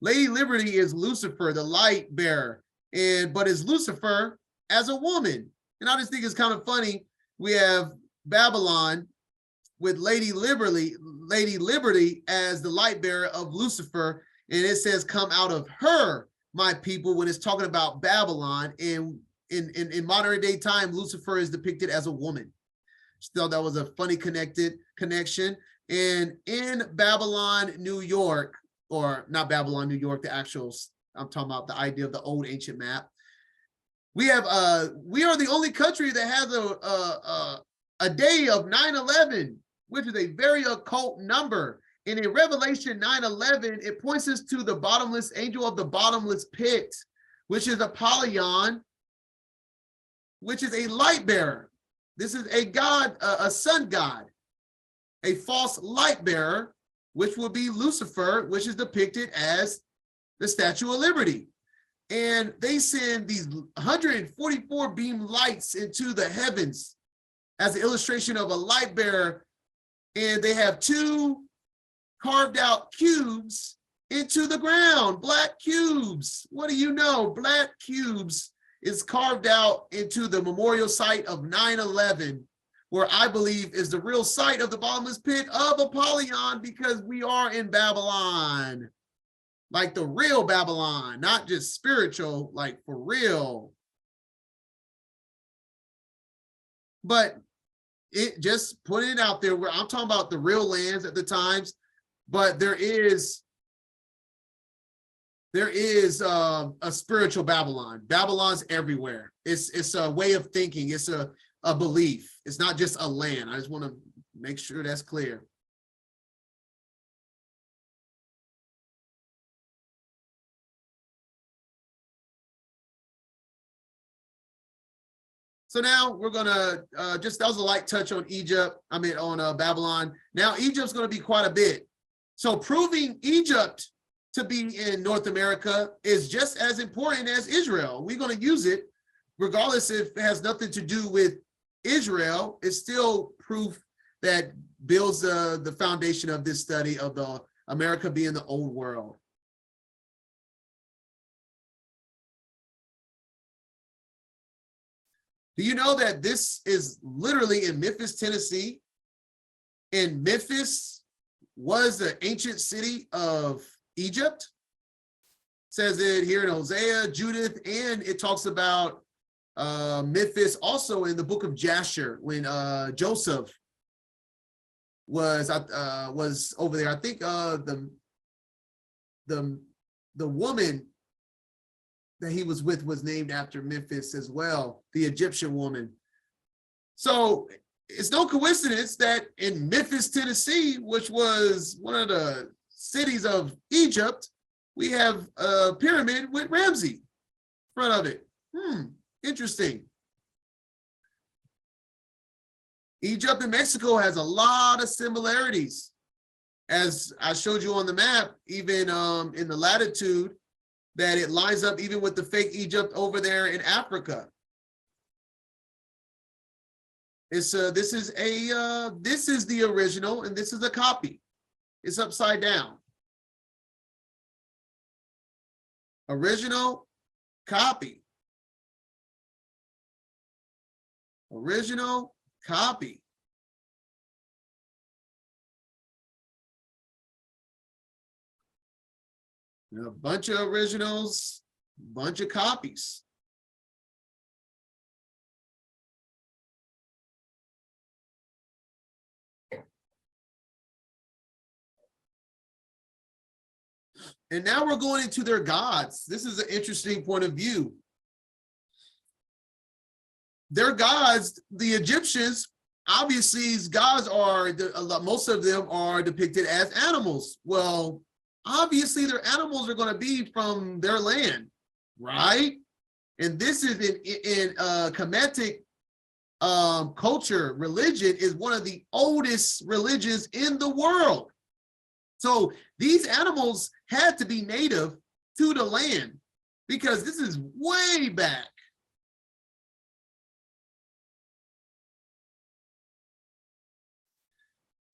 Lady Liberty is Lucifer, the light bearer, but is Lucifer as a woman. And I just think it's kind of funny. We have Babylon with Lady Liberty as the light bearer of Lucifer, and it says, "Come out of her, my people," when it's talking about Babylon. And in modern day time, Lucifer is depicted as a woman. Still, that was a funny connection. And in Babylon, New York, or not Babylon, New York, the actual, I'm talking about the idea of the old ancient map. We are the only country that has a day of 9/11, which is a very occult number. And in Revelation 9:11, it points us to the bottomless angel of the bottomless pit, which is Apollyon, which is a light bearer. This is a god, a sun god, a false light bearer, which will be Lucifer, which is depicted as the Statue of Liberty. And they send these 144 beam lights into the heavens as an illustration of a light bearer. And they have two carved out cubes into the ground, black cubes. What do you know? Black cubes is carved out into the memorial site of 9/11, where I believe is the real site of the bottomless pit of Apollyon, because we are in Babylon, like the real Babylon, not just spiritual, like for real. But it just putting it out there, where I'm talking about the real lands at the times, but there is a spiritual Babylon. Babylon's everywhere. It's a way of thinking. It's a belief. It's not just a land. I just want to make sure that's clear. So now we're gonna that was a light touch on Egypt. On Babylon. Now Egypt's gonna be quite a bit. So proving Egypt to be in North America is just as important as Israel. We're going to use it regardless if it has nothing to do with Israel. It's still proof that builds the foundation of this study of the America being the old world. Do you know that this is literally in Memphis, Tennessee? And Memphis was the ancient city of Egypt. It says it here in Hosea, Judith, and it talks about Memphis also in the book of Jasher, when Joseph was over there. I think the woman that he was with was named after Memphis as well, the Egyptian woman. So it's no coincidence that in Memphis, Tennessee, which was one of the cities of Egypt, we have a pyramid with Ramsey in front of it. Interesting. Egypt and Mexico has a lot of similarities. As I showed you on the map, even in the latitude, that it lines up even with the fake Egypt over there in Africa. This is the original, and this is a copy. It's upside down. Original, copy. Original, copy. A bunch of originals, bunch of copies. And now we're going into their gods. This is an interesting point of view. Their gods, the Egyptians, obviously gods are, most of them are depicted as animals. Well, obviously their animals are going to be from their land, right? And this is in Kemetic culture. Religion is one of the oldest religions in the world. So these animals had to be native to the land, because this is way back.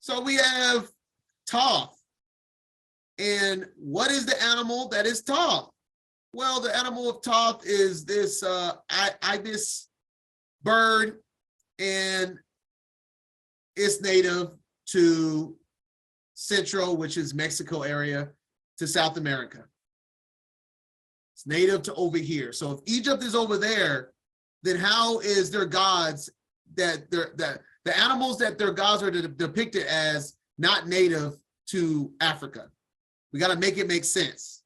So we have Thoth, And what is the animal that is Thoth? Well, the animal of Thoth is this ibis bird, and it's native to Central, which is Mexico area, to South America. It's native to over here. So if Egypt is over there, then how is their gods that the animals that their gods are depicted as not native to Africa? We got to make it make sense.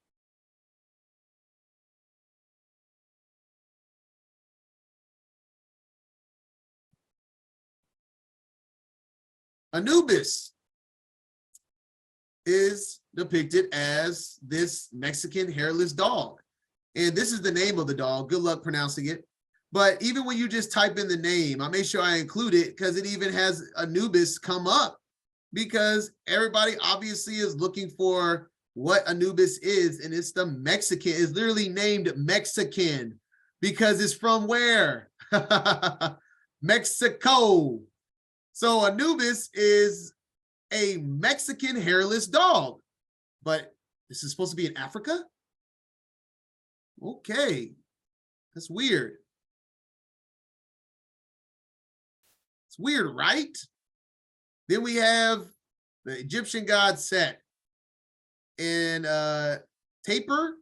Anubis is depicted as this Mexican hairless dog. And this is the name of the dog. Good luck pronouncing it. But even when you just type in the name, I make sure I include it because it even has Anubis come up, because everybody obviously is looking for what Anubis is. And it's the Mexican. It's literally named Mexican because it's from where? Mexico. So Anubis is a Mexican hairless dog, but this is supposed to be in Africa? Okay, that's weird. It's weird, right? Then we have the Egyptian god Set and Taper.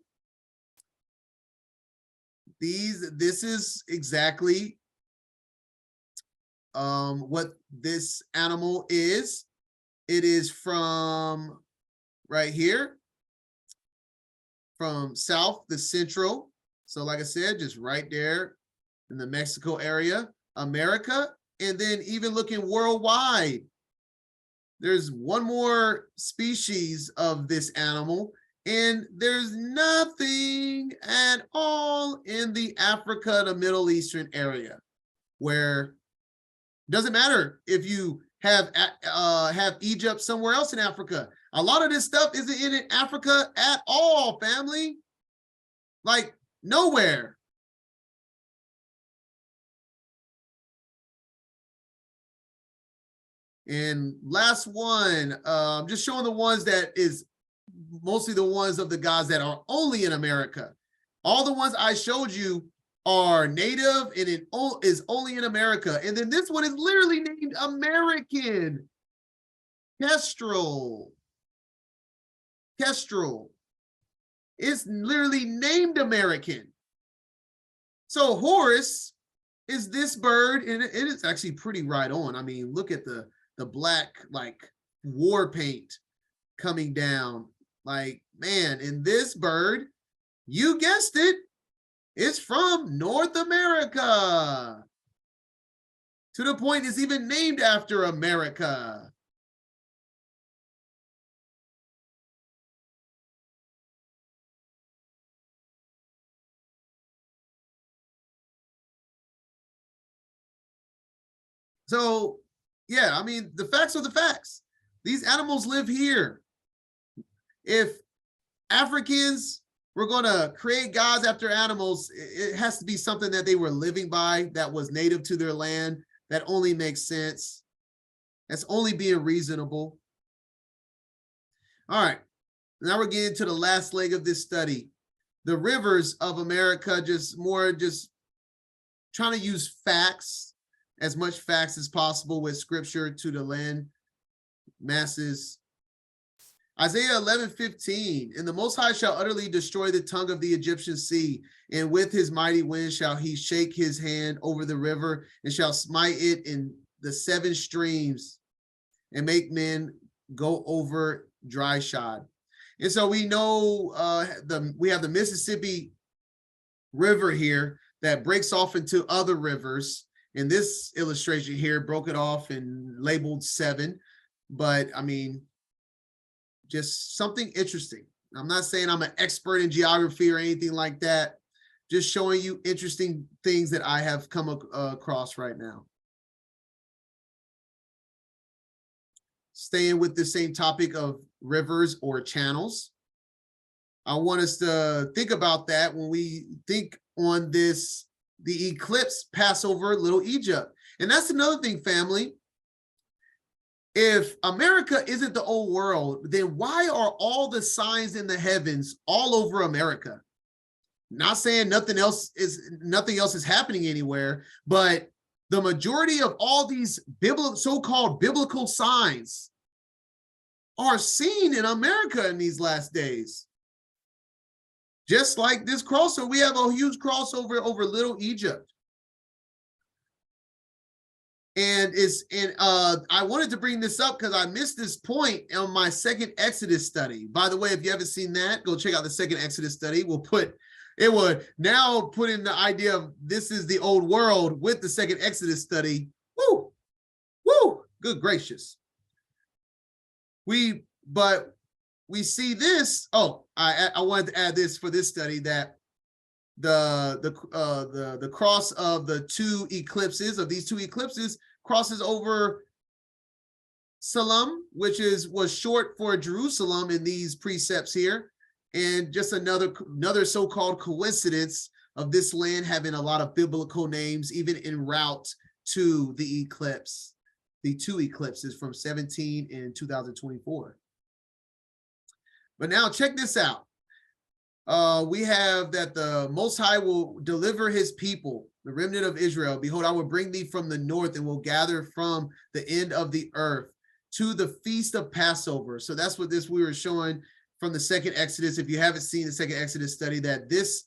This is exactly what this animal is. It is from right here, from south to central. So like I said, just right there in the Mexico area, America, and then even looking worldwide, there's one more species of this animal, and there's nothing at all in the Africa to Middle Eastern area, where doesn't matter if you have Egypt somewhere else in Africa. A lot of this stuff isn't in Africa at all, family. Like nowhere. And last one, just showing the ones that is mostly the ones of the gods that are only in America. All the ones I showed you are native and it is only in America. And then this one is literally named American. Kestrel. It's literally named American. So Horus is this bird, and it is actually pretty right on. I mean, look at the black like war paint coming down. Like, man, and this bird, you guessed it, it's from North America. To the point it's even named after America. So, yeah, I mean, the facts are the facts. These animals live here. If Africans were going to create gods after animals, it has to be something that they were living by, that was native to their land, that only makes sense. That's only being reasonable. All right, now we're getting to the last leg of this study. The rivers of America, just trying to use facts, as much facts as possible with scripture to the land masses. Isaiah 11:15, and the Most High shall utterly destroy the tongue of the Egyptian sea, and with his mighty wind shall he shake his hand over the river, and shall smite it in the 7 streams, and make men go over dry shod. And so we know we have the Mississippi River here that breaks off into other rivers. In this illustration here, broke it off and labeled 7, but I mean, just something interesting. I'm not saying I'm an expert in geography or anything like that, just showing you interesting things that I have come across right now. Staying with the same topic of rivers or channels, I want us to think about that when we think on this, the eclipse Passover, Little Egypt. And that's another thing, family. if America isn't the old world, then why are all the signs in the heavens all over America? Not saying nothing else is happening anywhere, but the majority of all these so-called biblical signs are seen in America in these last days. Just like this crossover, we have a huge crossover over Little Egypt. And I wanted to bring this up because I missed this point on my second Exodus study. By the way, if you haven't seen that, go check out the second Exodus study. It would now put in the idea of this is the old world with the second Exodus study. Woo, woo, good gracious. But we see this. Oh, I wanted to add this for this study, that the cross of the two eclipses crosses over Salem, which was short for Jerusalem in these precepts here, and just another so-called coincidence of this land having a lot of biblical names, even en route to the eclipse, the two eclipses from 17 and 2024. But now check this out. We have that the Most High will deliver his people, the remnant of Israel. Behold, I will bring thee from the north and will gather from the end of the earth to the feast of Passover. So that's what we were showing from the second Exodus. If you haven't seen the second Exodus study, that this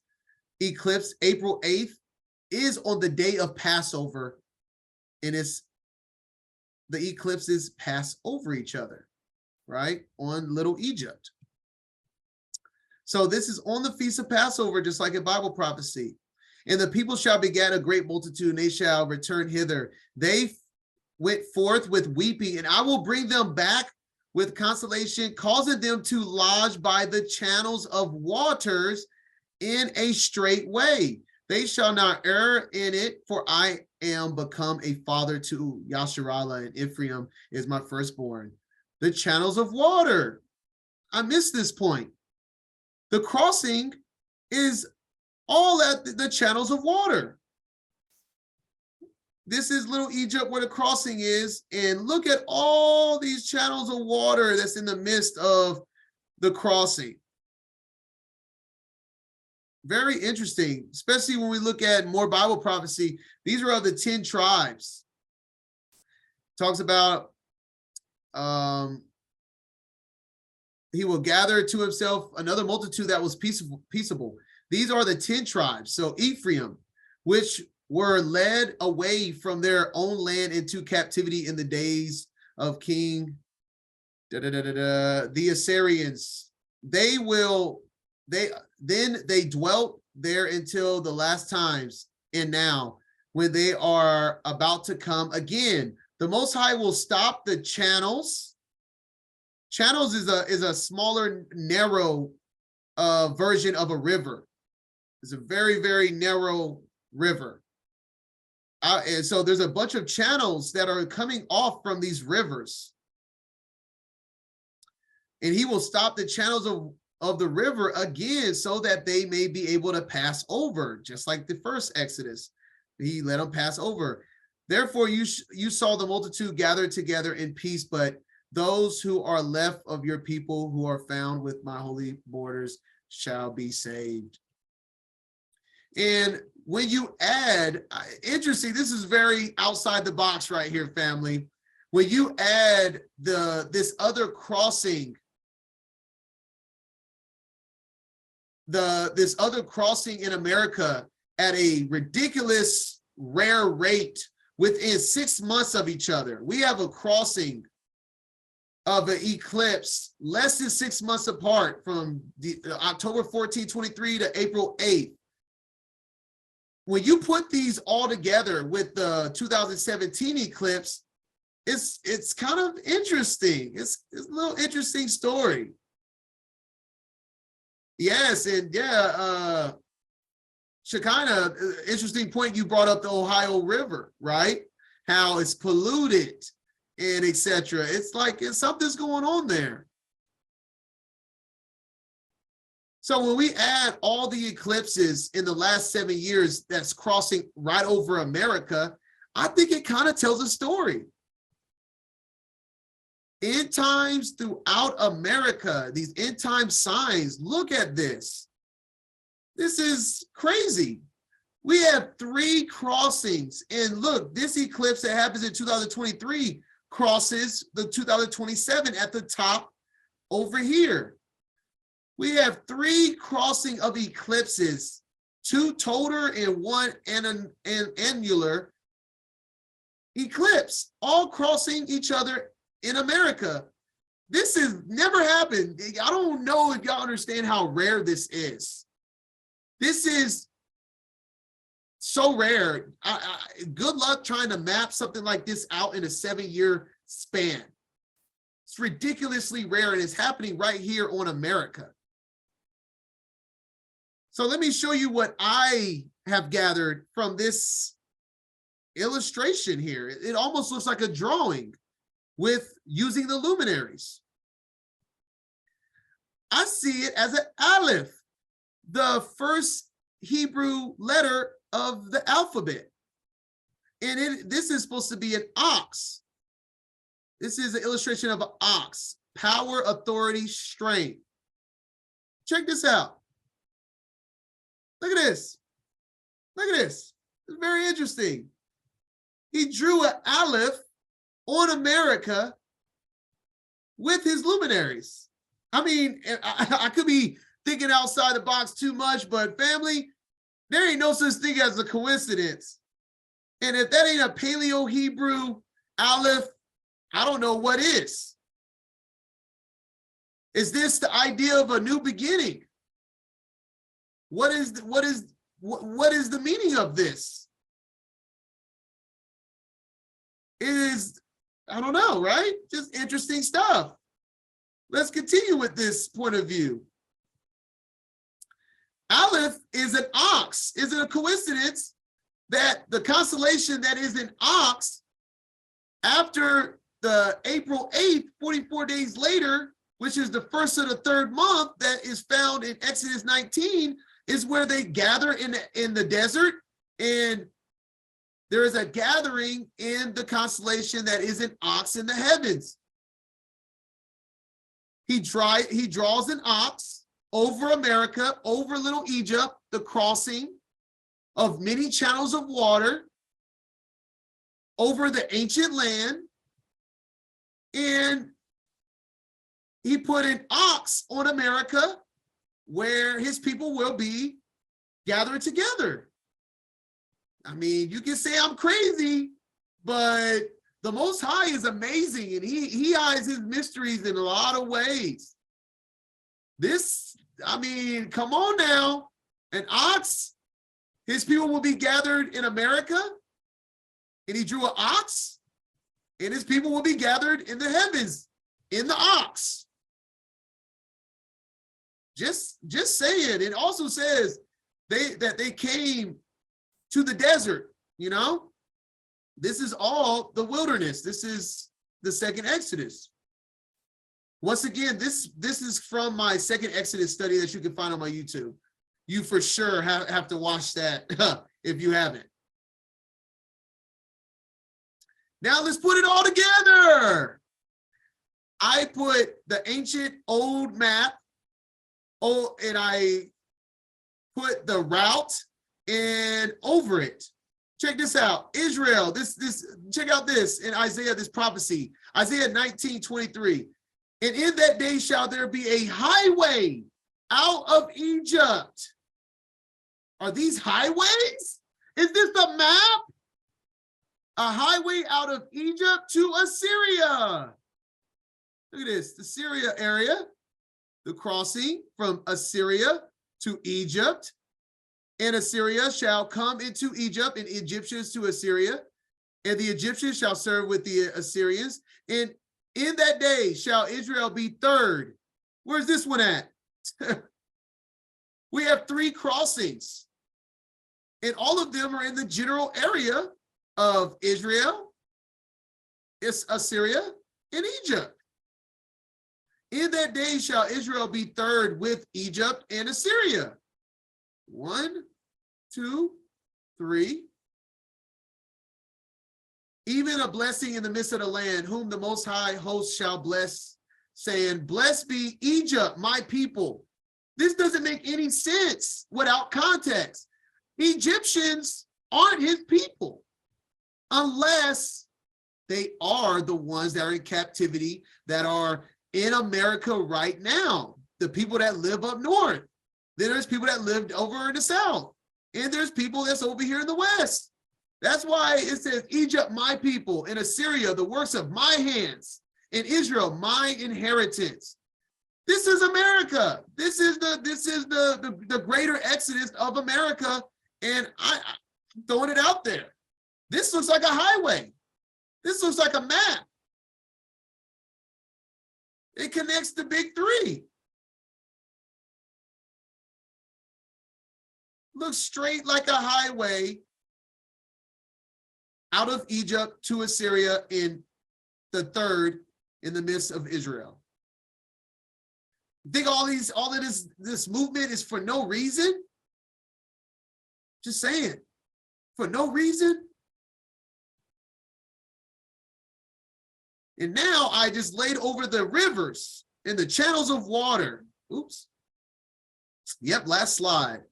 eclipse, April 8th, is on the day of Passover, and the eclipses pass over each other, right, on Little Egypt. So this is on the feast of Passover, just like in Bible prophecy. And the people shall beget a great multitude, and they shall return hither. They went forth with weeping, and I will bring them back with constellation, causing them to lodge by the channels of waters in a straight way. They shall not err in it, for I am become a father to Yasharallah, and Ephraim is my firstborn. The channels of water. I missed this point. The crossing is all at the channels of water. This is Little Egypt where the crossing is, and look at all these channels of water that's in the midst of the crossing. Very interesting, especially when we look at more Bible prophecy. These are of the 10 tribes. Talks about he will gather to himself another multitude that was peaceable. These are the 10 tribes. So Ephraim, which were led away from their own land into captivity in the days of King the Assyrians. They dwelt there until the last times, and now when they are about to come again, the Most High will stop the channels. Channels is a smaller, narrow version of a river. It's a very, very narrow river. And so there's a bunch of channels that are coming off from these rivers. And he will stop the channels of the river again so that they may be able to pass over, just like the first Exodus. He let them pass over. Therefore, you saw the multitude gathered together in peace, but those who are left of your people who are found with my holy borders shall be saved. And when you add, interesting, this is very outside the box right here, family. When you add this other crossing, this other crossing in America at a ridiculous rare rate within 6 months of each other. We have a crossing of an eclipse less than 6 months apart from October 14, 23 to April 8th. When you put these all together with the 2017 eclipse, it's kind of interesting. It's a little interesting story. Yes, and yeah, Shekinah, interesting point you brought up the Ohio River, right? How it's polluted and etc. It's like something's going on there. So when we add all the eclipses in the last 7 years that's crossing right over America, I think it kind of tells a story. End times throughout America, these end time signs. Look at this. This is crazy. We have 3 crossings. And look, this eclipse that happens in 2023 crosses the 2027 at the top over here. We have 3 crossing of eclipses, 2 total and 1 annular eclipse, all crossing each other in America. This has never happened. I don't know if y'all understand how rare this is. This is so rare. Good luck trying to map something like this out in a 7-year span. It's ridiculously rare, and it's happening right here on America. So let me show you what I have gathered from this illustration here. It almost looks like a drawing with using the luminaries. I see it as an Aleph, the first Hebrew letter of the alphabet. And this is supposed to be an ox. This is an illustration of an ox, power, authority, strength. Check this out. Look at this. Look at this. It's very interesting. He drew an Aleph on America with his luminaries. I mean, I could be thinking outside the box too much, but family, there ain't no such thing as a coincidence. And if that ain't a Paleo-Hebrew Aleph, I don't know what is. Is this the idea of a new beginning? What is the meaning of this? It is, I don't know, right? Just interesting stuff. Let's continue with this point of view. Aleph is an ox. Is it a coincidence that the constellation that is an ox, after the April 8th, 44 days later, which is the first of the 3rd month that is found in Exodus 19, is where they gather in the desert, and there is a gathering in the constellation that is an ox in the heavens. He draws an ox over America, over Little Egypt, the crossing of many channels of water over the ancient land, and he put an ox on America where his people will be gathered together. I mean, you can say I'm crazy, but the Most High is amazing, and he hides his mysteries in a lot of ways. This, I mean, come on now. An ox, his people will be gathered in America, and he drew an ox, and his people will be gathered in the heavens, in the ox. Just saying. It also says that they came to the desert, you know? This is all the wilderness. This is the 2nd Exodus. Once again, this is from my 2nd Exodus study that you can find on my YouTube. You for sure have to watch that if you haven't. Now let's put it all together. I put the ancient old map, and I put the route and over it. Check this out. Israel, check out this in Isaiah, this prophecy. Isaiah 19:23. And in that day shall there be a highway out of Egypt. Are these highways? Is this a map? A highway out of Egypt to Assyria. Look at this, the Syria area, the crossing from Assyria to Egypt. And Assyria shall come into Egypt, and Egyptians to Assyria, and the Egyptians shall serve with the Assyrians. And in that day shall Israel be 3rd. Where's this one at? We have 3 crossings, and all of them are in the general area of Israel, Assyria, and Egypt. In that day shall Israel be 3rd with Egypt and Assyria. 1, 2, 3. even a blessing in the midst of the land, whom the Most High host shall bless, saying, blessed be Egypt, my people. This doesn't make any sense without context. Egyptians aren't his people unless they are the ones that are in captivity, that are in America right now. The people that live up north. Then there's people that lived over in the south. And there's people that's over here in the west. That's why it says, Egypt, my people, in Assyria, the works of my hands, in Israel, my inheritance. This is America. This is the greater exodus of America. And I'm throwing it out there. This looks like a highway. This looks like a map. It connects the big three. Looks straight like a highway out of Egypt to Assyria in the third in the midst of Israel. Think all of this movement is for no reason? Just saying, for no reason. And now I just laid over the rivers and the channels of water. Oops. Yep, last slide.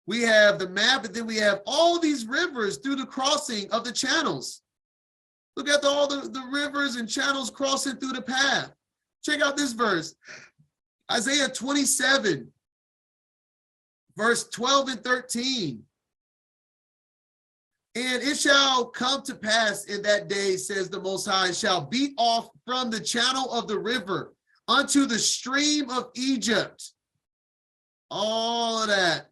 We have the map, and then we have all these rivers through the crossing of the channels. Look at all the rivers and channels crossing through the path. Check out this verse. Isaiah 27, verse 12 and 13. And it shall come to pass in that day, says the Most High, shall beat off from the channel of the river unto the stream of Egypt. All of that.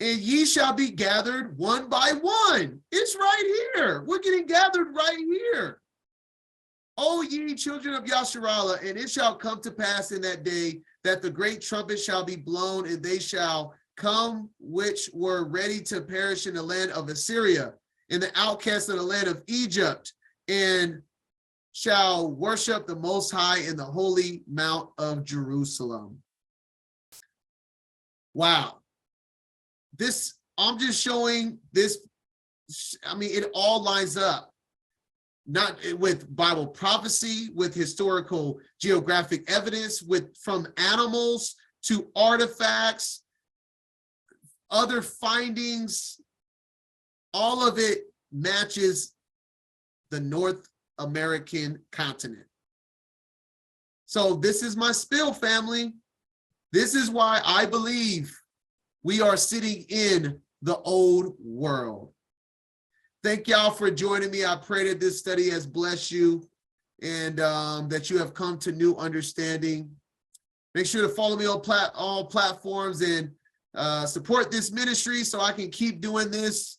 And ye shall be gathered one by one. It's right here. We're getting gathered right here. O ye children of Yasharallah, and it shall come to pass in that day that the great trumpet shall be blown, and they shall come which were ready to perish in the land of Assyria, in the outcasts of the land of Egypt, and shall worship the Most High in the holy mount of Jerusalem. Wow. This, I'm just showing this, I mean, it all lines up, not with Bible prophecy, with historical geographic evidence, with from animals to artifacts, other findings, all of it matches the North American continent. So this is my spill, family. This is why I believe we are sitting in the old world. Thank y'all for joining me. I pray that this study has blessed you and that you have come to new understanding. Make sure to follow me on all platforms and support this ministry so I can keep doing this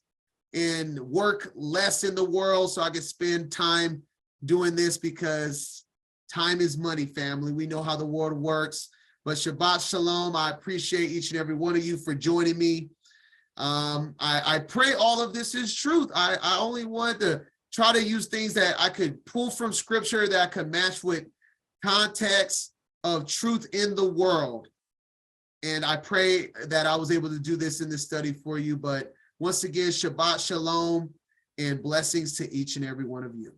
and work less in the world so I can spend time doing this, because time is money, family. We know how the world works. But Shabbat Shalom. I appreciate each and every one of you for joining me. I pray all of this is truth. I only wanted to try to use things that I could pull from scripture that I could match with context of truth in the world. And I pray that I was able to do this in this study for you. But once again, Shabbat Shalom and blessings to each and every one of you.